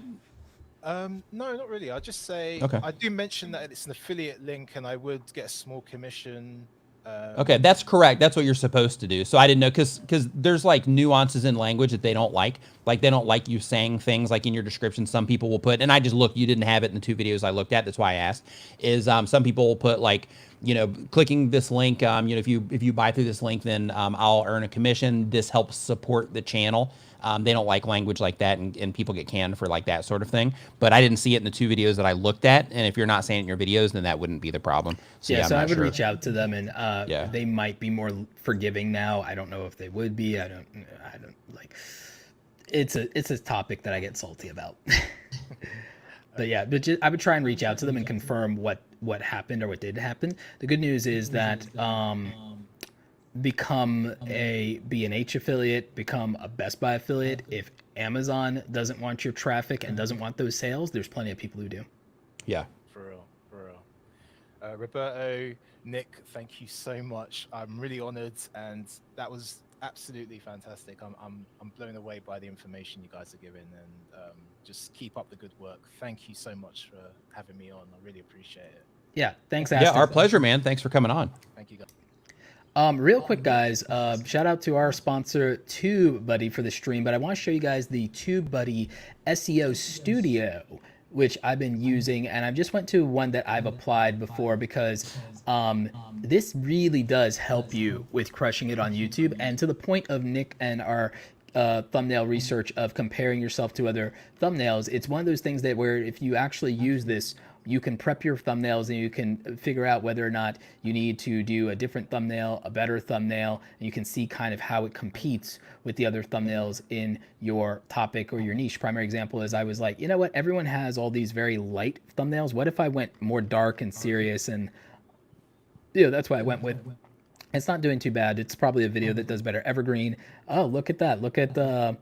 D: No, not really. I just say,
A: okay.
D: I do mention that it's an affiliate link and I would get a small commission.
A: Okay, that's correct. That's what you're supposed to do. So I didn't know, because there's like nuances in language that they don't like. Like they don't like you saying things like in your description. Some people will put, and I just looked, you didn't have it in the 2 videos I looked at. That's why I asked. Is some people will put like, you know, clicking this link. You know, if you buy through this link, then I'll earn a commission. This helps support the channel. They don't like language like that, and people get canned for like that sort of thing. But I didn't see it in the 2 videos that I looked at. And if you're not saying it in your videos, then that wouldn't be the problem. So,
B: so I would
A: sure.
B: reach out to them, and they might be more forgiving now. I don't know if they would be. I don't like. It's a topic that I get salty about. But yeah, I would try and reach out to them and confirm what happened or what did happen. The good news is that become a B&H affiliate, become a Best Buy affiliate. If Amazon doesn't want your traffic and doesn't want those sales, there's plenty of people who do.
A: Yeah.
D: For real. Roberto, Nick, thank you so much. I'm really honored, and that was absolutely fantastic. I'm blown away by the information you guys are giving, and just keep up the good work. Thank you so much for having me on. I really appreciate it.
B: Yeah, thanks, Aston.
A: Yeah, our pleasure, man. Thanks for coming on.
D: Thank you, guys.
B: Real quick, guys, shout out to our sponsor, Tubebuddy, for the stream, but I want to show you guys the Tubebuddy SEO Studio, which I've been using, and I just went to one that I've applied before because this really does help you with crushing it on YouTube, and to the point of Nick and our thumbnail research of comparing yourself to other thumbnails, it's one of those things that where if you actually use this, you can prep your thumbnails and you can figure out whether or not you need to do a different thumbnail, a better thumbnail, and you can see kind of how it competes with the other thumbnails in your topic or your niche. Primary example is I was like, you know what, everyone has all these very light thumbnails. What if I went more dark and serious? And that's why I went with, it's not doing too bad. It's probably a video that does better. Evergreen. Oh, look at that. Look at the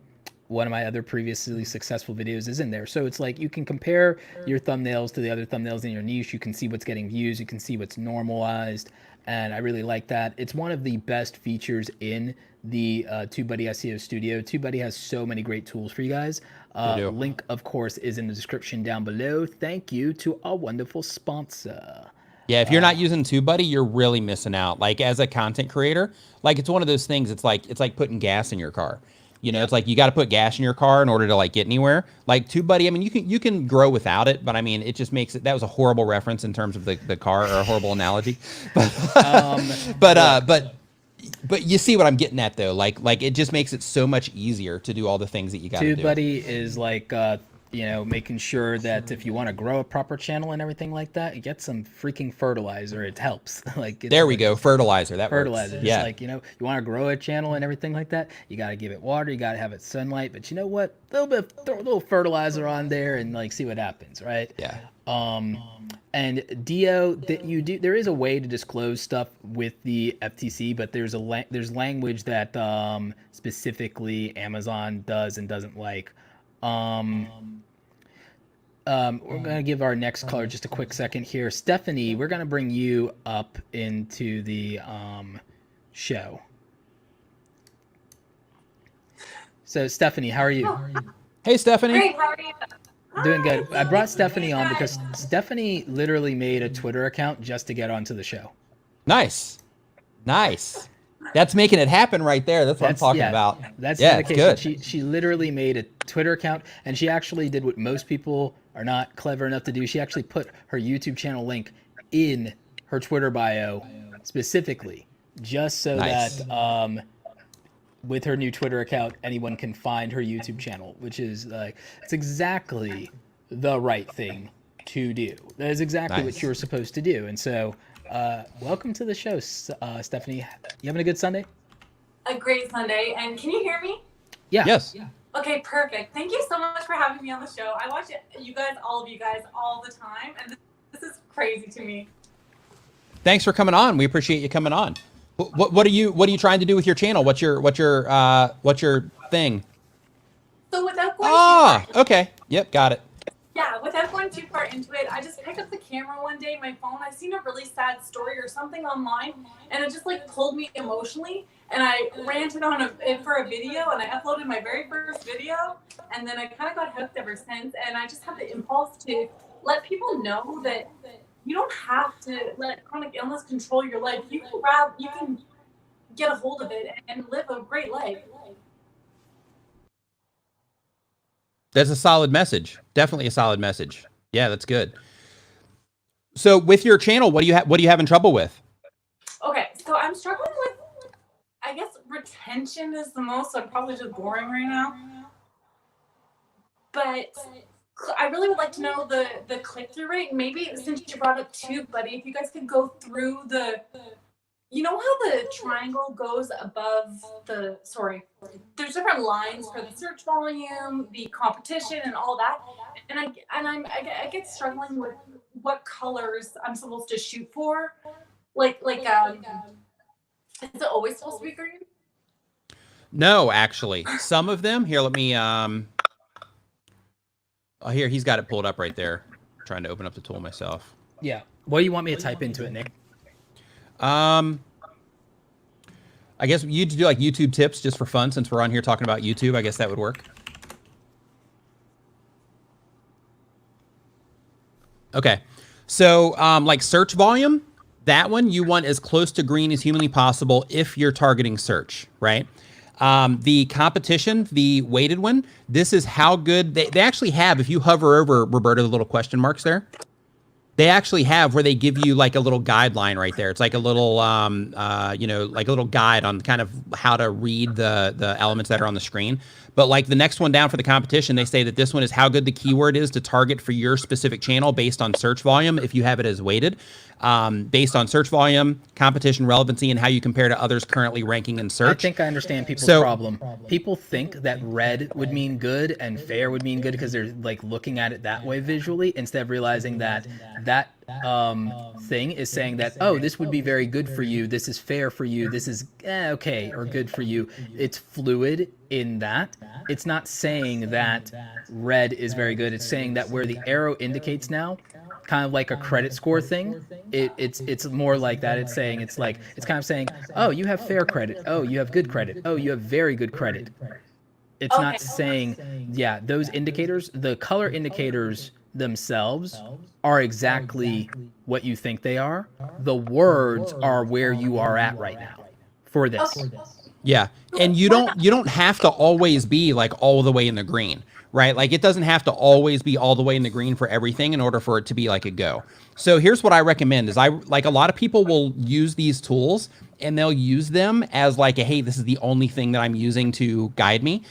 B: one of my other previously successful videos is in there. So it's like you can compare your thumbnails to the other thumbnails in your niche. You can see what's getting views. You can see what's normalized. And I really like that. It's one of the best features in the Tubebuddy SEO Studio. Tubebuddy has so many great tools for you guys. Link, of course, is in the description down below. Thank you to our wonderful sponsor.
A: Yeah, if you're not using Tubebuddy, you're really missing out. Like as a content creator, like it's one of those things. It's like putting gas in your car. It's like you got to put gas in your car in order to like get anywhere. Like Tubebuddy, I mean, you can grow without it, but I mean, it just makes it. That was a horrible reference in terms of the car, or a horrible analogy. But but you see what I'm getting at though. Like it just makes it so much easier to do all the things that you got to do.
B: Tubebuddy is like making sure that if you want to grow a proper channel and everything like that, you get some freaking fertilizer. It helps.
A: There we go, fertilizer. That
B: fertilizer.
A: Works. Yeah.
B: You want to grow a channel and everything like that. You got to give it water. You got to have it sunlight. But you know what? Throw a little fertilizer on there and like see what happens, right?
A: Yeah.
B: And Dio, that you do, there is a way to disclose stuff with the FTC, but there's language that specifically Amazon does and doesn't like. We're going to give our next caller just a quick second here. Stephanie, we're going to bring you up into the show. So Stephanie, how are you?
A: Hey, Stephanie.
E: Great, how are you?
B: Doing good. I brought Stephanie on because Stephanie literally made a Twitter account just to get onto the show.
A: Nice. That's making it happen right there. That's what I'm talking about.
B: That's
A: dedication.
B: Good. She literally made a Twitter account, and she actually did what most people are not clever enough to do. She actually put her YouTube channel link in her Twitter bio specifically, just so that with her new Twitter account, anyone can find her YouTube channel, which is it's exactly the right thing to do. That is exactly what you're supposed to do. And so welcome to the show, Stephanie. You having a good Sunday?
E: A great Sunday. And can you hear me?
B: Yeah.
A: Yes.
B: Yeah.
E: Okay, perfect. Thank you so much for having me on the show. I watch all of you guys all the time, and this is crazy to me.
A: Thanks for coming on. We appreciate you coming on. What are you trying to do with your channel? What's your thing?
E: So without going
A: okay. Yep, got it.
E: Yeah, without going too far into it, I just picked up the camera one day, my phone. I seen a really sad story or something online, and it just like pulled me emotionally. And I ranted on it for a video, and I uploaded my very first video, and then I kind of got hooked ever since. And I just had the impulse to let people know that you don't have to let chronic illness control your life. You can get a hold of it and live a great life.
A: That's a solid message. Definitely a solid message. Yeah, that's good. So with your channel, what are you having trouble with?
E: Okay, so I'm struggling with, I guess retention is the most. So I'm probably just boring right now. But I really would like to know the click-through rate. Maybe since you brought up Tubebuddy, if you guys could go through you know how the triangle goes above there's different lines for the search volume, the competition, and all that. And I get struggling with what colors I'm supposed to shoot for. Is it always supposed to be green?
A: No, actually, some of them. Here, let me. Here, he's got it pulled up right there. I'm trying to open up the tool myself.
B: Yeah. What do you want me to type into it, Nick?
A: I guess you do like YouTube tips just for fun, since we're on here talking about YouTube. I guess that would work. Okay. So, like search volume, That one you want as close to green as humanly possible if you're targeting search, right? The competition, the weighted one, this is how good they actually have. If you hover over, Roberto, the little question marks there, they actually have where they give you like a little guideline right there. It's like a little, you know, like a little guide on kind of how to read the elements that are on the screen. But like the next one down for the competition, they say that this one is how good the keyword is to target for your specific channel based on search volume, if you have it as weighted, based on search volume, competition relevancy, and how you compare to others currently ranking in search.
B: I think I understand people's problem. People think that red would mean good and fair would mean good because they're like looking at it that way visually, instead of realizing that that thing is saying that, oh, this would be very good for you, this is fair for you, this is okay or good for you. It's fluid in that. It's not saying that red is very good. It's saying that where the arrow indicates now, kind of like a credit score thing, it's more like that. It's saying, it's kind of saying, oh, you have fair credit, oh, you have good credit, oh, you have very good credit. It's not saying, yeah, those indicators, the color indicators themselves are exactly what you think they are. The words are where you are at right now for this.
A: Yeah, and you don't have to always be like all the way in the green, right? Like it doesn't have to always be all the way in the green for everything in order for it to be like a go. So here's what I recommend is like a lot of people will use these tools and they'll use them as like a, hey, this is the only thing that I'm using to guide me.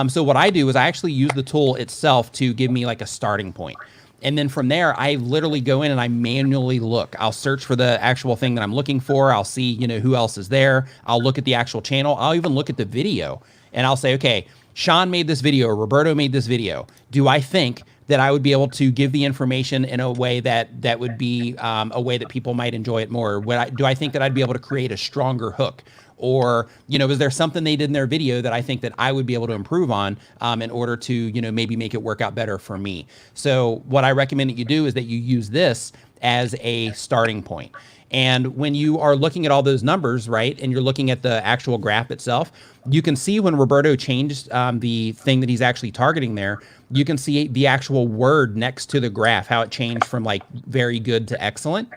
A: So what I do is I actually use the tool itself to give me like a starting point. And then from there, I literally go in and I manually look. I'll search for the actual thing that I'm looking for. I'll see, you know, who else is there. I'll look at the actual channel. I'll even look at the video and I'll say, okay, Sean made this video, or Roberto made this video. Do I think that I would be able to give the information in a way that would be a way that people might enjoy it more? Do I think that I'd be able to create a stronger hook? Or, you know, is there something they did in their video that I think that I would be able to improve on in order to, you know, maybe make it work out better for me? So what I recommend that you do is that you use this as a starting point. And when you are looking at all those numbers, right, and you're looking at the actual graph itself, you can see when Roberto changed the thing that he's actually targeting there, you can see the actual word next to the graph, how it changed from like very good to excellent.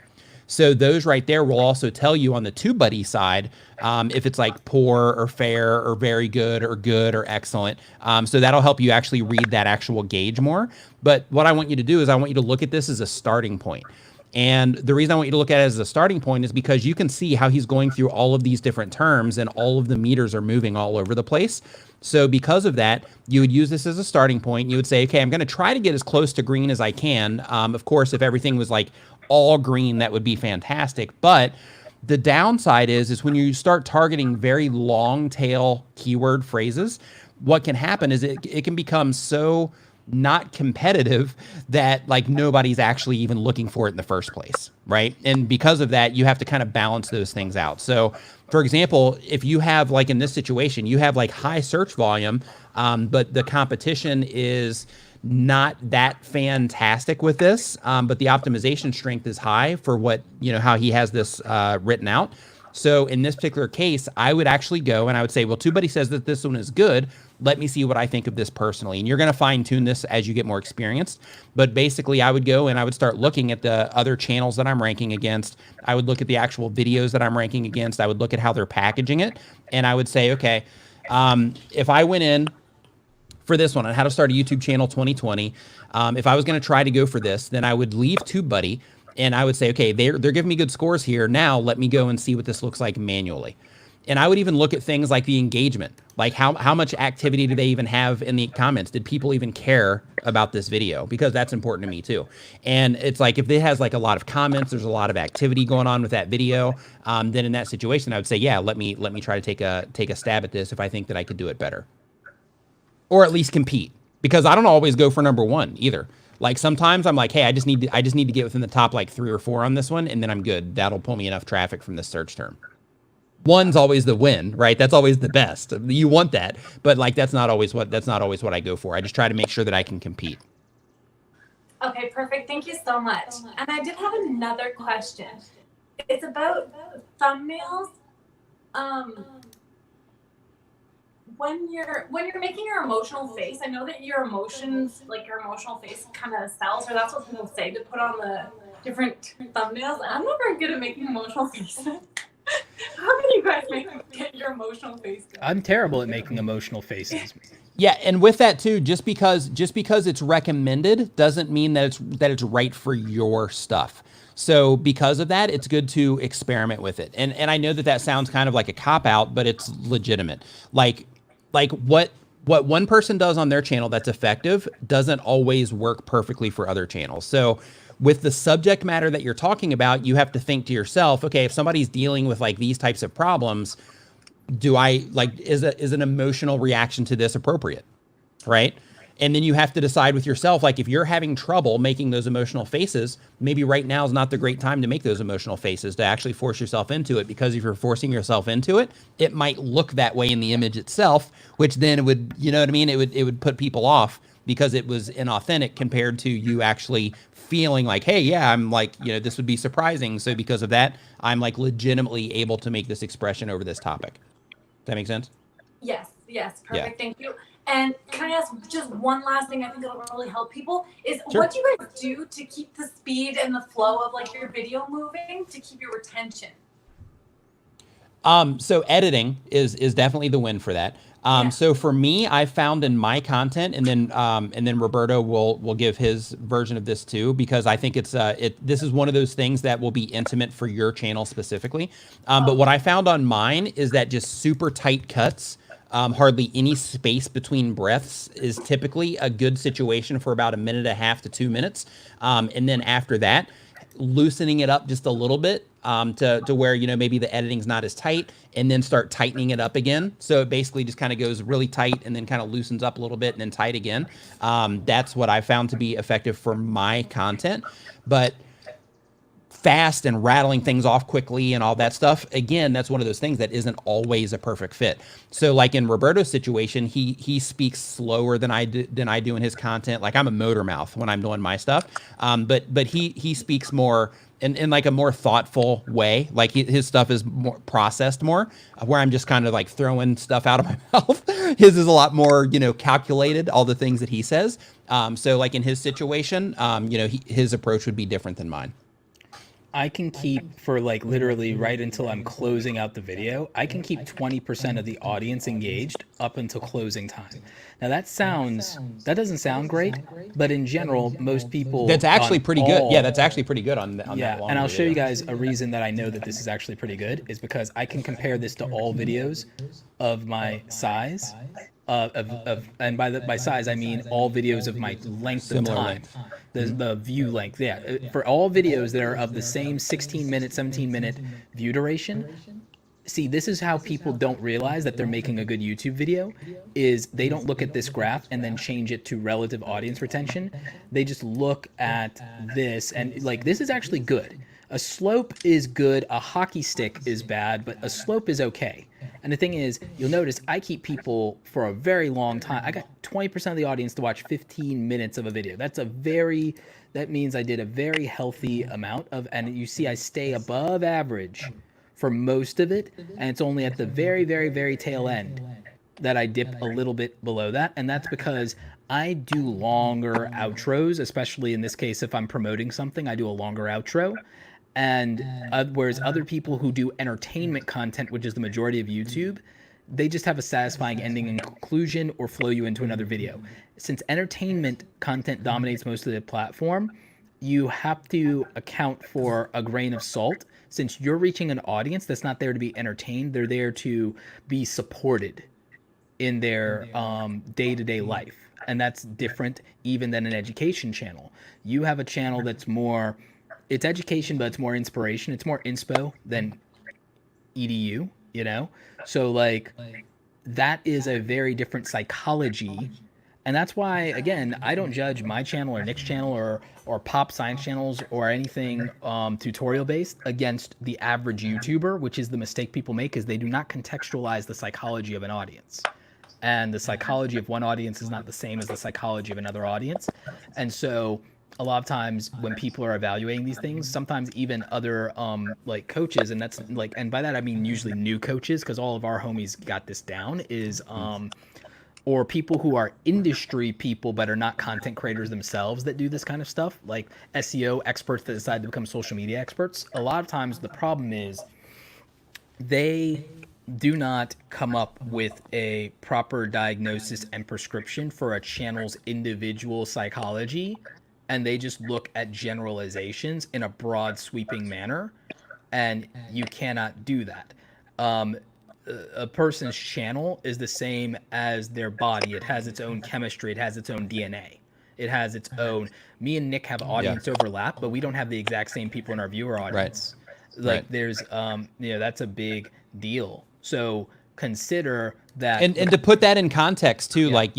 A: So those right there will also tell you on the Tubebuddy side if it's like poor or fair or very good or excellent. So that'll help you actually read that actual gauge more. But what I want you to do is I want you to look at this as a starting point. And the reason I want you to look at it as a starting point is because you can see how he's going through all of these different terms and all of the meters are moving all over the place. So because of that, you would use this as a starting point. You would say, okay, I'm going to try to get as close to green as I can. Of course, if everything was like all green, that would be fantastic. But the downside is when you start targeting very long tail keyword phrases, what can happen is it can become so not competitive that like nobody's actually even looking for it in the first place, right? And because of that, you have to kind of balance those things out. So for example, if you have like in this situation, you have like high search volume, but the competition is not that fantastic with this, but the optimization strength is high for what, you know, how he has this written out. So in this particular case, I would actually go and I would say, well, Tubebuddy says that this one is good. Let me see what I think of this personally. And you're going to fine tune this as you get more experienced. But basically I would go and I would start looking at the other channels that I'm ranking against. I would look at the actual videos that I'm ranking against. I would look at how they're packaging it. And I would say, okay, if I went in for this one on how to start a YouTube channel 2020, if I was going to try to go for this, then I would leave Tubebuddy and I would say, okay, they're giving me good scores here. Now let me go and see what this looks like manually. And I would even look at things like the engagement, like how much activity do they even have in the comments? Did people even care about this video? Because that's important to me too. And it's like, if it has like a lot of comments, there's a lot of activity going on with that video, then in that situation, I would say, yeah, let me try to take a stab at this if I think that I could do it better. Or at least compete, because I don't always go for number one either. Like sometimes I'm like, hey, I just need to get within the top like 3 or 4 on this one, and then I'm good. That'll pull me enough traffic from this search term. One's always the win, right? That's always the best. You want that, but like that's not always what I go for. I just try to make sure that I can compete.
E: Okay, perfect. Thank you so much. And I did have another question. It's about thumbnails. When you're making your emotional face, I know that your emotions, like your emotional face kind of sells, or that's what people say to put on different thumbnails. I'm not very good at making emotional faces. How can you guys get your emotional face going?
B: I'm terrible at making emotional faces.
A: Yeah, and with that too, just because it's recommended doesn't mean that it's right for your stuff. So because of that, it's good to experiment with it. And I know that sounds kind of like a cop out, but it's legitimate. Like what one person does on their channel that's effective doesn't always work perfectly for other channels. So with the subject matter that you're talking about, you have to think to yourself, okay, if somebody's dealing with like these types of problems, is an emotional reaction to this appropriate? Right? And then you have to decide with yourself, like if you're having trouble making those emotional faces, maybe right now is not the great time to make those emotional faces, to actually force yourself into it. Because if you're forcing yourself into it, it might look that way in the image itself, which then it would, you know what I mean? It would put people off because it was inauthentic compared to you actually feeling like, hey, yeah, I'm like, you know, this would be surprising. So because of that, I'm like legitimately able to make this expression over this topic. Does that make sense?
E: Yes, perfect.
A: Yeah.
E: Thank you. And can I ask just one last thing? I think it'll really help people is
A: Sure.
E: What do you guys do to keep the speed and the flow of like your video moving to keep your retention?
A: So editing is definitely the win for that. So for me, I found in my content, and then Roberto will give his version of this too, because I think this is one of those things that will be intimate for your channel specifically. But what I found on mine is that just super tight cuts, hardly any space between breaths is typically a good situation for about 1.5 to 2 minutes. And then after that, loosening it up just a little bit to where, you know, maybe the editing's not as tight, and then start tightening it up again. So it basically just kind of goes really tight and then kind of loosens up a little bit and then tight again. That's what I found to be effective for my content. But fast and rattling things off quickly and all that stuff, again, that's one of those things that isn't always a perfect fit. So like in Roberto's situation, he speaks slower than I do in his content. Like I'm a motor mouth when I'm doing my stuff. But he speaks more in like a more thoughtful way. Like his stuff is more processed more, where I'm just kind of like throwing stuff out of my mouth. His is a lot more, you know, calculated, all the things that he says. So like in his situation, you know, his approach would be different than mine.
B: I can keep, for like literally right until I'm closing out the video, I can keep 20% of the audience engaged up until closing time. Now that doesn't sound great, but in general, most people...
A: That's actually pretty good. Yeah, that's actually pretty good on that long
B: and I'll show
A: video.
B: you guys a reason that I know that this is actually pretty good is because I can compare this to all videos of my size. And by size, I mean all videos of my length of time. The view length, yeah. For all videos that are of the same 16-minute, 17-minute view duration, see, this is how people don't realize that they're making a good YouTube video, is they don't look at this graph and then change it to relative audience retention. They just look at this, and like, this is actually good. A slope is good, a hockey stick is bad, but a slope is okay. And the thing is, you'll notice I keep people for a very long time. I got 20% of the audience to watch 15 minutes of a video. That means I did a very healthy amount of, and you see I stay above average for most of it. And it's only at the very, very, very tail end that I dip a little bit below that. And that's because I do longer outros, especially in this case, if I'm promoting something, I do a longer outro. And whereas other people who do entertainment content, which is the majority of YouTube, they just have a satisfying ending and conclusion or flow you into another video. Since entertainment content dominates most of the platform, you have to account for a grain of salt. Since you're reaching an audience that's not there to be entertained, they're there to be supported in their day-to-day life. And that's different even than an education channel. You have a channel that's more... It's education, but it's more inspiration. It's more inspo than edu, you know? So like that is a very different psychology. And that's why, again, I don't judge my channel or Nick's channel or pop science channels or anything tutorial based against the average YouTuber, which is the mistake people make, is they do not contextualize the psychology of an audience. And the psychology of one audience is not the same as the psychology of another audience. And so a lot of times when people are evaluating these things, sometimes even other like coaches, and that's like, and by that I mean usually new coaches, because all of our homies got this down, is or people who are industry people but are not content creators themselves that do this kind of stuff, like SEO experts that decide to become social media experts, a lot of times the problem is they do not come up with a proper diagnosis and prescription for a channel's individual psychology, and they just look at generalizations in a broad sweeping manner, and you cannot do that. A person's channel is the same as their body. It has its own chemistry. It has its own DNA. It has its own. Me and Nick have audience overlap, but we don't have the exact same people in our viewer audience. Like there's, that's a big deal. So consider that.
A: And to put that in context too, like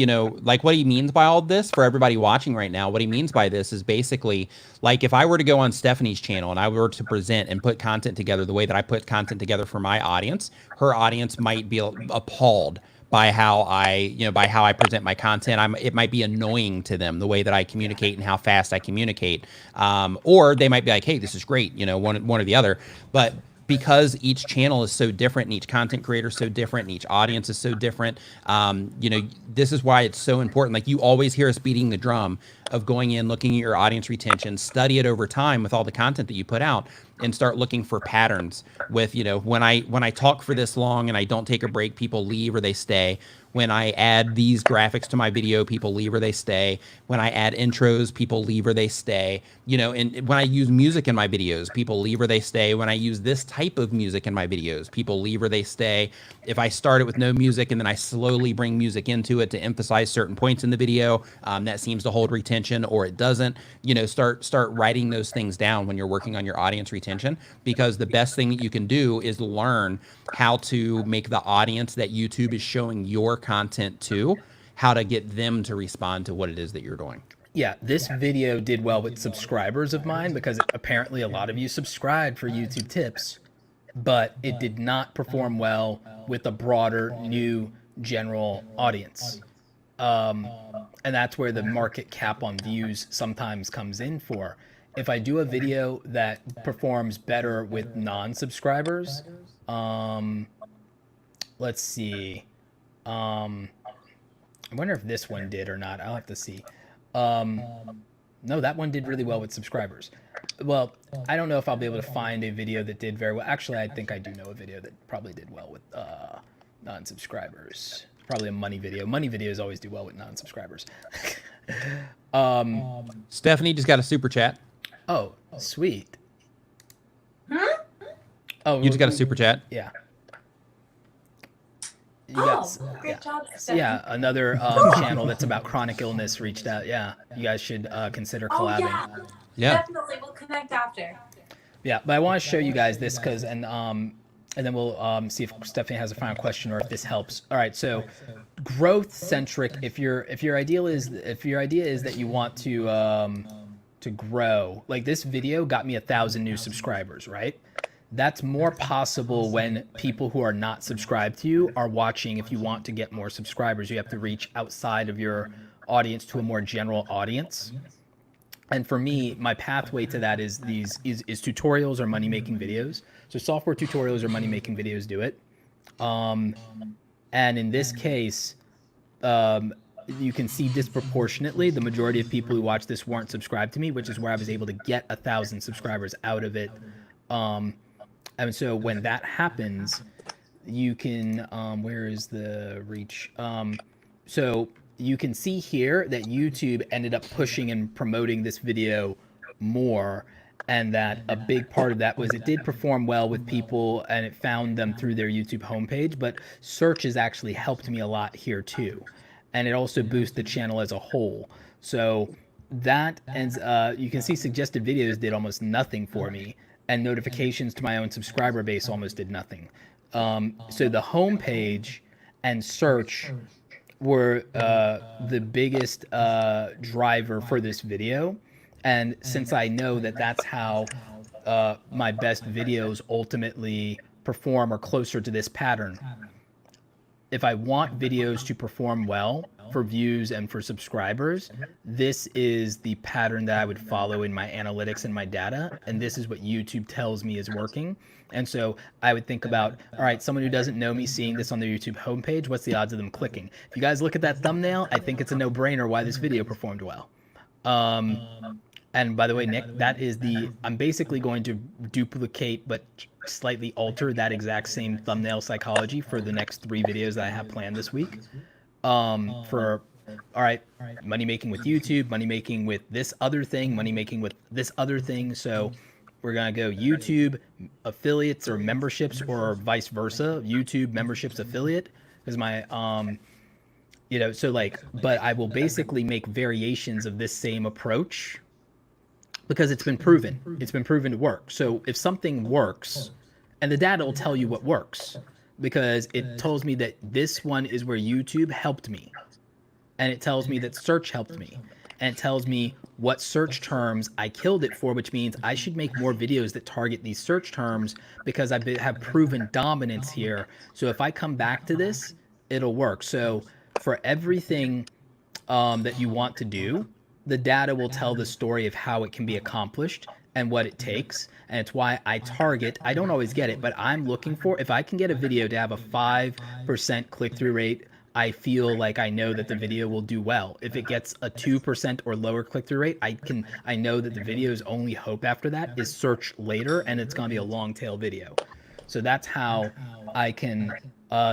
A: what he means by all this for everybody watching right now, what he means by this is basically like if I were to go on Stephanie's channel and I were to present and put content together the way that I put content together for my audience, her audience might be appalled by how I present my content. It might be annoying to them the way that I communicate and how fast I communicate. Or they might be like, hey, this is great, one or the other. But because each channel is so different and each content creator is so different and each audience is so different, this is why it's so important. Like you always hear us beating the drum of going in, looking at your audience retention, study it over time with all the content that you put out, and start looking for patterns with, when I talk for this long and I don't take a break, people leave or they stay. When I add these graphics to my video, people leave or they stay. When I add intros, people leave or they stay. And when I use music in my videos, people leave or they stay. When I use this type of music in my videos, people leave or they stay. If I start it with no music and then I slowly bring music into it to emphasize certain points in the video, that seems to hold retention or it doesn't. Start writing those things down when you're working on your audience retention, because the best thing that you can do is learn how to make the audience that YouTube is showing your content to, how to get them to respond to what it is that you're doing.
B: Yeah, this video did well with subscribers of mine because apparently a lot of you subscribed for YouTube tips, but it did not perform well with a broader, new, general audience. And that's where the market cap on views sometimes comes in for. If I do a video that performs better with non-subscribers, let's see. I wonder if this one did or not. I'll have to see. No, that one did really well with subscribers. Well, I don't know if I'll be able to find a video that did very well. Actually, I think I do know a video that probably did well with non-subscribers. Probably a money video. Money videos always do well with non-subscribers.
A: Stephanie just got a super chat.
B: Oh, sweet.
E: Huh?
B: Oh,
A: You just got a super chat?
B: Yeah.
E: Great job, Stephanie.
B: Yeah, another channel that's about chronic illness reached out. Yeah, you guys should consider collabing.
A: Yeah.
E: Definitely. We'll connect after.
B: Yeah, but I want to show you guys this because, and then we'll see if Stephanie has a final question or if this helps. All right, so growth centric. If your idea is that you want to grow, like this video got me 1,000 new subscribers, right? That's more possible when people who are not subscribed to you are watching. If you want to get more subscribers, you have to reach outside of your audience to a more general audience. And for me, my pathway to that is tutorials or money-making videos. So software tutorials or money-making videos do it. And in this case, you can see disproportionately the majority of people who watch this weren't subscribed to me, which is where I was able to get 1,000 subscribers out of it. And so when that happens, you can, where is the reach? So you can see here that YouTube ended up pushing and promoting this video more, and that a big part of that was it did perform well with people and it found them through their YouTube homepage, but search has actually helped me a lot here too. And it also boosts the channel as a whole. So that, and you can see suggested videos did almost nothing for me, and notifications to my own subscriber base almost did nothing. So the homepage and search were the biggest driver for this video. And since I know that that's how my best videos ultimately perform or closer to this pattern, if I want videos to perform well, for views and for subscribers, this is the pattern that I would follow in my analytics and my data. And this is what YouTube tells me is working. And so I would think about, all right, someone who doesn't know me seeing this on their YouTube homepage, what's the odds of them clicking? If you guys look at that thumbnail, I think it's a no-brainer why this video performed well. And by the way, Nick, that is I'm basically going to duplicate but slightly alter that exact same thumbnail psychology for the next 3 videos that I have planned this week. All right, money making with YouTube, money making with this other thing, money making with this other thing. So we're going to go YouTube affiliates or memberships, or vice versa, YouTube memberships affiliate, because my, so like, but I will basically make variations of this same approach because it's been proven. It's been proven to work. So if something works, and the data will tell you what works, because it tells me that this one is where YouTube helped me. And it tells me that search helped me. And it tells me what search terms I killed it for, which means I should make more videos that target these search terms because I have proven dominance here. So if I come back to this, it'll work. So for everything that you want to do, the data will tell the story of how it can be accomplished and what it takes. And it's why I target, I don't always get it, but I'm looking for, if I can get a video to have a 5% click-through rate, I feel like I know that the video will do well. If it gets a 2% or lower click-through rate, I know that the video's only hope after that is search later, and it's gonna be a long tail video. So that's how I can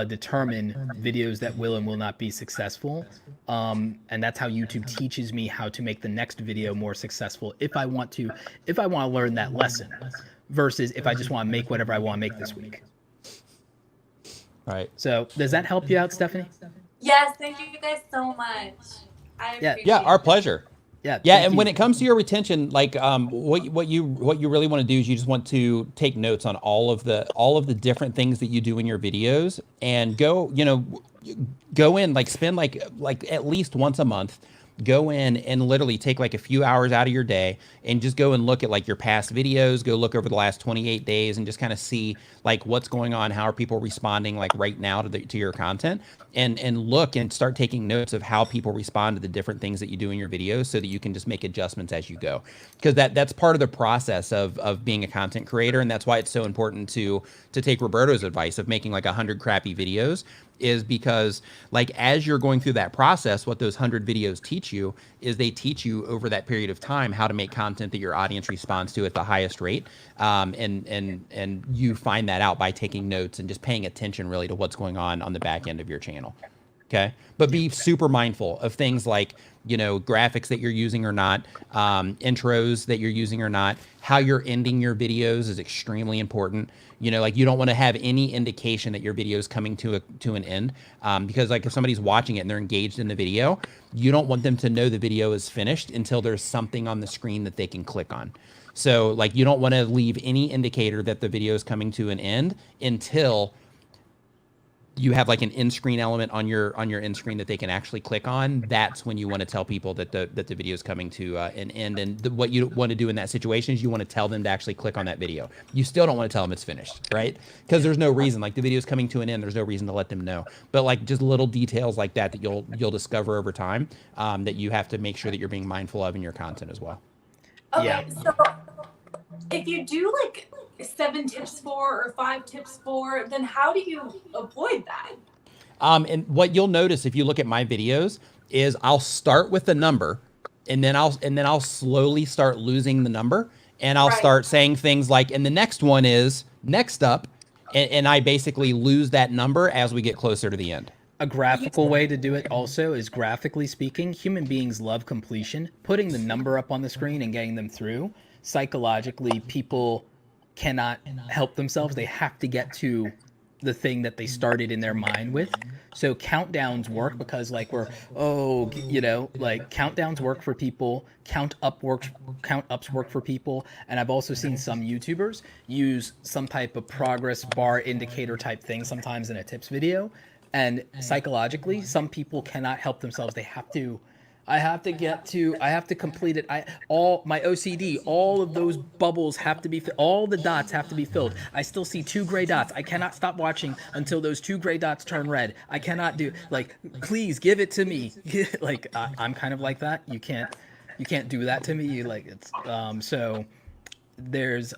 B: determine videos that will and will not be successful. And that's how YouTube teaches me how to make the next video more successful if I want to learn that lesson, versus if I just want to make whatever I want to make this week.
A: Right.
B: So does that help you out, Stephanie?
E: Yes, thank you guys so much. I appreciate
A: Yeah, our pleasure.
B: Yeah.
A: And when it comes to your retention, like what you really want to do is you just want to take notes on all of the different things that you do in your videos, and go in, like spend like at least once a month, go in and literally take like a few hours out of your day and just go and look at like your past videos, go look over the last 28 days and just kind of see like what's going on, how are people responding like right now to your content, and look and start taking notes of how people respond to the different things that you do in your videos, so that you can just make adjustments as you go, because that's part of the process of being a content creator. And that's why it's so important to take Roberto's advice of making like 100 crappy videos, is because like as you're going through that process, what those 100 videos teach you is they teach you over that period of time how to make content that your audience responds to at the highest rate. And you find that out by taking notes and just paying attention really to what's going on the back end of your channel. Okay. But be super mindful of things like, graphics that you're using or not, intros that you're using or not, how you're ending your videos is extremely important. Like you don't want to have any indication that your video is coming to an end, because like if somebody's watching it and they're engaged in the video, you don't want them to know the video is finished until there's something on the screen that they can click on. So like you don't want to leave any indicator that the video is coming to an end until you have like an end screen element on your end screen that they can actually click on. That's when you want to tell people that the video is coming to an end. And what you want to do in that situation is you want to tell them to actually click on that video. You still don't want to tell them it's finished, right? Because there's no reason, like the video is coming to an end. There's no reason to let them know. But like just little details like that you'll discover over time, that you have to make sure that you're being mindful of in your content as well.
E: Okay,
B: Yeah.
E: so if you do like 7 tips for or 5 tips for, then how do you avoid that?
A: And what you'll notice if you look at my videos is I'll start with the number, and then I'll slowly start losing the number, and I'll start saying things like, and the next one is next up, and I basically lose that number as we get closer to the end.
B: A graphical way to do it also is, graphically speaking, human beings love completion. Putting the number up on the screen and getting them through, psychologically, people cannot help themselves. They have to get to the thing that they started in their mind with. So countdowns work because like countdowns work for people, count ups work for people. And I've also seen some YouTubers use some type of progress bar indicator type thing sometimes in a tips video. And psychologically, some people cannot help themselves. They have to I have to complete it. All my OCD, all of those bubbles have to be, all the dots have to be filled. I still see 2 gray dots. I cannot stop watching until those 2 gray dots turn red. I cannot do, like, please give it to me. Like, I'm kind of like that. You can't do that to me. You like, it's, so there's,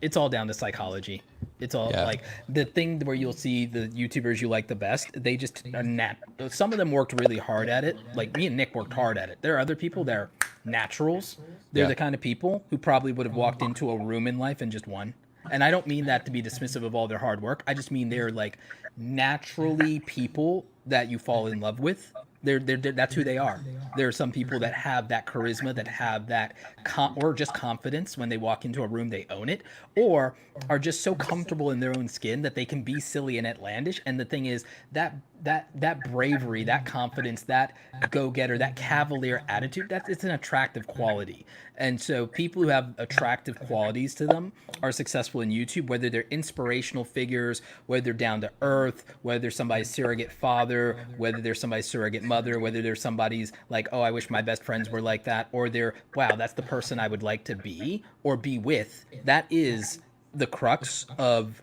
B: it's all down to psychology. It's all like the thing where you'll see the YouTubers you like the best, they just are some of them worked really hard at it. Like me and Nick worked hard at it. There are other people that are naturals. They're the kind of people who probably would have walked into a room in life and just won. And I don't mean that to be dismissive of all their hard work. I just mean they're like naturally people that you fall in love with. They're that's who they are. There are some people that have that charisma, that have that or just confidence when they walk into a room, they own it, or are just so comfortable in their own skin that they can be silly and outlandish. And the thing is that bravery, that confidence, that go-getter, that cavalier attitude, it's an attractive quality. And so people who have attractive qualities to them are successful in YouTube, whether they're inspirational figures, whether they're down to earth, whether they're somebody's surrogate father, whether they're somebody's surrogate mother, whether they're somebody's like, oh, I wish my best friends were like that, or they're, wow, that's the person I would like to be or be with. That is the crux of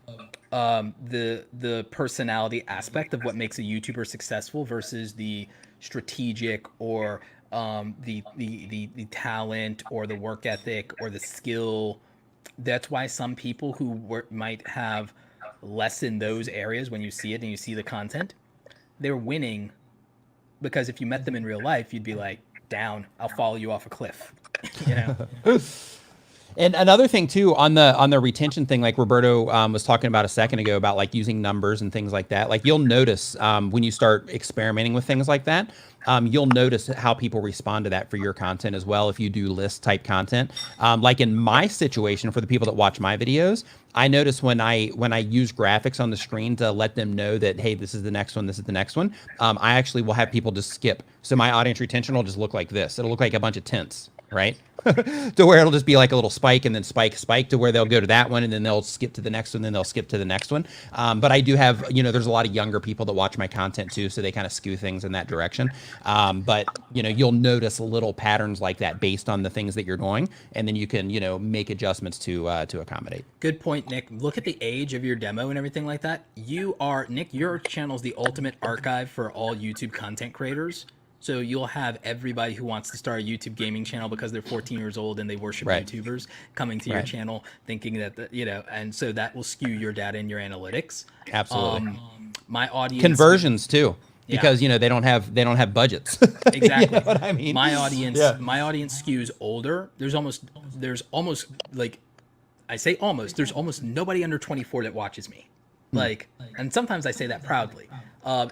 B: the personality aspect of what makes a YouTuber successful versus the strategic or the talent or the work ethic or the skill. That's why some people who might have less in those areas, when you see it and you see the content, they're winning, because if you met them in real life, you'd be like, down, I'll follow you off a cliff. You know.
A: And another thing too, on the retention thing, like Roberto was talking about a second ago about like using numbers and things like that. Like you'll notice when you start experimenting with things like that, you'll notice how people respond to that for your content as well. If you do list type content, like in my situation, for the people that watch my videos, I notice when I use graphics on the screen to let them know that, hey, this is the next one, this is the next one, I actually will have people just skip. So my audience retention will just look like this. It'll look like a bunch of tints, right? To where it'll just be like a little spike and then spike to where they'll go to that one and then they'll skip to the next one, then they'll skip to the next one. But I do have, there's a lot of younger people that watch my content too, so they kind of skew things in that direction. But you'll notice little patterns like that based on the things that you're doing, and then you can, make adjustments to accommodate.
B: Good point, Nick. Look at the age of your demo and everything like that. Nick, your channel is the ultimate archive for all YouTube content creators. So you'll have everybody who wants to start a YouTube gaming channel because they're 14 years old and they worship YouTubers coming to your channel thinking that, and so that will skew your data and your analytics.
A: Absolutely.
B: My audience
A: conversions too, because they don't have budgets.
B: Exactly.
A: You know what I mean?
B: My audience skews older. There's almost like, I say almost, there's almost nobody under 24 that watches me. Like, and sometimes I say that proudly.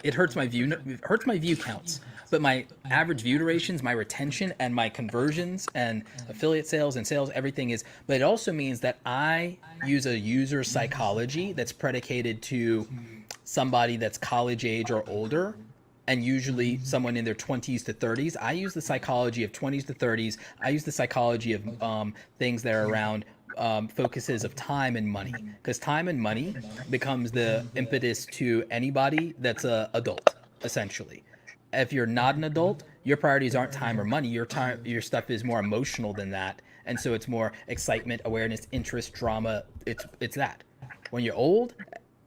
B: It hurts my view counts. But my average view durations, my retention, and my conversions and affiliate sales and sales, everything is, but it also means that I use a user psychology that's predicated to somebody that's college age or older, and usually someone in their 20s to 30s. I use the psychology of 20s to 30s. I use the psychology of things that are around focuses of time and money, because time and money becomes the impetus to anybody that's a adult, essentially. If you're not an adult, your priorities aren't time or money. Your stuff is more emotional than that, and so it's more excitement, awareness, interest, drama. It's that. When you're old,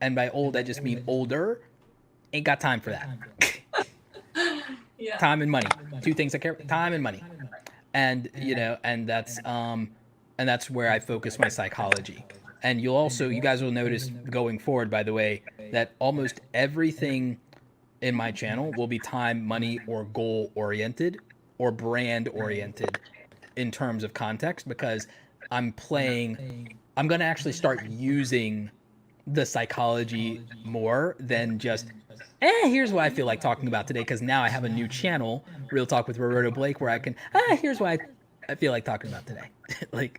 B: and by old I just mean older, ain't got time for that. Time and money, 2 things I care. Time and money, and and that's where I focus my psychology. And you guys will notice going forward, by the way, that almost everything in my channel will be time, money, or goal oriented or brand oriented in terms of context, because I'm going to actually start using the psychology more than just, here's what I feel like talking about today, because now I have a new channel, Real Talk with Roberto Blake, where I can, here's what I feel like talking about today.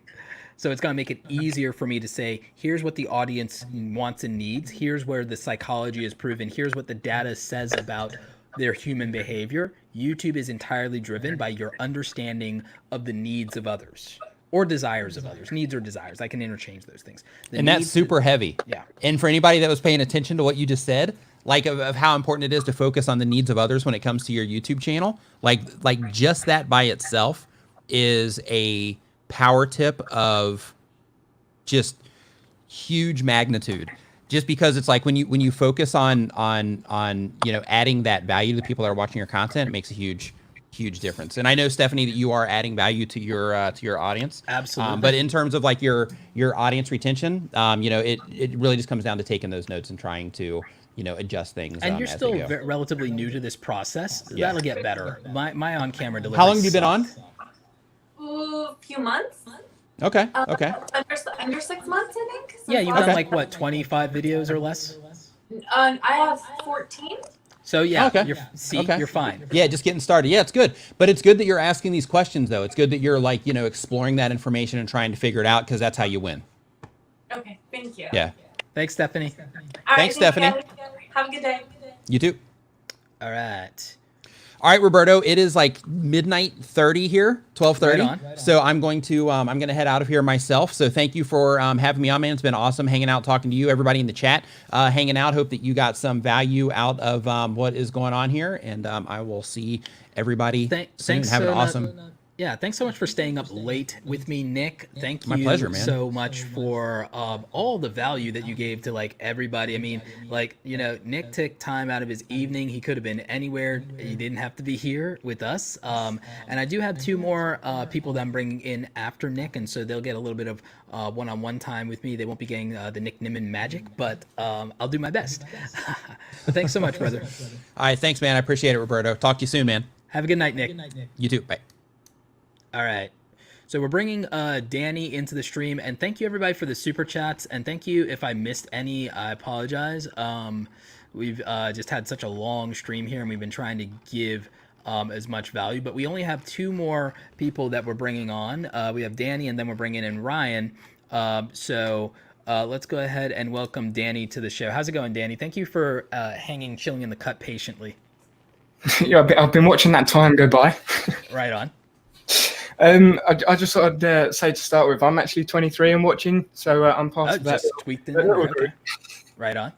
B: So it's going to make it easier for me to say, here's what the audience wants and needs. Here's where the psychology is proven. Here's what the data says about their human behavior. YouTube is entirely driven by your understanding of the needs of others or desires of others. Needs or desires. I can interchange those things.
A: And that's super heavy.
B: Yeah.
A: And for anybody that was paying attention to what you just said, like of how important it is to focus on the needs of others when it comes to your YouTube channel. Like just that by itself is a power tip of just huge magnitude. Just because it's like when you focus on adding that value to the people that are watching your content, it makes a huge difference. And I know, Stephanie, that you are adding value to your audience.
B: Absolutely.
A: But in terms of like your audience retention, it really just comes down to taking those notes and trying to adjust things.
B: And you're
A: as
B: still
A: they go.
B: relatively new to this process.
A: Yeah.
B: That'll get better. My on-camera delivery.
A: How long have you been on?
E: Ooh, few months.
A: Okay. Okay.
E: Under 6 months, I think.
B: Yeah, you've
A: Okay.
B: done like what, 25 videos or less?
E: I have 14.
B: So yeah,
A: Okay.
B: You're fine.
A: Yeah, just getting started. Yeah, it's good. But it's good that you're asking these questions, though. It's good that you're like, exploring that information and trying to figure it out, because that's how you win.
E: Okay, thank you.
A: Yeah.
B: Thanks, Stephanie.
E: All right,
A: Thanks, Stephanie.
E: guys. Have a good day.
A: You too.
B: All right.
A: All right, Roberto, it is like midnight 30 here, 12:30.
B: Right on.
A: So I'm going to head out of here myself. So thank you for having me on, man. It's been awesome hanging out, talking to you, everybody in the chat, hanging out. Hope that you got some value out of what is going on here. And I will see everybody soon.
B: Thanks.
A: Have an awesome.
B: Yeah, thanks so much for staying up late with me, Nick. Thank you
A: My pleasure, man.
B: so much for all the value that you gave to like everybody. I mean, like, Nick took time out of his evening. He could have been anywhere. He didn't have to be here with us. And I do have two more people that I'm bringing in after Nick, and so they'll get a little bit of one-on-one time with me. They won't be getting the Nick Nimmin magic, but I'll do my best. But thanks so much, brother.
A: All right, thanks, man. I appreciate it, Roberto. Talk to you soon, man.
B: Have a good night, Nick.
A: You too. Bye.
B: All right. So we're bringing Danny into the stream, and thank you everybody for the super chats, and thank you if I missed any. I apologize. We've just had such a long stream here, and we've been trying to give as much value, but we only have two more people that we're bringing on. We have Danny, and then we're bringing in Ryan. So let's go ahead and welcome Danny to the show. How's it going, Danny? Thank you for chilling in the cut patiently.
F: Yeah, I've been watching that time go by.
B: Right on.
F: I just thought I'd say to start with, I'm actually 23 and watching, so I'm part of that.
B: Just tweaked in there. Okay. Right on.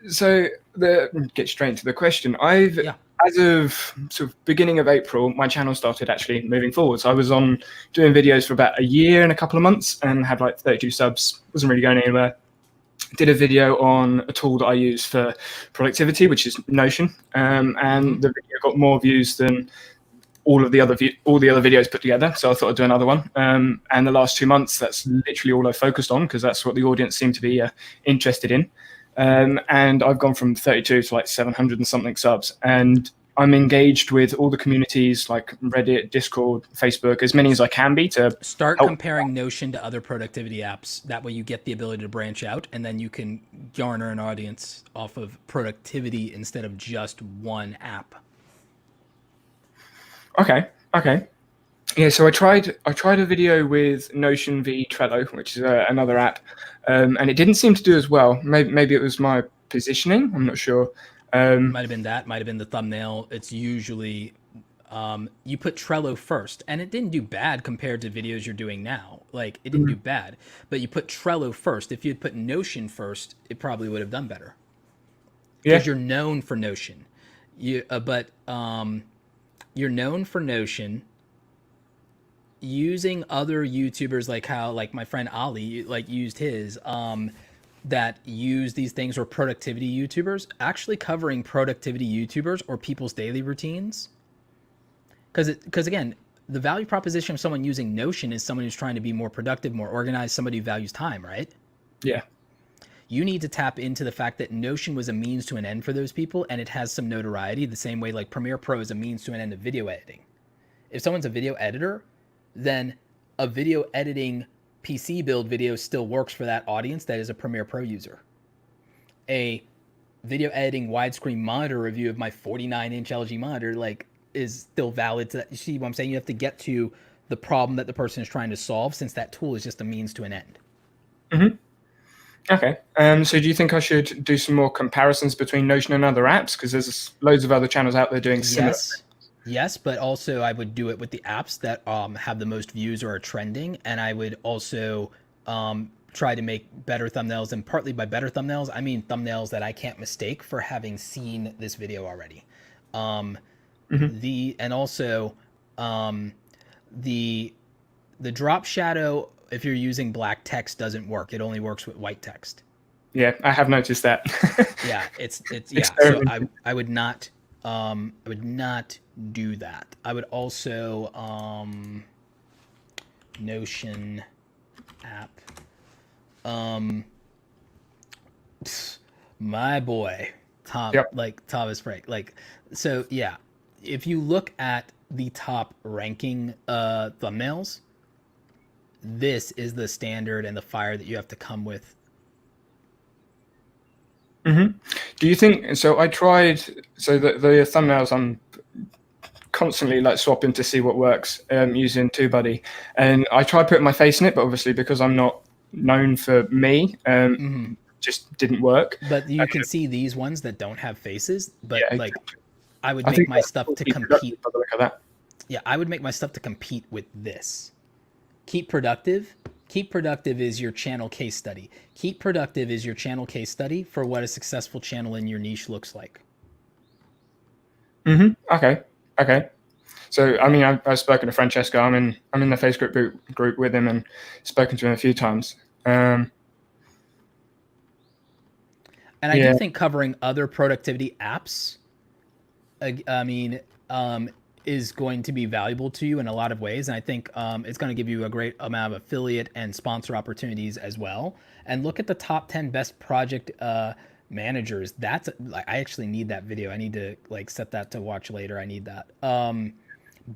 F: So get straight into the question. As of sort of beginning of April, my channel started actually moving forwards. I was on doing videos for about a year and a couple of months and had like 32 subs. Wasn't really going anywhere. Did a video on a tool that I use for productivity, which is Notion, and the video got more views than all the other videos put together. So I thought I'd do another one. And the last 2 months, that's literally all I focused on, because that's what the audience seemed to be interested in. And I've gone from 32 to like 700 and something subs. And I'm engaged with all the communities like Reddit, Discord, Facebook, as many as I can be to
B: start
F: help.
B: Comparing Notion to other productivity apps. That way you get the ability to branch out, and then you can garner an audience off of productivity instead of just one app.
F: Okay. Yeah, so I tried a video with Notion v Trello, which is another app, and it didn't seem to do as well. Maybe it was my positioning. I'm not sure.
B: Might have been that. Might have been the thumbnail. It's usually you put Trello first, and it didn't do bad compared to videos you're doing now. Like, it didn't do bad, but you put Trello first. If you'd put Notion first, it probably would have done better. Because you're known for Notion. You're known for Notion. Using other YouTubers, like my friend Ali used his, that use these things, or productivity YouTubers, actually covering productivity YouTubers or people's daily routines. Because again, the value proposition of someone using Notion is someone who's trying to be more productive, more organized, somebody who values time, right?
F: Yeah.
B: You need to tap into the fact that Notion was a means to an end for those people, and it has some notoriety the same way like Premiere Pro is a means to an end of video editing. If someone's a video editor, then a video editing PC build video still works for that audience that is a Premiere Pro user. A video editing widescreen monitor review of my 49-inch LG monitor is still valid to that. You see what I'm saying? You have to get to the problem that the person is trying to solve, since that tool is just a means to an end.
F: Mm-hmm. Okay. So do you think I should do some more comparisons between Notion and other apps? Because there's loads of other channels out there doing similar.
B: Yes, but also I would do it with the apps that have the most views or are trending, and I would also try to make better thumbnails, and partly by better thumbnails, I mean thumbnails that I can't mistake for having seen this video already. And also the drop shadow, if you're using black text, doesn't work. It only works with white text.
F: Yeah, I have noticed that.
B: Yeah, it's yeah. So I would not do that. I would also Notion app. My boy Tom, like Thomas Frank, like, so yeah. If you look at the top ranking thumbnails, this is the standard and the fire that you have to come with.
F: Do you think so? I tried, so the thumbnails I'm constantly like swapping to see what works using Tubebuddy, and I tried putting my face in it, but obviously because I'm not known for me, just didn't work.
B: But you can see these ones that don't have faces, but like I would make my stuff to compete.
F: By the look of that.
B: Yeah, I would make my stuff to compete with this. Keep productive. Keep productive is your channel case study. Keep productive is your channel case study for what a successful channel in your niche looks like.
F: Okay. So I mean, I've spoken to Francesco. I'm in the Facebook group with him and spoken to him a few times.
B: And I do think covering other productivity apps, I mean, is going to be valuable to you in a lot of ways. And I think it's going to give you a great amount of affiliate and sponsor opportunities as well. And look at the top 10 best project managers. That's like, I actually need that video. I need to like set that to watch later. I need that.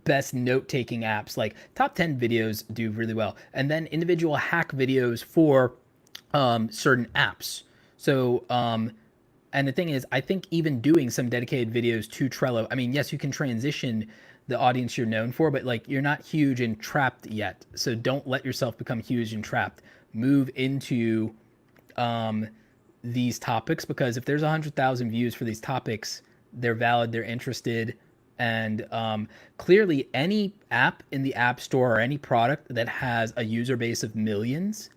B: Best note-taking apps, like top 10 videos do really well. And then individual hack videos for certain apps. So, and the thing is, I think even doing some dedicated videos to Trello, I mean, yes, you can transition the audience you're known for, but like you're not huge and trapped yet. So don't let yourself become huge and trapped. Move into these topics, because if there's 100,000 views for these topics, they're valid, they're interested. And clearly any app in the App Store or any product that has a user base of millions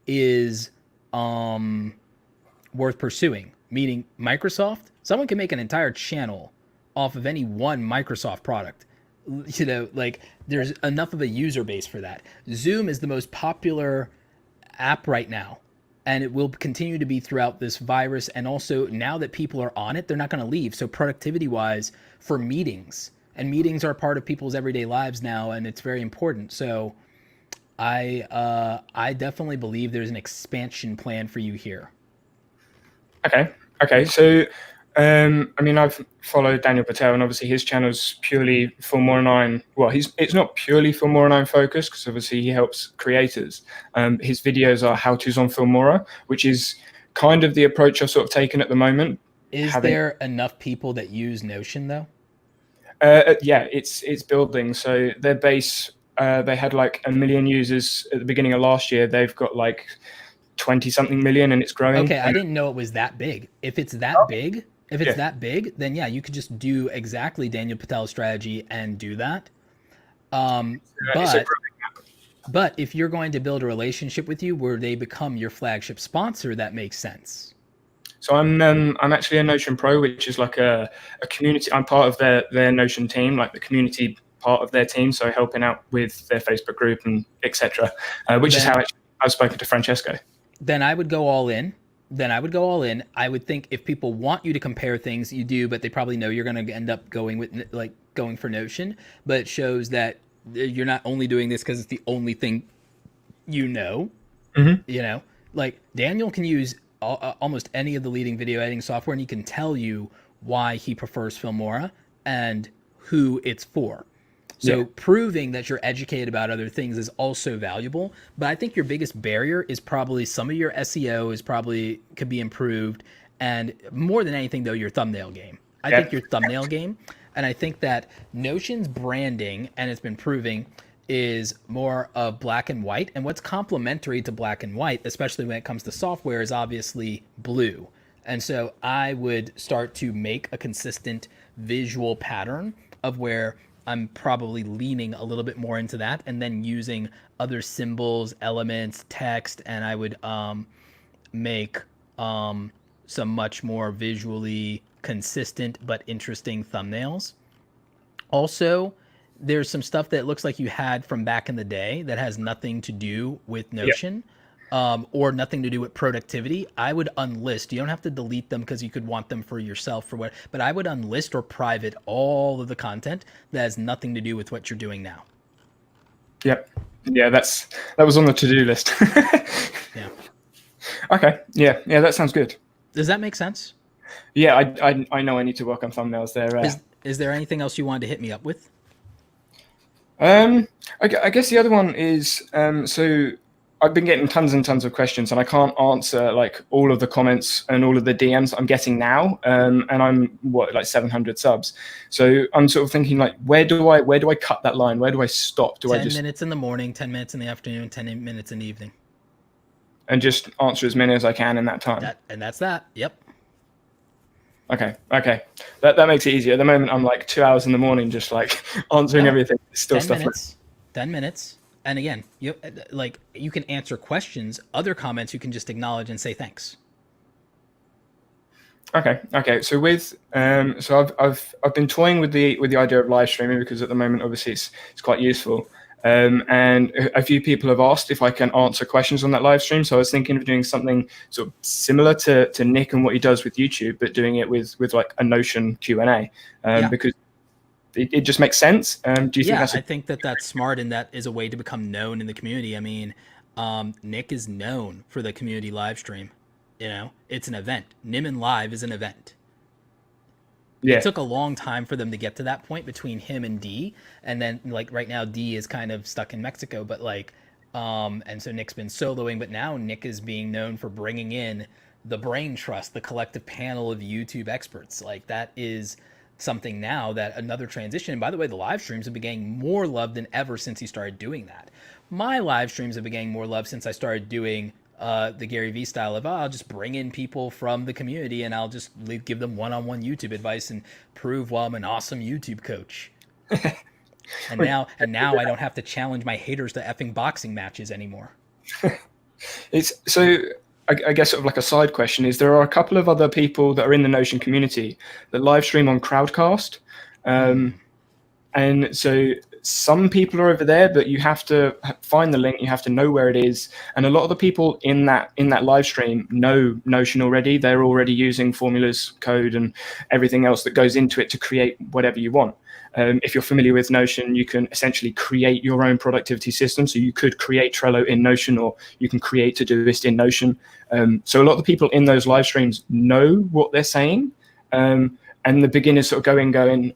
B: is worth pursuing. Meaning Microsoft, someone can make an entire channel off of any one Microsoft product. You know, like there's enough of a user base for that. Zoom is the most popular app right now, and it will continue to be throughout this virus. And also now that people are on it, they're not going to leave. So productivity wise for meetings, and meetings are part of people's everyday lives now, and it's very important. So I definitely believe there's an expansion plan for you here.
F: Okay. So, I mean, I've followed Daniel Patel, and obviously his channel's purely Filmora 9. Well, it's not purely Filmora 9 focused, because obviously he helps creators. His videos are how-tos on Filmora, which is kind of the approach I've sort of taken at the moment.
B: Is there enough people that use Notion though?
F: Yeah, it's building. So their base, they had like 1 million users at the beginning of last year. They've got like 20 something million, and it's growing.
B: Okay, I didn't know it was that big. If it's that big, that big, then yeah, you could just do exactly Daniel Patel's strategy and do that. But if you're going to build a relationship with you where they become your flagship sponsor, that makes sense.
F: So I'm actually a Notion Pro, which is like a community. I'm part of their Notion team, like the community part of their team. So helping out with their Facebook group and etc. Which is how I've spoken to Francesco.
B: Then I would go all in. I would think if people want you to compare things, you do, but they probably know you're going to end up going for Notion. But it shows that you're not only doing this because it's the only thing you know. You know, like Daniel can use almost any of the leading video editing software, and he can tell you why he prefers Filmora and who it's for. So proving that you're educated about other things is also valuable. But I think your biggest barrier is probably some of your SEO could be improved. And more than anything, though, your thumbnail game. I think your thumbnail game. And I think that Notion's branding, and it's been proving, is more of black and white. And what's complementary to black and white, especially when it comes to software, is obviously blue. And so I would start to make a consistent visual pattern of where I'm probably leaning a little bit more into that, and then using other symbols, elements, text, and I would make some much more visually consistent but interesting thumbnails. Also, there's some stuff that looks like you had from back in the day that has nothing to do with Notion. Or nothing to do with productivity. I would unlist. You don't have to delete them because you could want them for yourself or what, but I would unlist or private all of the content that has nothing to do with what you're doing now.
F: Yep. Yeah, that was on the to-do list.
B: Yeah.
F: Okay. Yeah. Yeah, that sounds good.
B: Does that make sense?
F: Yeah, I know I need to work on thumbnails there.
B: Is there anything else you wanted to hit me up with?
F: I guess the other one is so I've been getting tons and tons of questions, and I can't answer like all of the comments and all of the DMs I'm getting now. And I'm like 700 subs, so I'm sort of thinking like, where do I cut that line? Where do I stop? Do
B: 10
F: I just
B: minutes in the morning, 10 minutes in the afternoon, 10 minutes in the evening,
F: and just answer as many as I can in that time?
B: That's that. Yep.
F: Okay. That makes it easier. At the moment, I'm like 2 hours in the morning, just like answering everything. Still
B: 10
F: stuff.
B: Minutes, 10 minutes. And again, you can answer questions, other comments you can just acknowledge and say thanks.
F: Okay. So I've been toying with the idea of live streaming because at the moment, obviously, it's quite useful. And a few people have asked if I can answer questions on that live stream. So I was thinking of doing something sort of similar to Nick and what he does with YouTube, but doing it with like a Notion Q&A, because it just makes sense. Do you think that's
B: I think that's smart, and that is a way to become known in the community. I mean, Nick is known for the community live stream. You know, it's an event. Nimmin Live is an event.
F: Yeah.
B: It took a long time for them to get to that point between him and D, and then like right now D is kind of stuck in Mexico, but like and so Nick's been soloing, but now Nick is being known for bringing in the brain trust, the collective panel of YouTube experts. Like that is something now that another transition. And by the way, the live streams have been getting more love than ever since he started doing that. My live streams have been getting more love since I started doing the Gary Vee style of I'll just bring in people from the community and I'll just give them one-on-one YouTube advice and prove why I'm an awesome YouTube coach. and now I don't have to challenge my haters to effing boxing matches anymore.
F: It's so. I guess sort of like a side question is there are a couple of other people that are in the Notion community that live stream on Crowdcast. And so some people are over there, but you have to find the link. You have to know where it is. And a lot of the people in that live stream know Notion already. They're already using formulas, code, and everything else that goes into it to create whatever you want. If you're familiar with Notion, you can essentially create your own productivity system. So you could create Trello in Notion, or you can create Todoist in Notion. So a lot of the people in those live streams know what they're saying. And the beginners sort of going,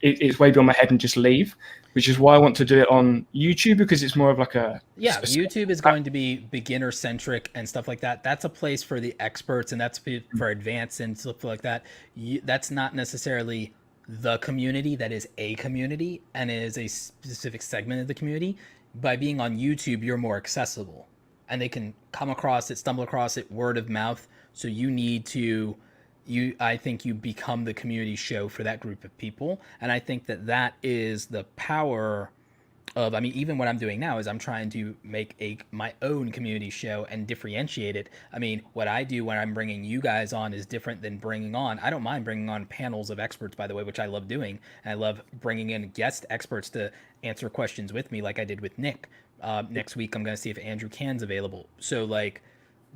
F: it's way beyond my head and just leave, which is why I want to do it on YouTube, because it's more of like
B: YouTube is going to be beginner centric and stuff like that. That's a place for the experts, and that's for advanced and stuff like that. That's not necessarily the community. That is a community, and it is a specific segment of the community. By being on YouTube, you're more accessible, and they can come across it, stumble across it, word of mouth. So I think you become the community show for that group of people. And I think that is the power of, I mean, even what I'm doing now is I'm trying to make my own community show and differentiate it. I mean, what I do when I'm bringing you guys on is different than I don't mind bringing on panels of experts, by the way, which I love doing. And I love bringing in guest experts to answer questions with me, like I did with Nick. Next week, I'm going to see if Andrew Can's available. So like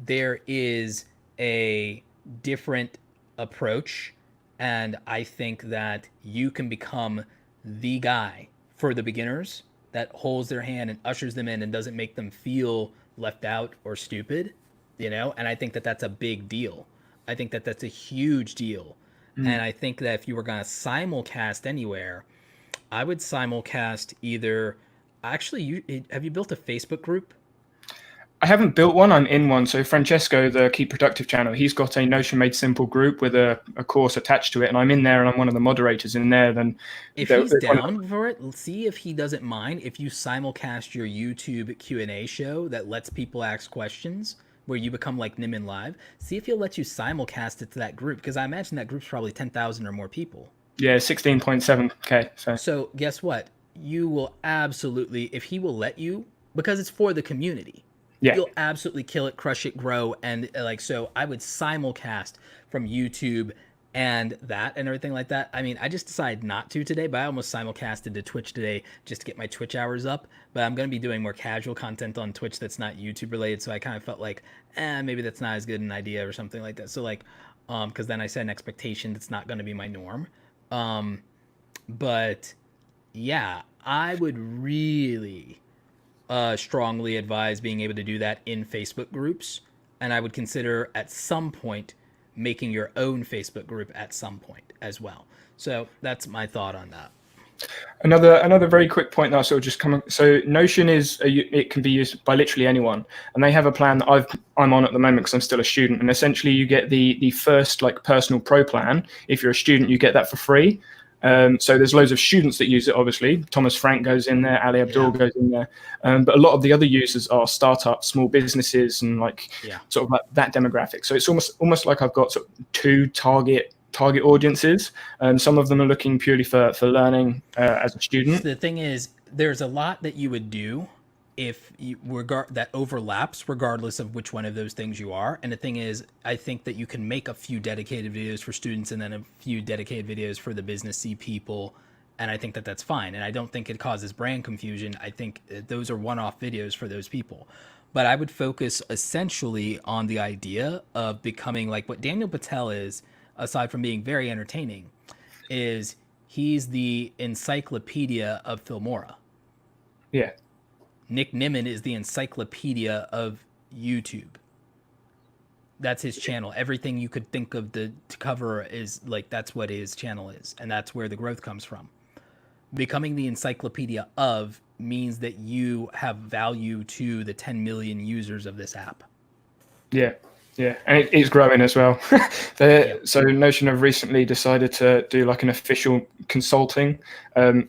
B: there is a different approach, and I think that you can become the guy for the beginners that holds their hand and ushers them in and doesn't make them feel left out or stupid, you know. And I think that that's a big deal. I think that that's a huge deal. And I think that if you were going to simulcast anywhere, I would simulcast either actually have you built a Facebook group?
F: I haven't built one. I'm in one. So Francesco, the Keep Productive channel, he's got a Notion Made Simple group with a course attached to it, and I'm in there, and I'm one of the moderators in there. Then,
B: if he's down for it, see if he doesn't mind if you simulcast your YouTube Q&A show that lets people ask questions, where you become like Nimmin Live. See if he'll let you simulcast it to that group, because I imagine that group's probably 10,000 or more people.
F: Yeah, 16.7K.
B: So guess what? You will absolutely, if he will let you, because it's for the community,
F: Yeah.
B: you'll absolutely kill it, crush it, grow. And like, so I would simulcast from YouTube and that and everything like that. I mean, I just decided not to today, but I almost simulcasted to Twitch today just to get my Twitch hours up. But I'm going to be doing more casual content on Twitch that's not YouTube related. So I kind of felt like, maybe that's not as good an idea or something like that. So like, because then I set an expectation that's not going to be my norm. But yeah, I would really strongly advise being able to do that in Facebook groups. And I would consider at some point making your own Facebook group at some point as well. So that's my thought on that.
F: Another very quick point that I sort of just come. So Notion it can be used by literally anyone, and they have a plan that I'm on at the moment because I'm still a student. And essentially, you get the first like personal pro plan. If you're a student, you get that for free. So there's loads of students that use it. Obviously, Thomas Frank goes in there, Ali Abdul goes in there, but a lot of the other users are startups, small businesses, and like sort of like that demographic. So it's almost like I've got sort of two target audiences. Some of them are looking purely for learning as a student.
B: The thing is, there's a lot that you would do if you that overlaps regardless of which one of those things you are. And the thing is, I think that you can make a few dedicated videos for students and then a few dedicated videos for the businessy people. And I think that that's fine. And I don't think it causes brand confusion. I think those are one-off videos for those people. But I would focus essentially on the idea of becoming like what Daniel Patel is, aside from being very entertaining, is he's the encyclopedia of Filmora.
F: Yeah.
B: Nick Nimmin is the encyclopedia of YouTube. That's his channel. Everything you could think of to cover is like, that's what his channel is. And that's where the growth comes from. Becoming the encyclopedia of means that you have value to the 10 million users of this app.
F: Yeah. Yeah, and it's growing as well. So Notion have recently decided to do like an official consulting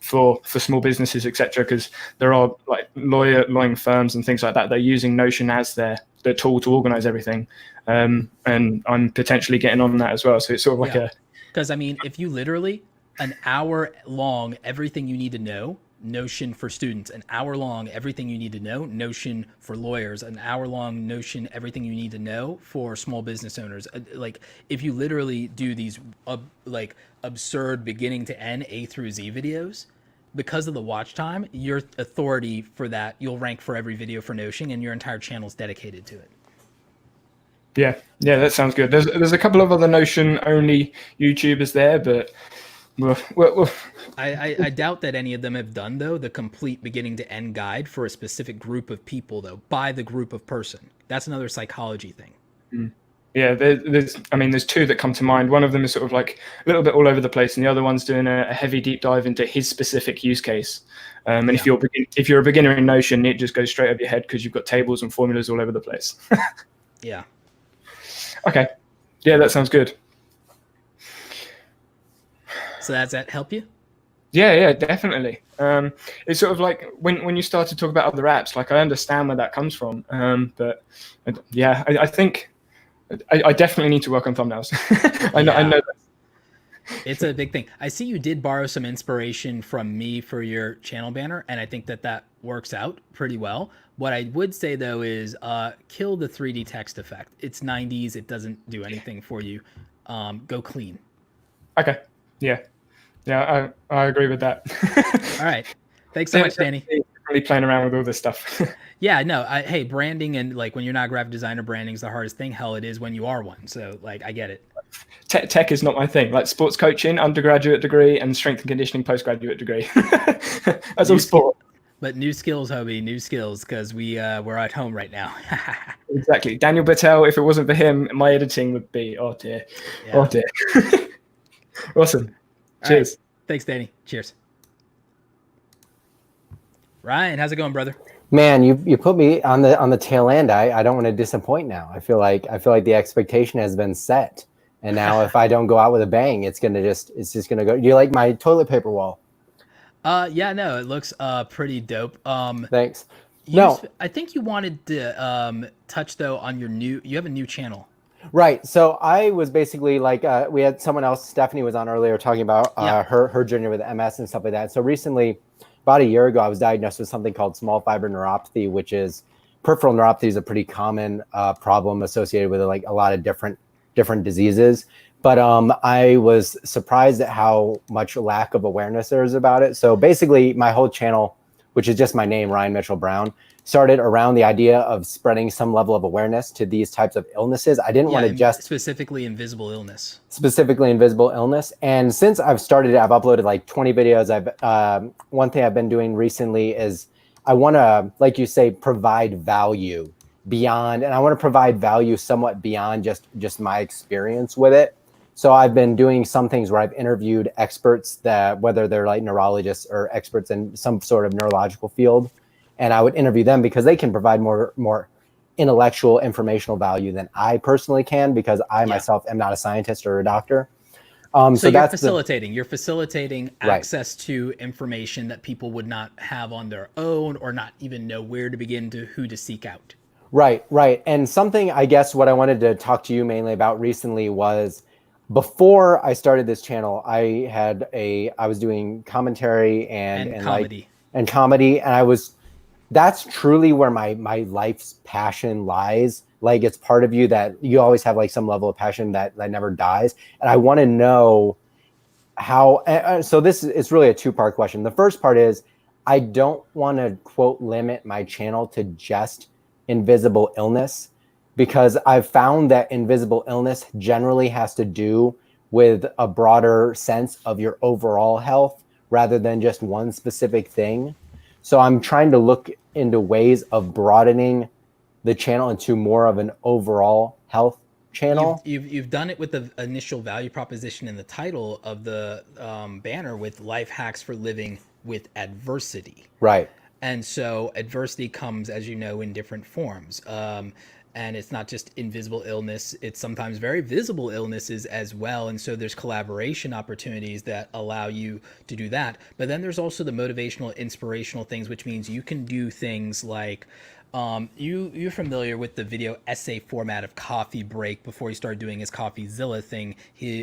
F: for small businesses, etc. Because there are like lawyering firms and things like that. They're using Notion as their tool to organize everything, and I'm potentially getting on that as well. So it's sort of like
B: because I mean, if you literally an hour long everything you need to know. Notion for students, an hour long, everything you need to know. Notion for lawyers, an hour long Notion, everything you need to know for small business owners. Like if you literally do these like absurd beginning to end A through Z videos, because of the watch time, your authority for that, you'll rank for every video for Notion and your entire channel is dedicated to it.
F: Yeah, that sounds good. There's a couple of other Notion only YouTubers there, but
B: I doubt that any of them have done, though, the complete beginning to end guide for a specific group of people, though, by the group of person. That's another psychology thing.
F: Yeah, there's two that come to mind. One of them is sort of like a little bit all over the place, and the other one's doing a heavy deep dive into his specific use case. And if you're a beginner in Notion, it just goes straight over your head because you've got tables and formulas all over the place.
B: Yeah.
F: Okay. Yeah, that sounds good.
B: So does that help you?
F: Yeah, definitely. It's sort of like when you start to talk about other apps, like I understand where that comes from. But yeah, I think I definitely need to work on thumbnails. I know that.
B: It's a big thing. I see you did borrow some inspiration from me for your channel banner, and I think that works out pretty well. What I would say, though, is kill the 3D text effect. It's 90s. It doesn't do anything for you. Go clean.
F: Okay. Yeah, I agree with that.
B: All right. Thanks so much, Danny.
F: Really playing around with all this stuff.
B: Yeah, no, hey, branding and like when you're not a graphic designer, branding is the hardest thing. Hell, it is when you are one. So like, I get it.
F: Tech is not my thing. Like sports coaching, undergraduate degree, and strength and conditioning postgraduate degree. That's all sport.
B: But new skills, Hobie, new skills, because we're at home right now.
F: Exactly. Daniel Patel, if it wasn't for him, my editing would be, oh dear. Yeah. Oh dear. Awesome. Cheers.
B: Right. Thanks, Danny. Cheers. Ryan, how's it going, brother?
G: Man, you put me on the tail end. I don't want to disappoint now. I feel like the expectation has been set. And now if I don't go out with a bang, it's just gonna go. Do you like my toilet paper wall?
B: Yeah, no, it looks pretty dope.
G: Thanks.
B: I think you wanted to touch though on you have a new channel.
G: Right. So I was basically like, we had someone else, Stephanie was on earlier talking about her journey with MS and stuff like that. So recently, about a year ago, I was diagnosed with something called small fiber neuropathy, which is peripheral neuropathy is a pretty common problem associated with like a lot of different diseases. But I was surprised at how much lack of awareness there is about it. So basically, my whole channel, which is just my name, Ryan Mitchell Brown, started around the idea of spreading some level of awareness to these types of illnesses. I didn't want to just
B: specifically invisible illness.
G: Specifically invisible illness. And since I've started, I've uploaded like 20 videos. One thing I've been doing recently is I want to, like you say, provide value beyond, and I want to provide value somewhat beyond just my experience with it. So I've been doing some things where I've interviewed experts that, whether they're like neurologists or experts in some sort of neurological field, and I would interview them because they can provide more intellectual, informational value than I personally can, because I myself am not a scientist or a doctor.
B: So you're facilitating. You're facilitating access to information that people would not have on their own, or not even know where to begin to who to seek out.
G: Right. And something, I guess, what I wanted to talk to you mainly about recently was, before I started this channel, I was doing commentary and comedy. And that's truly where my life's passion lies. Like, it's part of you that you always have like some level of passion that never dies. And I want to know how, so it's really a two-part question. The first part is, I don't want to quote limit my channel to just invisible illness, because I've found that invisible illness generally has to do with a broader sense of your overall health rather than just one specific thing. So I'm trying to look into ways of broadening the channel into more of an overall health channel.
B: You've done it with the initial value proposition in the title of the banner, with life hacks for living with adversity.
G: Right.
B: And so adversity comes, as you know, in different forms. And it's not just invisible illness, it's sometimes very visible illnesses as well. And so there's collaboration opportunities that allow you to do that. But then there's also the motivational, inspirational things, which means you can do things like, you're familiar with the video essay format of Coffee Break before he started doing his CoffeeZilla thing.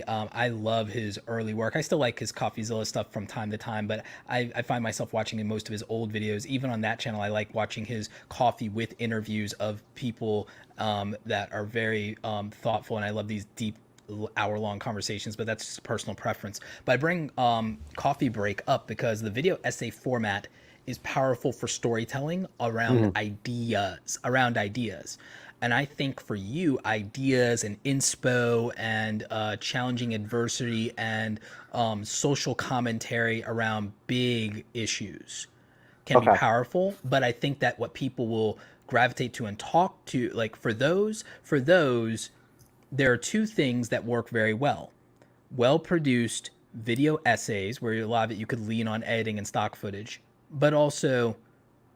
B: I love his early work. I still like his CoffeeZilla stuff from time to time, but I find myself watching in most of his old videos. Even on that channel, I like watching his coffee with interviews of people that are very thoughtful, and I love these deep hour-long conversations, but that's just personal preference. But I bring Coffee Break up because the video essay format is powerful for storytelling around ideas. And I think for you, ideas and inspo and challenging adversity and social commentary around big issues can be powerful. But I think that what people will gravitate to and talk to, like for those, there are two things that work very well. Well-produced video essays, where a lot of it you could lean on editing and stock footage, but also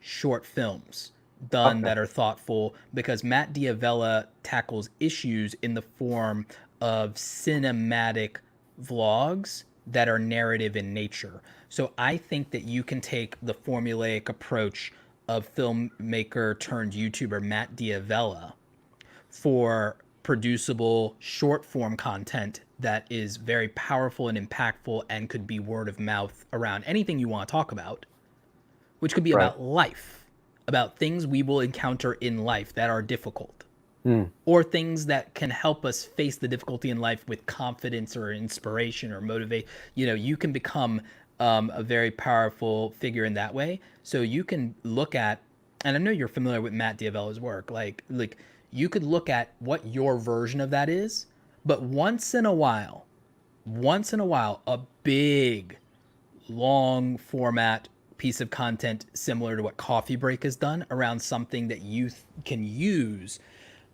B: short films done that are thoughtful, because Matt Diavella tackles issues in the form of cinematic vlogs that are narrative in nature. So I think that you can take the formulaic approach of filmmaker turned YouTuber Matt Diavella for producible short form content that is very powerful and impactful and could be word of mouth around anything you want to talk about, which could be about life, about things we will encounter in life that are difficult, or things that can help us face the difficulty in life with confidence or inspiration or motivate. You know, you can become a very powerful figure in that way. So you can look at, and I know you're familiar with Matt Diavella's work, like you could look at what your version of that is, but once in a while, a big, long format piece of content similar to what Coffee Break has done around something that you can use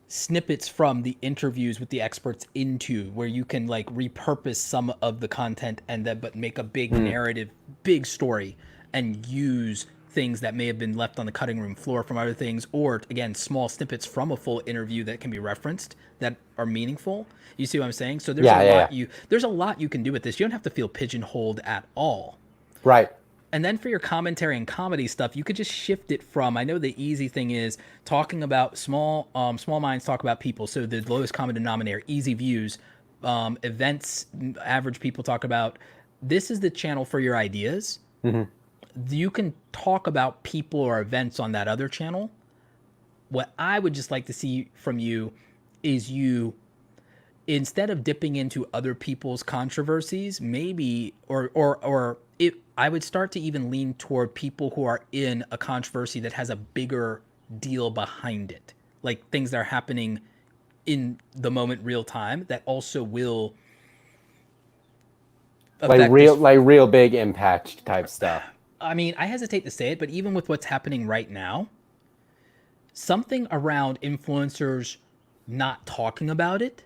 B: snippets from the interviews with the experts into, where you can like repurpose some of the content and then but make a big narrative, big story, and use things that may have been left on the cutting room floor from other things, or again, small snippets from a full interview that can be referenced that are meaningful. You see what I'm saying? So there's there's a lot you can do with this. You don't have to feel pigeonholed at all.
G: Right.
B: And then for your commentary and comedy stuff, you could just shift it from, I know the easy thing is talking about small minds talk about people. So the lowest common denominator, easy views, events, average people talk about. This is the channel for your ideas. You can talk about people or events on that other channel. What I would just like to see from you is you, instead of dipping into other people's controversies, maybe, I would start to even lean toward people who are in a controversy that has a bigger deal behind it, like things that are happening in the moment, real time, that also will
G: like real big impact type stuff.
B: I mean, I hesitate to say it, but even with what's happening right now, something around influencers not talking about it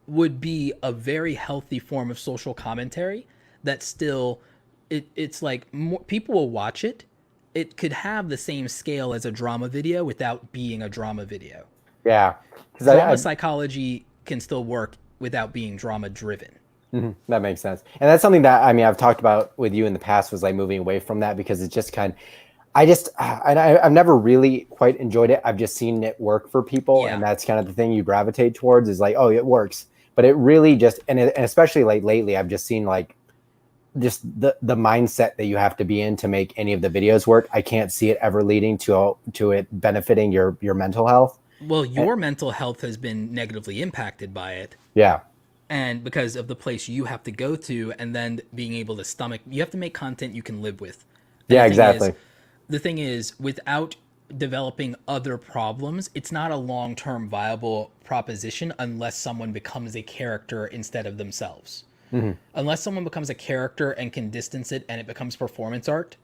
B: would be a very healthy form of social commentary that still, it's like more, people will watch it. It could have the same scale as a drama video without being a drama video.
G: Yeah.
B: Drama psychology can still work without being drama driven.
G: That makes sense. And that's something that, I mean, I've talked about with you in the past, was like moving away from that, because it's just I've never really quite enjoyed it. I've just seen it work for people. And that's kind of the thing you gravitate towards, is like, oh, it works. But it really just, and especially like lately, I've just seen like just the mindset that you have to be in to make any of the videos work. I can't see it ever leading to it benefiting your mental health.
B: Well, your mental health has been negatively impacted by it.
G: Yeah.
B: And because of the place you have to go to, and then being able to stomach, you have to make content you can live with. And
G: yeah, exactly.
B: The thing is, without developing other problems, it's not a long-term viable proposition unless someone becomes a character instead of themselves. Unless someone becomes a character and can distance it and it becomes performance art,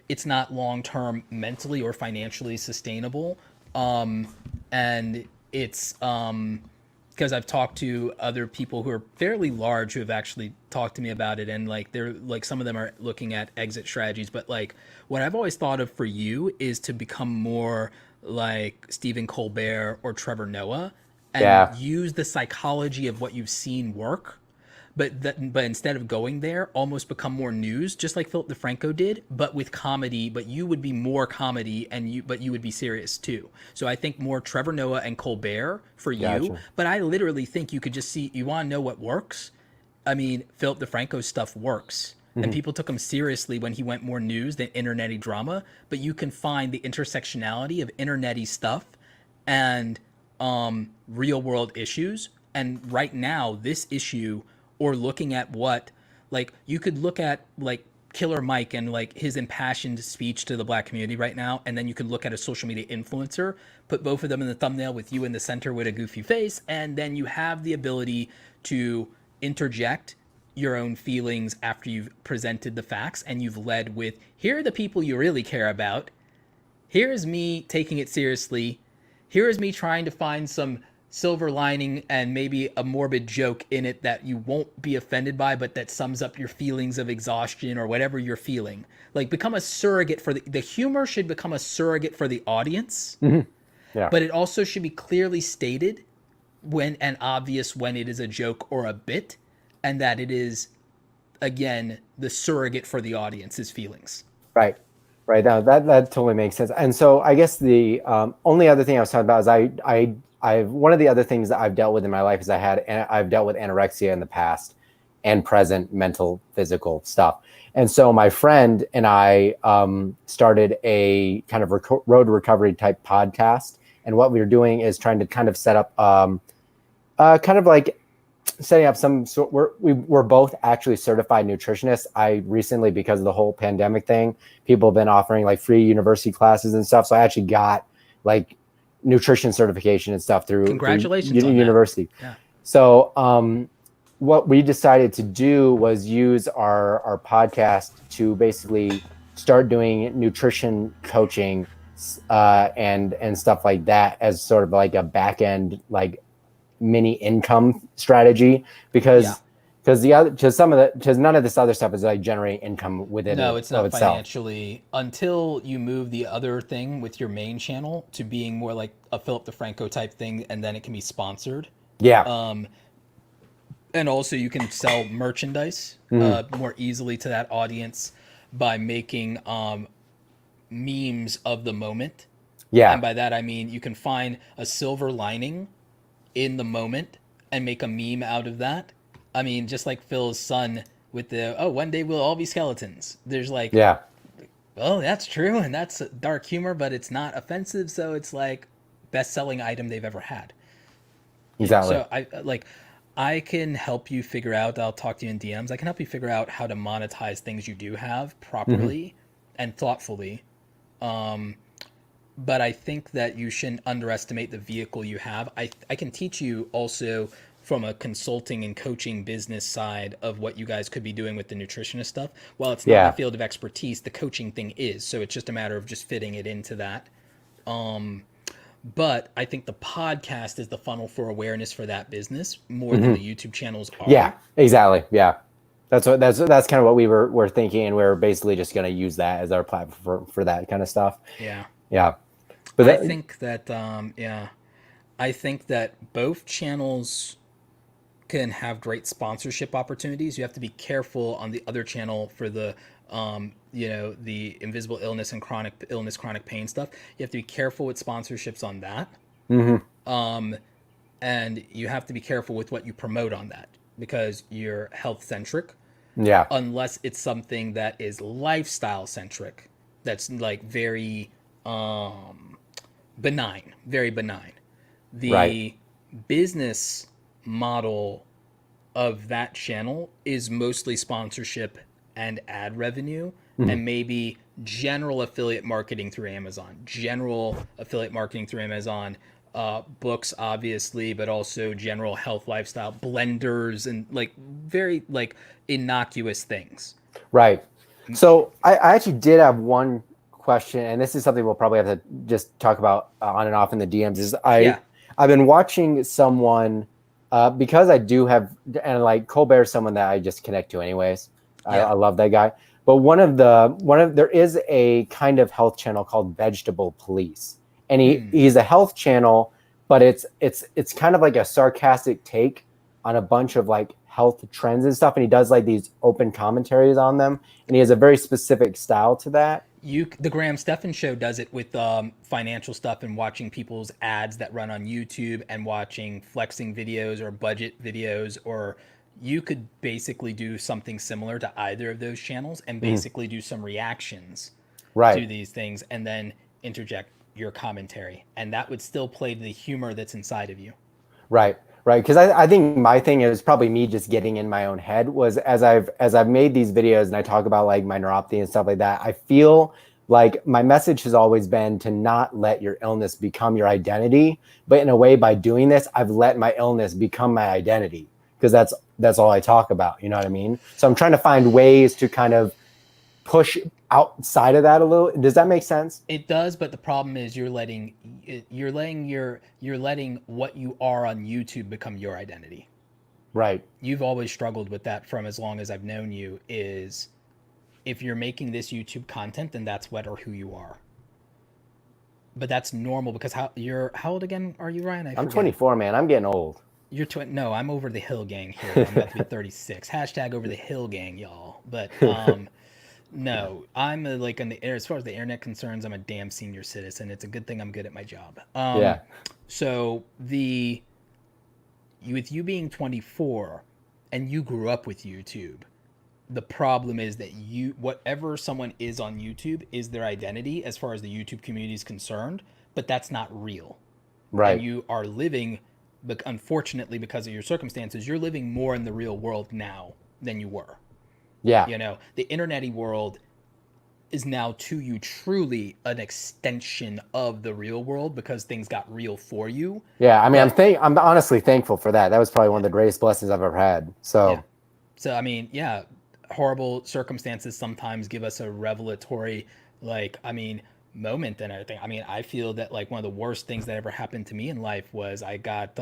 B: it's not long-term mentally or financially sustainable. And it's because I've talked to other people who are fairly large who have actually talked to me about it, and like they're like, some of them are looking at exit strategies, but like what I've always thought of for you is to become more like Stephen Colbert or Trevor Noah, and use the psychology of what you've seen work. But instead of going there, almost become more news, just like Philip DeFranco did, but with comedy. But you would be more comedy, but you would be serious too. So I think more Trevor Noah and Colbert for you.
G: Gotcha.
B: But I literally think you could just see, you want to know what works? I mean, Philip DeFranco's stuff works. And people took him seriously when he went more news than internet-y drama. But you can find the intersectionality of internet-y stuff and real world issues. And right now, this issue, or looking at what, like, you could look at like Killer Mike and like his impassioned speech to the Black community right now, and then you could look at a social media influencer, put both of them in the thumbnail with you in the center with a goofy face, and then you have the ability to interject your own feelings after you've presented the facts and you've led with, here are the people you really care about, here is me taking it seriously, here is me trying to find some silver lining and maybe a morbid joke in it that you won't be offended by, but that sums up your feelings of exhaustion or whatever you're feeling. Like, become a surrogate for the humor should become a surrogate for the audience.
G: Yeah.
B: But it also should be clearly stated when, and obvious when it is a joke or a bit, and that it is, again, the surrogate for the audience's feelings.
G: Right. Now that totally makes sense. And so I guess the only other thing I was talking about is I've one of the other things that I've dealt with in my life is I've dealt with anorexia in the past and present, mental, physical stuff. And so my friend and I started a kind of road recovery type podcast. And what we were doing is trying to kind of set up kind of like setting up some sort. We're both actually certified nutritionists. I recently, because of the whole pandemic thing, people have been offering like free university classes and stuff. So I actually got like nutrition certification and stuff through university.
B: Yeah.
G: So what we decided to do was use our podcast to basically start doing nutrition coaching and stuff like that as sort of like a back end, like mini income strategy, because none of this other stuff is like generating income within
B: it's not
G: itself.
B: Financially, until you move the other thing with your main channel to being more like a Philip DeFranco type thing, and then it can be sponsored. And also you can sell merchandise more easily to that audience. by making memes of the moment.
G: Yeah.
B: And by that I mean you can find a silver lining in the moment and make a meme out of that. I mean, just like Phil's son with the, oh, one day we'll all be skeletons. There's like,
G: Yeah.
B: oh, that's true, and that's dark humor, but it's not offensive, so it's like best-selling item they've ever had.
G: Exactly.
B: So I can help you figure out, I'll talk to you in DMs, I can help you figure out how to monetize things you do have properly and thoughtfully. But I think that you shouldn't underestimate the vehicle you have. I can teach you also from a consulting and coaching business side of what you guys could be doing with the nutritionist stuff. While it's not my field of expertise, the coaching thing is. So it's just a matter of just fitting it into that. But I think the podcast is the funnel for awareness for that business more than the YouTube channels are.
G: Yeah, exactly. Yeah. That's kind of what we were thinking, and we're basically just going to use that as our platform for that kind of stuff.
B: Yeah.
G: Yeah. But
B: I think that I think that both channels can have great sponsorship opportunities. You have to be careful on the other channel for the the invisible illness and chronic pain stuff. You have to be careful with sponsorships on that. And you have to be careful with what you promote on that, because you're health centric.
G: Yeah.
B: Unless it's something that is lifestyle centric, that's like very benign, very benign. The business model of that channel is mostly sponsorship and ad revenue, and maybe general affiliate marketing through Amazon, books obviously, but also general health, lifestyle, blenders, and like very like innocuous things.
G: Right. So I actually did have one question, and this is something we'll probably have to just talk about on and off in the DMs. Is I've been watching someone because I do have, and like Colbert's someone that I just connect to anyways. I love that guy. But there is a kind of health channel called Vegetable Police, and he's a health channel, but it's kind of like a sarcastic take on a bunch of like health trends and stuff, and he does like these open commentaries on them, and he has a very specific style to that.
B: The Graham Stephan show does it with financial stuff and watching people's ads that run on YouTube and watching flexing videos or budget videos, or you could basically do something similar to either of those channels and basically do some reactions to these things and then interject your commentary, and that would still play to the humor that's inside of you. Right.
G: Because I think my thing is probably me just getting in my own head was as I've made these videos and I talk about like my neuropathy and stuff like that, I feel like my message has always been to not let your illness become your identity. But in a way, by doing this, I've let my illness become my identity, because that's all I talk about. You know what I mean? So I'm trying to find ways to kind of push outside of that a little. Does that make sense?
B: It does, but the problem is you're letting what you are on YouTube become your identity.
G: Right.
B: You've always struggled with that from as long as I've known you, is if you're making this YouTube content, then that's what or who you are. But that's normal, because how old again are you, Ryan?
G: I'm 24, man. I'm getting old.
B: You're no, I'm over the hill gang here. I'm about to be 36. #over the hill gang, y'all. But no, I'm like on the air. As far as the internet concerns, I'm a damn senior citizen. It's a good thing I'm good at my job. So with you being 24 and you grew up with YouTube, the problem is that whatever someone is on YouTube is their identity as far as the YouTube community is concerned, but that's not real.
G: Right.
B: And you are living, but unfortunately, because of your circumstances, you're living more in the real world now than you were.
G: Yeah.
B: You know, the internet-y world is now to you truly an extension of the real world, because things got real for you.
G: Yeah, I mean, I'm honestly thankful for that. That was probably one of the greatest blessings I've ever had. So
B: I mean, horrible circumstances sometimes give us a revelatory, moment and everything. I mean, I feel that like one of the worst things that ever happened to me in life was I got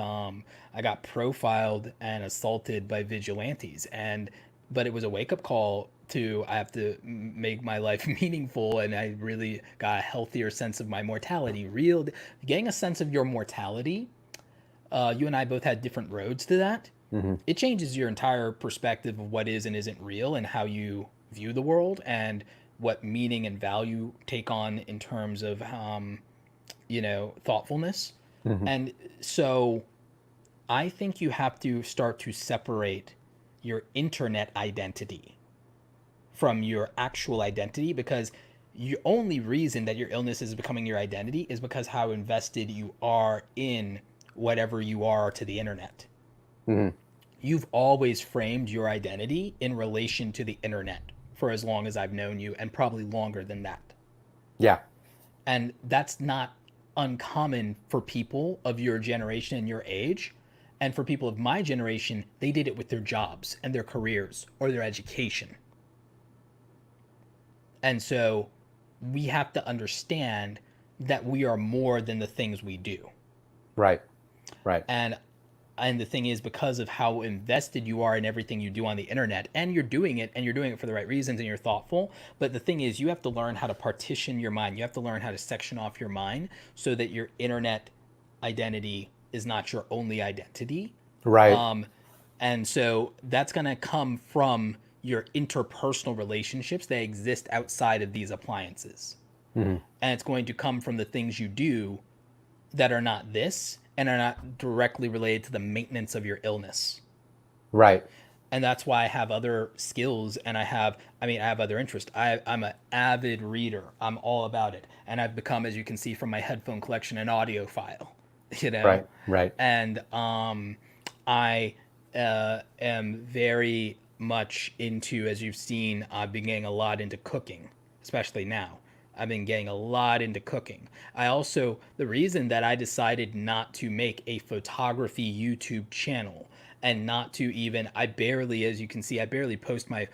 B: profiled and assaulted by vigilantes, but it was a wake-up call to, I have to make my life meaningful, and I really got a healthier sense of my mortality. Getting a sense of your mortality, you and I both had different roads to that. It changes your entire perspective of what is and isn't real and how you view the world. And what meaning and value take on in terms of, thoughtfulness. And so I think you have to start to separate your internet identity from your actual identity, because the only reason that your illness is becoming your identity is because how invested you are in whatever you are to the internet. You've always framed your identity in relation to the internet for as long as I've known you, and probably longer than that.
G: Yeah.
B: And that's not uncommon for people of your generation and your age. And for people of my generation, they did it with their jobs and their careers or their education. And so we have to understand that we are more than the things we do.
G: Right.
B: And the thing is, because of how invested you are in everything you do on the internet, and you're doing it for the right reasons, and you're thoughtful. But the thing is, you have to learn how to partition your mind. You have to learn how to section off your mind so that your internet identity is not your only identity.
G: Right.
B: And so that's going to come from your interpersonal relationships that exist outside of these appliances. And it's going to come from the things you do that are not this, and are not directly related to the maintenance of your illness.
G: Right.
B: And that's why I have other skills, and I have other interests. I'm an avid reader. I'm all about it. And I've become, as you can see from my headphone collection, an audiophile,
G: Right.
B: And I am very much into, as you've seen, I've been getting a lot into cooking, especially now. I've been getting a lot into cooking. The reason that I decided not to make a photography YouTube channel, and not to even, as you can see, I barely post my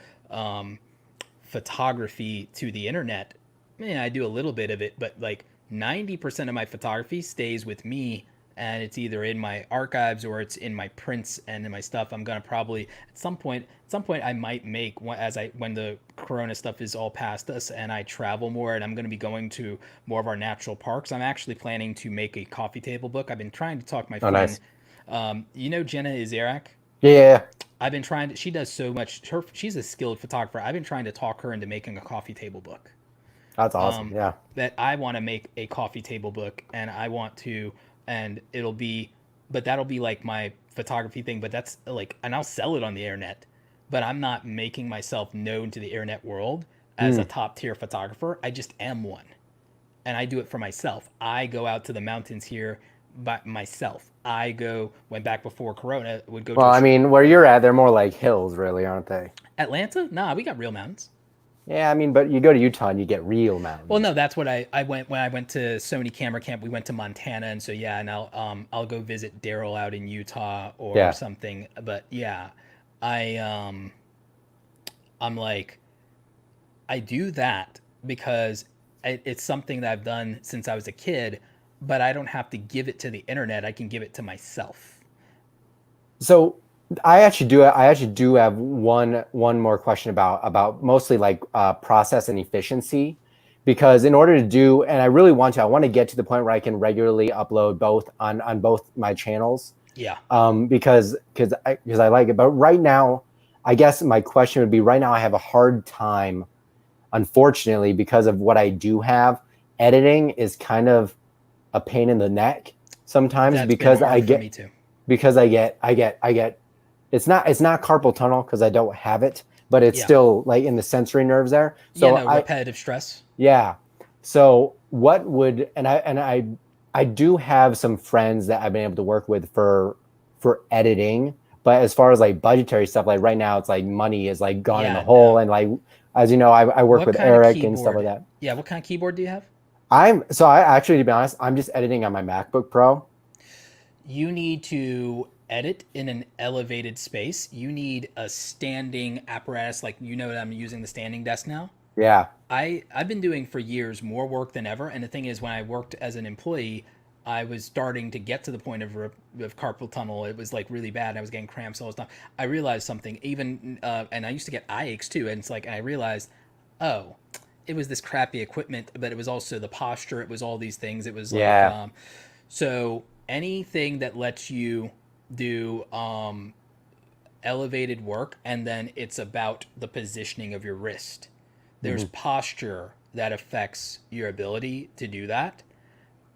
B: photography to the internet. I do a little bit of it, but like 90% of my photography stays with me, and it's either in my archives or it's in my prints and in my stuff. I'm gonna probably at some point I might make when the Corona stuff is all past us and I travel more, and I'm gonna be going to more of our natural parks. I'm actually planning to make a coffee table book. I've been trying to talk my friend.
G: Nice.
B: Jenna Izarak?
G: Yeah.
B: I've been trying to. She does so much. She's a skilled photographer. I've been trying to talk her into making a coffee table book.
G: That's awesome. Yeah.
B: That I want to make a coffee table book, and I want to. And that'll be like my photography thing, but that's like, and I'll sell it on the internet, but I'm not making myself known to the internet world as a top tier photographer. I just am one, and I do it for myself. I go out to the mountains here by myself. Went back before Corona, would go.
G: Well, where you're at, they're more like hills, really, aren't they?
B: Atlanta? Nah, we got real mountains.
G: Yeah, but you go to Utah and you get real mountains.
B: Well, no, that's what I went when I went to Sony Camera Camp. We went to Montana, and so yeah, and I'll go visit Daryl out in Utah or something. But yeah, I'm like, I do that because it's something that I've done since I was a kid, but I don't have to give it to the internet. I can give it to myself.
G: So I actually do have one more question about mostly like process and efficiency, because in order to do, and I want to get to the point where I can regularly upload both on both my channels.
B: Yeah.
G: Because I like it. But right now, I guess my question would be, right now I have a hard time, unfortunately, because of what I do have. Editing is kind of a pain in the neck sometimes. Because I get it's not carpal tunnel because I don't have it, but it's still like in the sensory nerves there. So
B: repetitive stress.
G: Yeah. So what would, and I do have some friends that I've been able to work with for editing, but as far as like budgetary stuff, like right now it's like money is like gone in the hole. And like, as you know, I work with Eric and stuff like that.
B: Yeah. What kind of keyboard do you have?
G: To be honest, I'm just editing on my MacBook Pro.
B: You need to edit in an elevated space. You need a standing apparatus, like that I'm using the standing desk now.
G: Yeah.
B: I've been doing for years more work than ever. And the thing is, when I worked as an employee, I was starting to get to the point of carpal tunnel. It was like really bad. I was getting cramps all the time. I realized something, even and I used to get eye aches too. And it's like, and I realized, oh, it was this crappy equipment, but it was also the posture. It was all these things. It was like, so anything that lets you do elevated work, and then it's about the positioning of your wrist. There's posture that affects your ability to do that.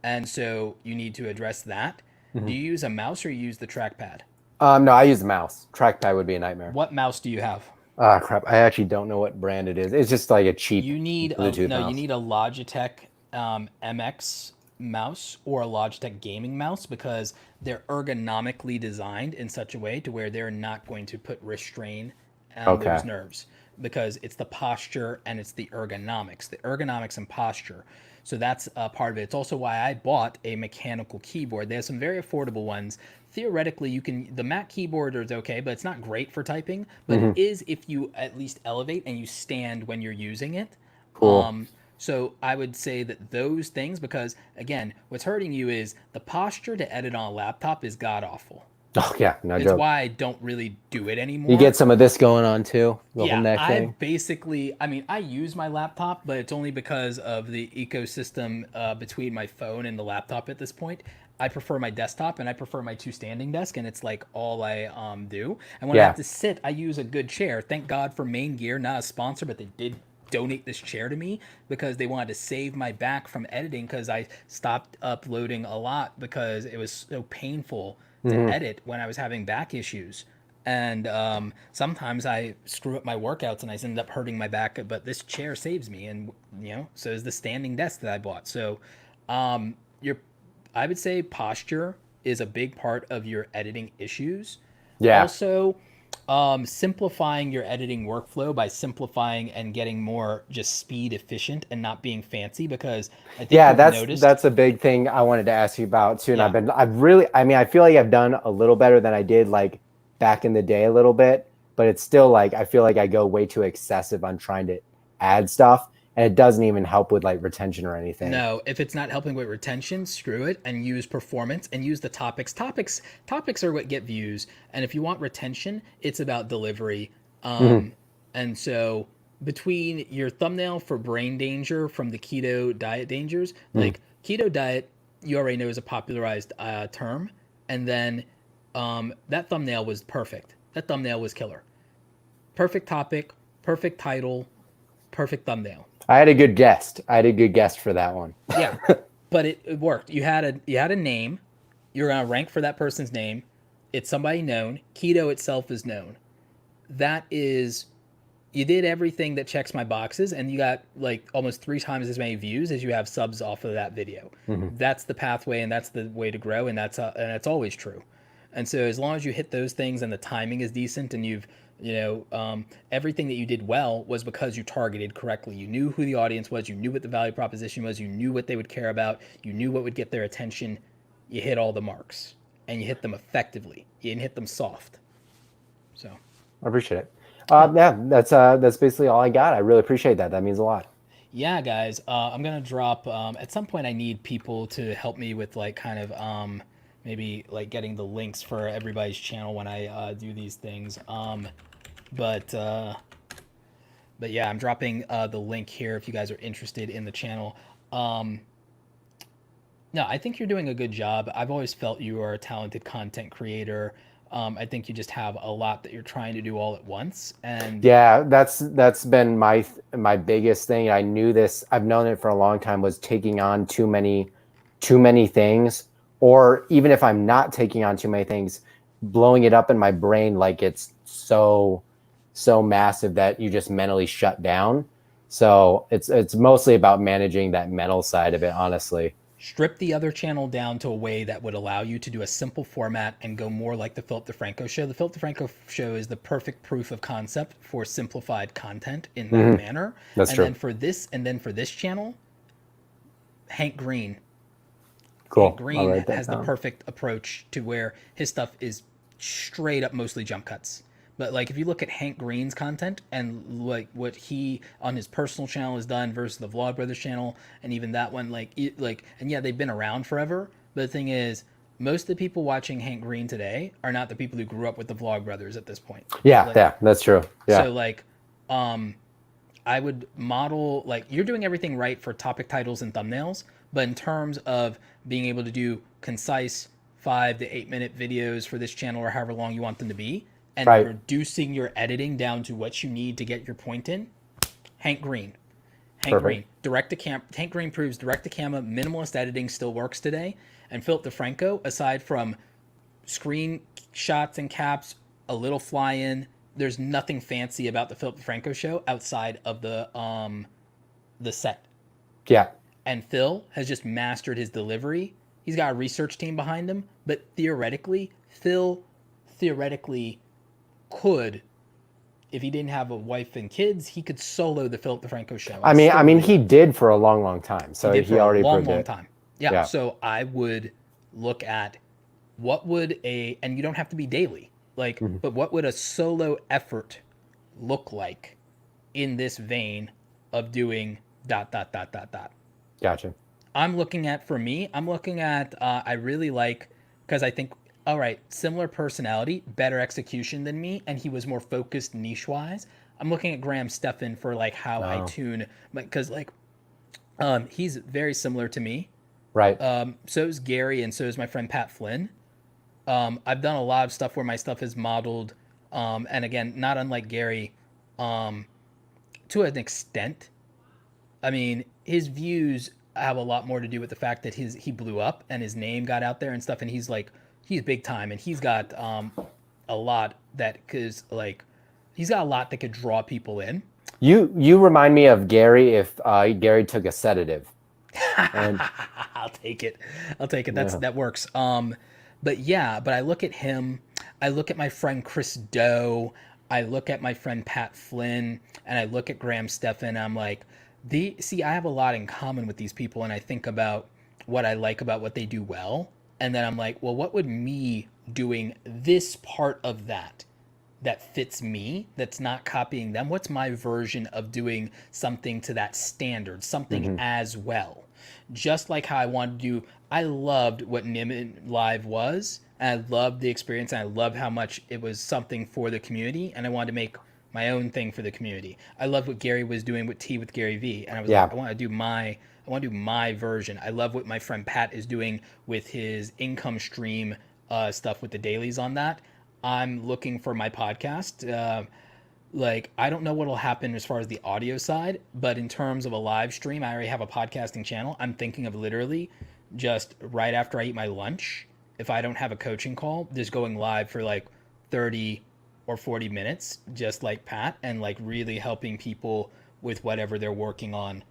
B: And so you need to address that. Do you use a mouse or you use the trackpad?
G: No, I use the mouse. Trackpad would be a nightmare.
B: What mouse do you have?
G: Ah, crap. I actually don't know what brand it is. It's just like a cheap
B: You need
G: Bluetooth
B: no,
G: mouse.
B: you need a Logitech MX mouse or a Logitech gaming mouse, because they're ergonomically designed in such a way to where they're not going to put restraint on those nerves, because it's the posture and it's the ergonomics and posture. So that's a part of it. It's also why I bought a mechanical keyboard. There's some very affordable ones. Theoretically, you can, the Mac keyboard is okay, but it's not great for typing, but it is if you at least elevate and you stand when you're using it.
G: Cool.
B: So I would say that those things, because again, what's hurting you is the posture to edit on a laptop is god awful.
G: Oh yeah, no
B: It's
G: joke.
B: why I don't really do it anymore.
G: You get some of this going on too. The whole neck
B: I
G: thing.
B: basically, I mean, I use my laptop, but it's only because of the ecosystem between my phone and the laptop at this point. I prefer my desktop and I prefer my 2 standing desk, and it's like all I do. And when I have to sit, I use a good chair. Thank God for Main Gear, not a sponsor, but they did donate this chair to me because they wanted to save my back from editing, because I stopped uploading a lot because it was so painful to edit when I was having back issues. And sometimes I screw up my workouts and I end up hurting my back, but this chair saves me. And so is the standing desk that I bought. So I would say posture is a big part of your editing issues. Also, simplifying your editing workflow by simplifying and getting more just speed efficient and not being fancy, because I think
G: that's a big thing I wanted to ask you about too. And I feel like I've done a little better than I did like back in the day a little bit, but it's still like I feel like I go way too excessive on trying to add stuff, and it doesn't even help with like retention or anything.
B: No, if it's not helping with retention, screw it, and use performance and use the topics. Topics are what get views, and if you want retention, it's about delivery. And so between your thumbnail for brain danger from the keto diet dangers, like keto diet, you already know is a popularized term, and then that thumbnail was perfect. That thumbnail was killer. Perfect topic, perfect title, perfect thumbnail.
G: I had a good guest. For that one.
B: Yeah, but it worked. You had a name. You're gonna rank for that person's name. It's somebody known. Keto itself is known. That is, you did everything that checks my boxes, and you got like almost 3 times as many views as you have subs off of that video. That's the pathway, and that's the way to grow, and that's always true. And so as long as you hit those things and the timing is decent, and you've everything that you did well was because you targeted correctly. You knew who the audience was. You knew what the value proposition was. You knew what they would care about. You knew what would get their attention. You hit all the marks, and you hit them effectively. You didn't hit them soft. So
G: I appreciate it. Yeah, that's basically all I got. I really appreciate that. That means a lot.
B: Yeah, guys, I'm gonna drop. At some point, I need people to help me with like kind of maybe like getting the links for everybody's channel when I do these things. But yeah, I'm dropping the link here if you guys are interested in the channel. No, I think you're doing a good job. I've always felt you are a talented content creator. I think you just have a lot that you're trying to do all at once. And
G: yeah, that's been my biggest thing. I knew this. I've known it for a long time, was taking on too many things, or even if I'm not taking on too many things, blowing it up in my brain like it's so massive that you just mentally shut down. So it's mostly about managing that mental side of it, honestly.
B: Strip the other channel down to a way that would allow you to do a simple format and go more like the Philip DeFranco show. The Philip DeFranco show is the perfect proof of concept for simplified content in that manner.
G: That's true.
B: And then for this channel, Hank Green.
G: Cool.
B: Hank Green has the perfect approach to where his stuff is straight up mostly jump cuts. But like if you look at Hank Green's content and like what he on his personal channel has done versus the Vlogbrothers channel, and even that one, and yeah, they've been around forever. But the thing is, most of the people watching Hank Green today are not the people who grew up with the Vlogbrothers at this point.
G: Yeah, that's true. Yeah.
B: So I would model, like, you're doing everything right for topic titles and thumbnails, but in terms of being able to do concise 5 to 8 minute videos for this channel or however long you want them to be, and reducing your editing down to what you need to get your point in, Hank Green.
G: Perfect.
B: Green, direct to cam. Hank Green proves direct to camera, minimalist editing still works today. And Philip DeFranco, aside from screen shots and caps, a little fly in, there's nothing fancy about the Philip DeFranco show outside of the set.
G: Yeah.
B: And Phil has just mastered his delivery. He's got a research team behind him, but Phil could, if he didn't have a wife and kids, he could solo the Philip DeFranco show.
G: I mean, he did for a long, long time. So he already proved it.
B: Time. Yeah. So I would look at what would and you don't have to be daily, like, but what would a solo effort look like in this vein of doing ...
G: Gotcha.
B: I'm looking at, I really like, because I think, all right, similar personality, better execution than me, and he was more focused niche-wise. I'm looking at Graham Stephan for, like, how I tune, because, like, he's very similar to me.
G: Right.
B: So is Gary, and so is my friend Pat Flynn. I've done a lot of stuff where my stuff is modeled, and again, not unlike Gary, to an extent. I mean, his views have a lot more to do with the fact that he blew up and his name got out there and stuff, and he's big time, and he's got a lot that could draw people in.
G: You remind me of Gary if Gary took a sedative.
B: And I'll take it. That works. But I look at him. I look at my friend Chris Doe. I look at my friend Pat Flynn, and I look at Graham Stephan. I'm like, I have a lot in common with these people, and I think about what I like about what they do well, and then I'm like, well, what would me doing this part of that fits me, that's not copying them? What's my version of doing something to that standard, something as well? Just like how I loved what Nimmin Live was, and I loved the experience, and I loved how much it was something for the community, and I wanted to make my own thing for the community. I loved what Gary was doing with Tea with Gary V, and I was like, I want to do my version. I love what my friend Pat is doing with his income stream stuff with the dailies on that. I'm looking for my podcast. I don't know what will happen as far as the audio side, but in terms of a live stream, I already have a podcasting channel. I'm thinking of literally just right after I eat my lunch, if I don't have a coaching call, just going live for like 30 or 40 minutes, just like Pat, and like really helping people with whatever they're working on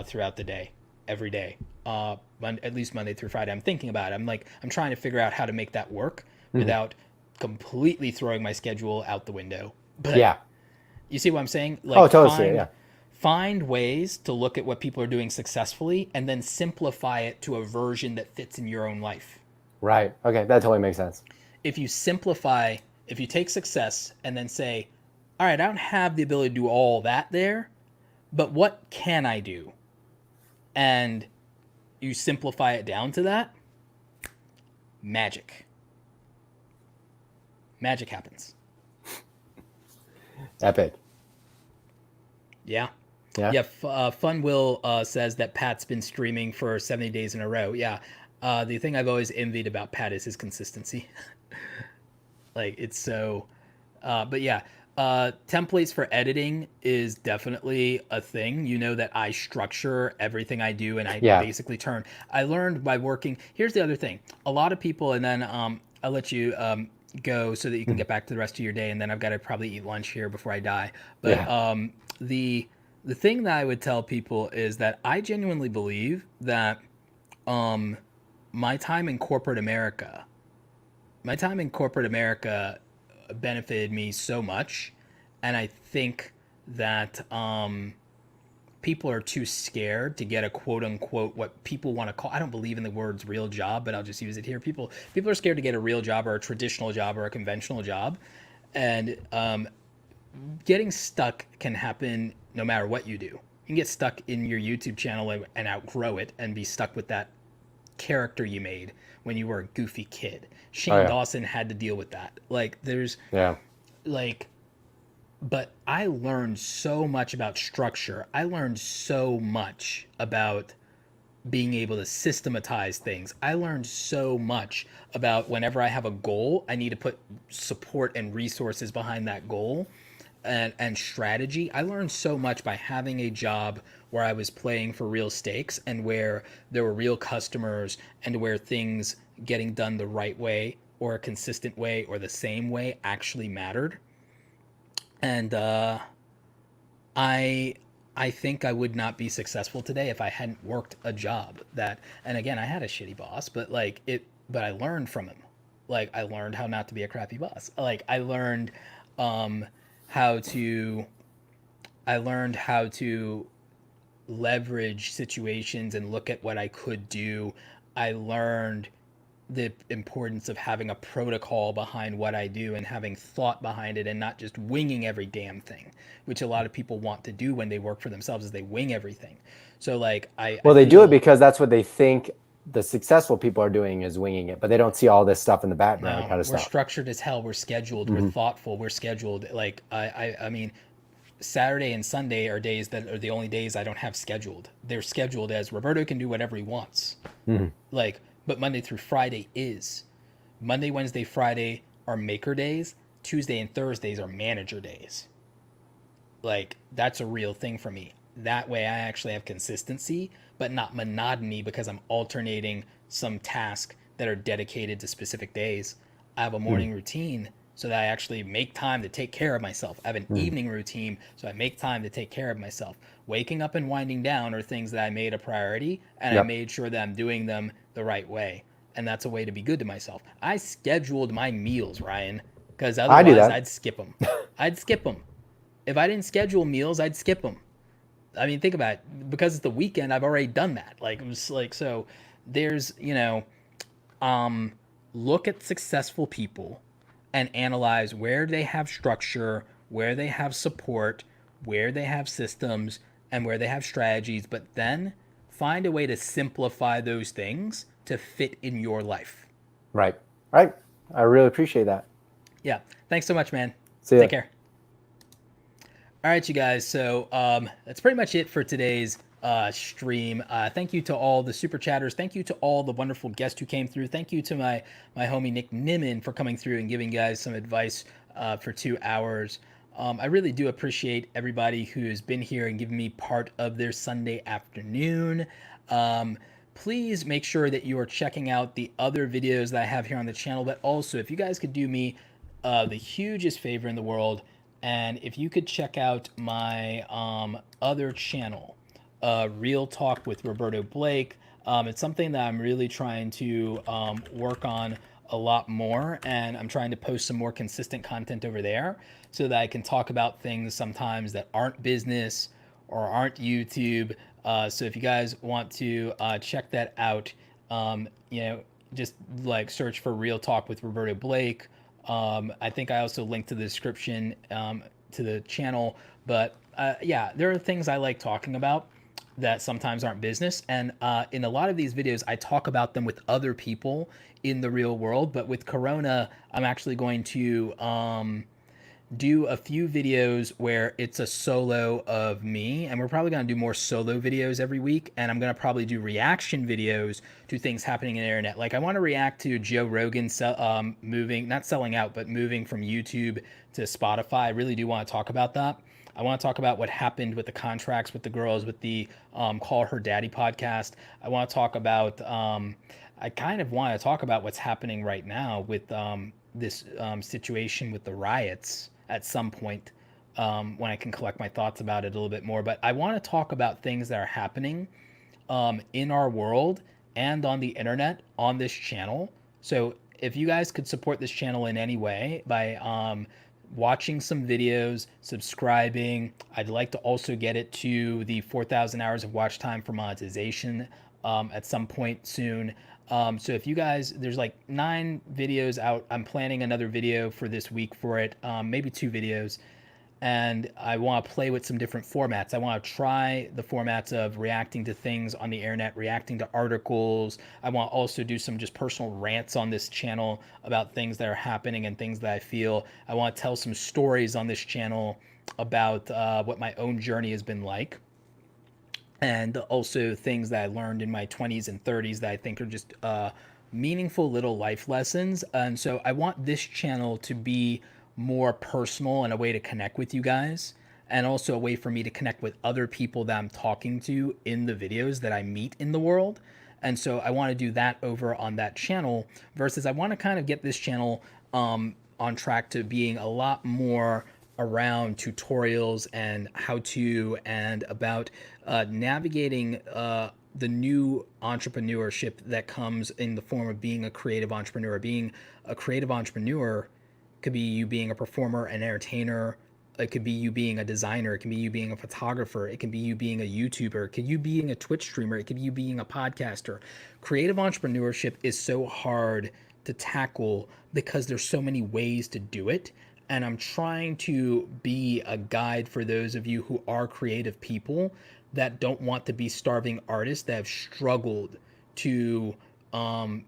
B: throughout the day, every day, at least Monday through Friday. I'm thinking about it. I'm trying to figure out how to make that work without completely throwing my schedule out the window. But you see what I'm saying? Totally. Find ways to look at what people are doing successfully and then simplify it to a version that fits in your own life.
G: Right. Okay. That totally makes sense.
B: If you take success and then say, all right, I don't have the ability to do all that there, but what can I do? And you simplify it down to that, magic happens.
G: Epic.
B: Yeah. Fun Will says that Pat's been streaming for 70 days in a row. Yeah. The thing I've always envied about Pat is his consistency. It's so, templates for editing is definitely a thing. You know that I structure everything I do, and I basically I learned by working. Here's the other thing. A lot of people, and then I'll let you go so that you can get back to the rest of your day, and then I've got to probably eat lunch here before I die. But the thing that I would tell people is that I genuinely believe that my time in corporate America benefited me so much, and I think that people are too scared to get a quote unquote what people want to call, I don't believe in the words real job, but I'll just use it here. People are scared to get a real job or a traditional job or a conventional job, and getting stuck can happen no matter what you do. You can get stuck in your YouTube channel and outgrow it and be stuck with that character you made when you were a goofy kid. Shane Dawson had to deal with that. But I learned so much about structure. I learned so much about being able to systematize things. I learned so much about whenever I have a goal, I need to put support and resources behind that goal. and strategy. I learned so much by having a job where I was playing for real stakes and where there were real customers and where things getting done the right way or a consistent way or the same way actually mattered. And I I think I would not be successful today if I hadn't worked a job that, and again, I had a shitty boss, but but I learned from him. Like I learned how not to be a crappy boss. Like um how to I learned how to leverage situations and look at what I could do. I learned the importance of having a protocol behind what I do and having thought behind it and not just winging every damn thing, which a lot of people want to do when they work for themselves is they wing everything. So like
G: they do it because that's what they think the successful people are doing is winging it, but they don't see all this stuff in the background.
B: No, we're structured as hell. We're scheduled. We're thoughtful. We're scheduled. Like I mean, Saturday and Sunday are days that are the only days I don't have scheduled. They're scheduled as Roberto can do whatever he wants. Like, but Monday through Friday is. Monday, Wednesday, Friday are maker days. Tuesday and Thursdays are manager days. Like, that's a real thing for me. That way I actually have consistency, but not monotony because I'm alternating some tasks that are dedicated to specific days. I have a morning routine so that I actually make time to take care of myself. I have an evening routine so I make time to take care of myself. Waking up and winding down are things that I made a priority, and I made sure that I'm doing them the right way. And that's a way to be good to myself. I scheduled my meals, Ryan, because otherwise I'd skip them. I'd skip them. If I didn't schedule meals, I'd skip them. I mean, think about it. Because it's the weekend, I've already done that. Like, it was like, so there's, look at successful people and analyze where they have structure, where they have support, where they have systems, and where they have strategies, but then find a way to simplify those things to fit in your life.
G: Right. I really appreciate that.
B: Yeah. Thanks so much, man.
G: See ya.
B: Take care. All right, you guys. So that's pretty much it for today's stream. Thank you to all the super chatters. Thank you to all the wonderful guests who came through. Thank you to my homie Nick Nimmin for coming through and giving guys some advice for 2 hours. I really do appreciate everybody who has been here and given me part of their Sunday afternoon. Please make sure that you are checking out the other videos that I have here on the channel. But also, if you guys could do me the hugest favor in the world, and if you could check out my other channel, Real Talk with Roberto Blake. It's something that I'm really trying to work on a lot more, and I'm trying to post some more consistent content over there so that I can talk about things sometimes that aren't business or aren't YouTube. So if you guys want to check that out, just like search for Real Talk with Roberto Blake. I think I also linked to the description to the channel, but yeah, there are things I like talking about that sometimes aren't business, and in a lot of these videos I talk about them with other people in the real world. But with Corona, I'm actually going to do a few videos where it's a solo of me, and we're probably going to do more solo videos every week, and I'm going to probably do reaction videos to things happening in the internet. Like I want to react to Joe Rogan moving, not selling out, but moving from YouTube to Spotify. I really do want to talk about that. I want to talk about what happened with the contracts with the girls with the Call Her Daddy podcast. I want to talk about, I kind of want to talk about what's happening right now with this situation with the riots at some point when I can collect my thoughts about it a little bit more. But I want to talk about things that are happening in our world and on the internet on this channel. So if you guys could support this channel in any way by watching some videos, subscribing. I'd like to also get it to the 4,000 hours of watch time for monetization at some point soon. So if you guys, there's like 9 videos out. I'm planning another video for this week for it, maybe 2 videos. And I want to play with some different formats. I want to try the formats of reacting to things on the internet, reacting to articles. I want to also do some just personal rants on this channel about things that are happening and things that I feel. I want to tell some stories on this channel about what my own journey has been like. And also things that I learned in my 20s and 30s that I think are just meaningful little life lessons. And so I want this channel to be more personal and a way to connect with you guys, and also a way for me to connect with other people that I'm talking to in the videos that I meet in the world. And so I want to do that over on that channel, versus I want to kind of get this channel on track to being a lot more around tutorials and how to, and about navigating the new entrepreneurship that comes in the form of being a creative entrepreneur. Being a creative entrepreneur could be you being a performer, an entertainer. It could be you being a designer. It can be you being a photographer. It can be you being a YouTuber. It could be you being a Twitch streamer. It could be you being a podcaster. Creative entrepreneurship is so hard to tackle because there's so many ways to do it. And I'm trying to be a guide for those of you who are creative people that don't want to be starving artists that have struggled to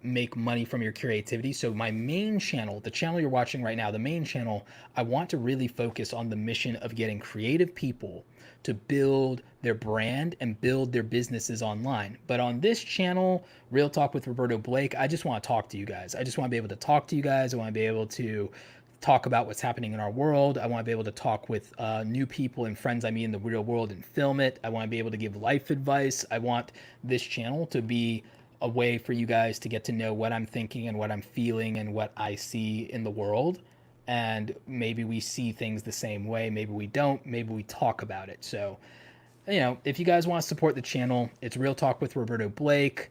B: make money from your creativity. So my main channel, the channel you're watching right now, the main channel, I want to really focus on the mission of getting creative people to build their brand and build their businesses online. But on this channel, Real Talk with Roberto Blake, I just want to talk to you guys. I just want to be able to talk to you guys. I want to be able to talk about what's happening in our world. I want to be able to talk with new people and friends I meet in the real world and film it. I want to be able to give life advice. I want this channel to be a way for you guys to get to know what I'm thinking and what I'm feeling and what I see in the world. And maybe we see things the same way. Maybe we don't. Maybe we talk about it. So, you know, if you guys want to support the channel, it's Real Talk with Roberto Blake.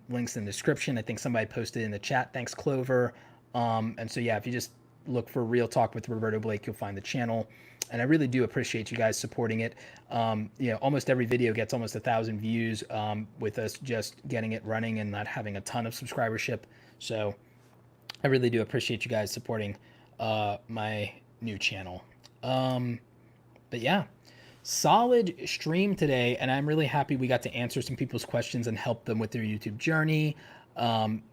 B: Links in the description. I think somebody posted in the chat. Thanks, Clover. And so, yeah, if you just look for Real Talk with Roberto Blake, you'll find the channel. And I really do appreciate you guys supporting it. You know, almost every video gets almost 1,000 views with us just getting it running and not having a ton of subscribership. So I really do appreciate you guys supporting my new channel. But yeah, solid stream today. And I'm really happy we got to answer some people's questions and help them with their YouTube journey.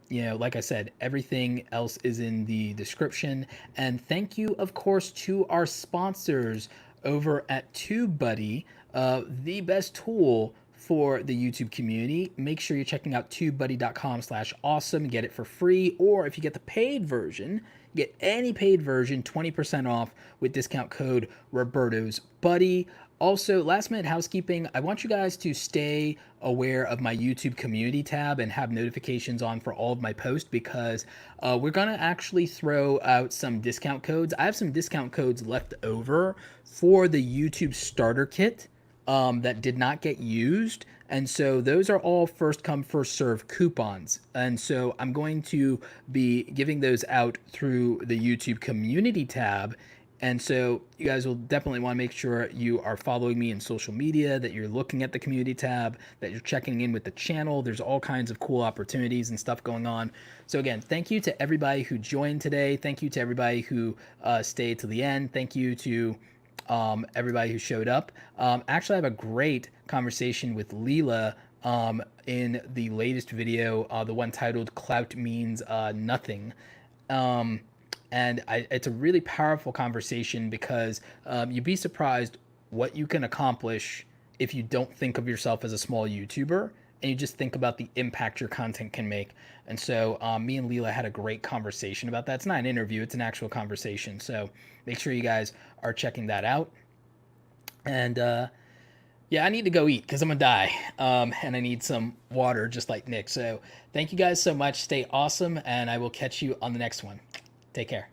B: You know, like I said, everything else is in the description. And thank you, of course, to our sponsors over at Tubebuddy, the best tool for the YouTube community. Make sure you're checking out tubebuddy.com/awesome. Get it for free. Or if you get the paid version, get any paid version, 20% off with discount code Roberto's Buddy. Also, last minute housekeeping, I want you guys to stay aware of my YouTube community tab and have notifications on for all of my posts, because we're going to actually throw out some discount codes. I have some discount codes left over for the YouTube starter kit that did not get used. And so those are all first come, first serve coupons. And so I'm going to be giving those out through the YouTube community tab. And so you guys will definitely want to make sure you are following me in social media, that you're looking at the community tab, that you're checking in with the channel. There's all kinds of cool opportunities and stuff going on. So again, thank you to everybody who joined today. Thank you to everybody who stayed to the end. Thank you to everybody who showed up. Actually, I have a great conversation with Leela in the latest video, the one titled "Clout Means Nothing." And it's a really powerful conversation, because you'd be surprised what you can accomplish if you don't think of yourself as a small YouTuber and you just think about the impact your content can make. And so me and Leela had a great conversation about that. It's not an interview, it's an actual conversation. So make sure you guys are checking that out. And yeah, I need to go eat because I'm gonna die. And I need some water just like Nick. So thank you guys so much. Stay awesome, and I will catch you on the next one. Take care.